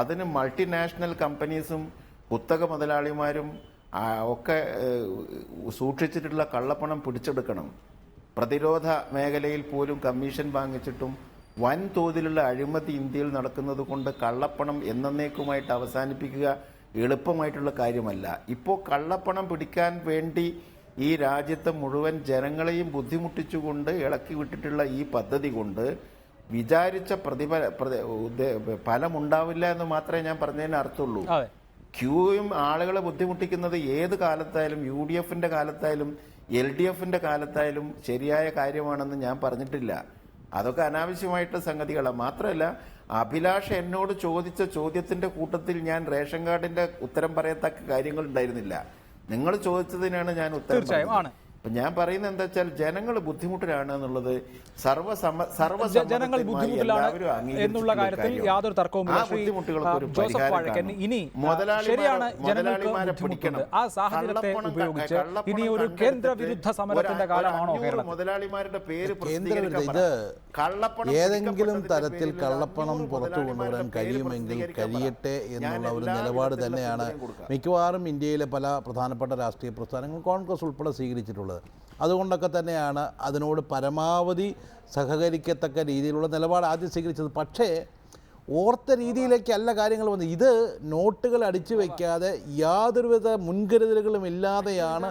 അതിന് മൾട്ടിനാഷണൽ കമ്പനീസും കുത്തക മുതലാളിമാരും ഒക്കെ സൂക്ഷിച്ചിട്ടുള്ള കള്ളപ്പണം പിടിച്ചെടുക്കണം. പ്രതിരോധ മേഖലയിൽ പോലും കമ്മീഷൻ വാങ്ങിച്ചിട്ടും വൻതോതിലുള്ള അഴിമതി ഇന്ത്യയിൽ നടക്കുന്നത് കൊണ്ട് കള്ളപ്പണം എന്നേക്കുമായിട്ട് അവസാനിപ്പിക്കുക എളുപ്പമായിട്ടുള്ള കാര്യമല്ല. ഇപ്പോൾ കള്ളപ്പണം പിടിക്കാൻ വേണ്ടി ഈ രാജ്യത്തെ മുഴുവൻ ജനങ്ങളെയും ബുദ്ധിമുട്ടിച്ചുകൊണ്ട് ഇളക്കി വിട്ടിട്ടുള്ള ഈ പദ്ധതി കൊണ്ട് വിചാരിച്ച ഫലമുണ്ടാവില്ല എന്ന് മാത്രമേ ഞാൻ പറഞ്ഞതിന് അർത്ഥമുള്ളൂ. ക്യൂയും ആളുകളെ ബുദ്ധിമുട്ടിക്കുന്നത് ഏത് കാലത്തായാലും, UDFന്റെ കാലത്തായാലും LDFന്റെ കാലത്തായാലും ശരിയായ കാര്യമാണെന്ന് ഞാൻ പറഞ്ഞിട്ടില്ല. അതൊക്കെ അനാവശ്യമായിട്ടുള്ള സംഗതികളാണ്. മാത്രമല്ല, അഭിലാഷ് എന്നോട് ചോദിച്ച ചോദ്യത്തിന്റെ കൂട്ടത്തിൽ ഞാൻ റേഷൻ കാർഡിന്റെ ഉത്തരം പറയത്തക്ക കാര്യങ്ങൾ ഉണ്ടായിരുന്നില്ല. നിങ്ങൾ ചോദിച്ചതിനാണ് ഞാൻ ഉത്തരം പറഞ്ഞത്. ഞാൻ പറയുന്നത് എന്താ വെച്ചാൽ ജനങ്ങൾ ബുദ്ധിമുട്ടിലാണ് എന്നുള്ളത് ജനങ്ങൾ ബുദ്ധിമുട്ടിലാണ് എന്നുള്ള കാര്യത്തിൽ യാതൊരു തർക്കവുമില്ല. ജോസഫ് വാഴക്കൻ, ഇനി ശരിയാണ് ജനങ്ങൾക്ക് ബുദ്ധിമുട്ടുണ്ട്. ആ സാഹചര്യത്തെ ഉപയോഗിച്ച് ഇനി ഒരു കേന്ദ്ര വിരുദ്ധ സമരത്തിന്റെ കാലമാണോ കേരളം? മുതലാളിമാരുടെ പേര് ഏതെങ്കിലും തരത്തിൽ കള്ളപ്പണം പുറത്തു കൊണ്ടുവരാൻ കഴിയുമെങ്കിൽ കഴിയട്ടെ എന്നുള്ള ഒരു നിലപാട് തന്നെയാണ് മിക്കവാറും ഇന്ത്യയിലെ പല പ്രധാനപ്പെട്ട രാഷ്ട്രീയ പ്രസ്ഥാനങ്ങൾ, കോൺഗ്രസ് ഉൾപ്പെടെ സ്വീകരിച്ചിട്ടുള്ളത്. അതുകൊണ്ടൊക്കെ തന്നെയാണ് അതിനോട് പരമാവധി സഹകരിക്കത്തക്ക രീതിയിലുള്ള നിലപാട് ആദ്യം സ്വീകരിച്ചത്. പക്ഷേ ഓർത്ത രീതിയിലേക്കല്ല കാര്യങ്ങൾ വന്നത്. ഇത് നോട്ടുകൾ അടിച്ചു വയ്ക്കാതെ യാതൊരുവിധ മുൻകരുതലുകളും ഇല്ലാതെയാണ്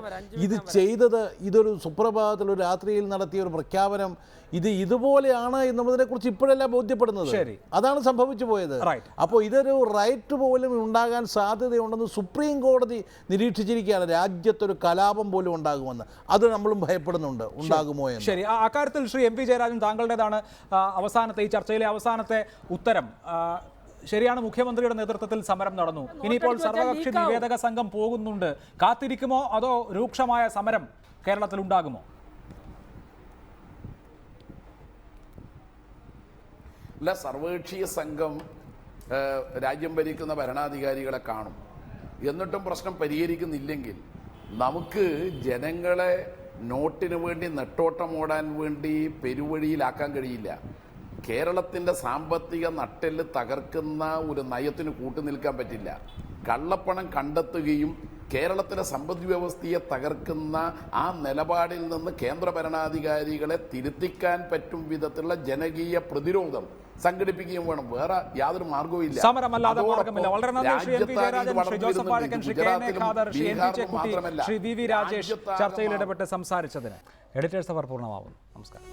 ഇത് ചെയ്തത്. ഇതൊരു സുപ്രഭാതത്തിൽ ഒരു രാത്രിയിൽ നടത്തിയ ഒരു പ്രഖ്യാപനം ഇത് ഇതുപോലെയാണ് എന്നുള്ളതിനെ കുറിച്ച് ഇപ്പോഴല്ല ബോധ്യപ്പെടുന്നത്. അതാണ് സംഭവിച്ചു പോയത്. അപ്പോൾ ഇതൊരു റൈറ്റ് പോലും ഉണ്ടാകാൻ സാധ്യതയുണ്ടെന്ന് സുപ്രീം കോടതി നിരീക്ഷിച്ചിരിക്കുകയാണ്. രാജ്യത്തൊരു കലാപം പോലും ഉണ്ടാകുമെന്ന്. അത് നമ്മളും ഭയപ്പെടുന്നുണ്ട്, ഉണ്ടാകുമോ എന്ന്. ശരി, അക്കാര്യത്തിൽ ശ്രീ MP ജയരാജൻ, താങ്കളുടേതാണ് അവസാനത്തെ ഈ ചർച്ചയിലെ അവസാനത്തെ ഉത്തരം. ശരിയാണ്, മുഖ്യമന്ത്രിയുടെ നേതൃത്വത്തിൽ സമരം നടന്നു. ഇനിയിപ്പോൾ സർവകക്ഷി നിവേദക സംഘം പോകുന്നുണ്ട്. കാത്തിരിക്കുമോ അതോ രൂക്ഷമായ സമരം കേരളത്തിൽ ഉണ്ടാകുമോ? അല്ല, സർവകക്ഷീയ സംഘം രാജ്യം ഭരിക്കുന്ന ഭരണാധികാരികളെ കാണും. എന്നിട്ടും പ്രശ്നം പരിഹരിക്കുന്നില്ലെങ്കിൽ നമുക്ക് ജനങ്ങളെ നോട്ടിന് വേണ്ടി നെട്ടോട്ടമോടാൻ വേണ്ടി പെരുവഴിയിലാക്കാൻ കഴിയില്ല. കേരളത്തിൻ്റെ സാമ്പത്തിക നട്ടെല്ല് തകർക്കുന്ന ഒരു നയത്തിന് കൂട്ടുനിൽക്കാൻ പറ്റില്ല. കള്ളപ്പണം കണ്ടെത്തുകയും കേരളത്തിലെ സമ്പദ് വ്യവസ്ഥയെ തകർക്കുന്ന ആ നിലപാടിൽ നിന്ന് കേന്ദ്ര ഭരണാധികാരികളെ തിരുത്തിക്കാൻ പറ്റും വിധത്തിലുള്ള ജനകീയ പ്രതിരോധം സംഘടിപ്പിക്കുകയും വേണം. വേറെ യാതൊരു മാർഗവും ഇല്ല. സമരമല്ലാതെ മാർഗമില്ല. വളരെ നന്ദി Shri MP Jayarajan, Shri Joseph Vazhakkan, Shri KN Khader, Shri NP Chekkutty, Shri VV Rajesh ചർച്ചയിൽ ഇടപെട്ട് സംസാരിച്ചതിന്. എഡിറ്റേഴ്സ് അവർ പൂർണ്ണമാവുന്നു. നമസ്കാരം.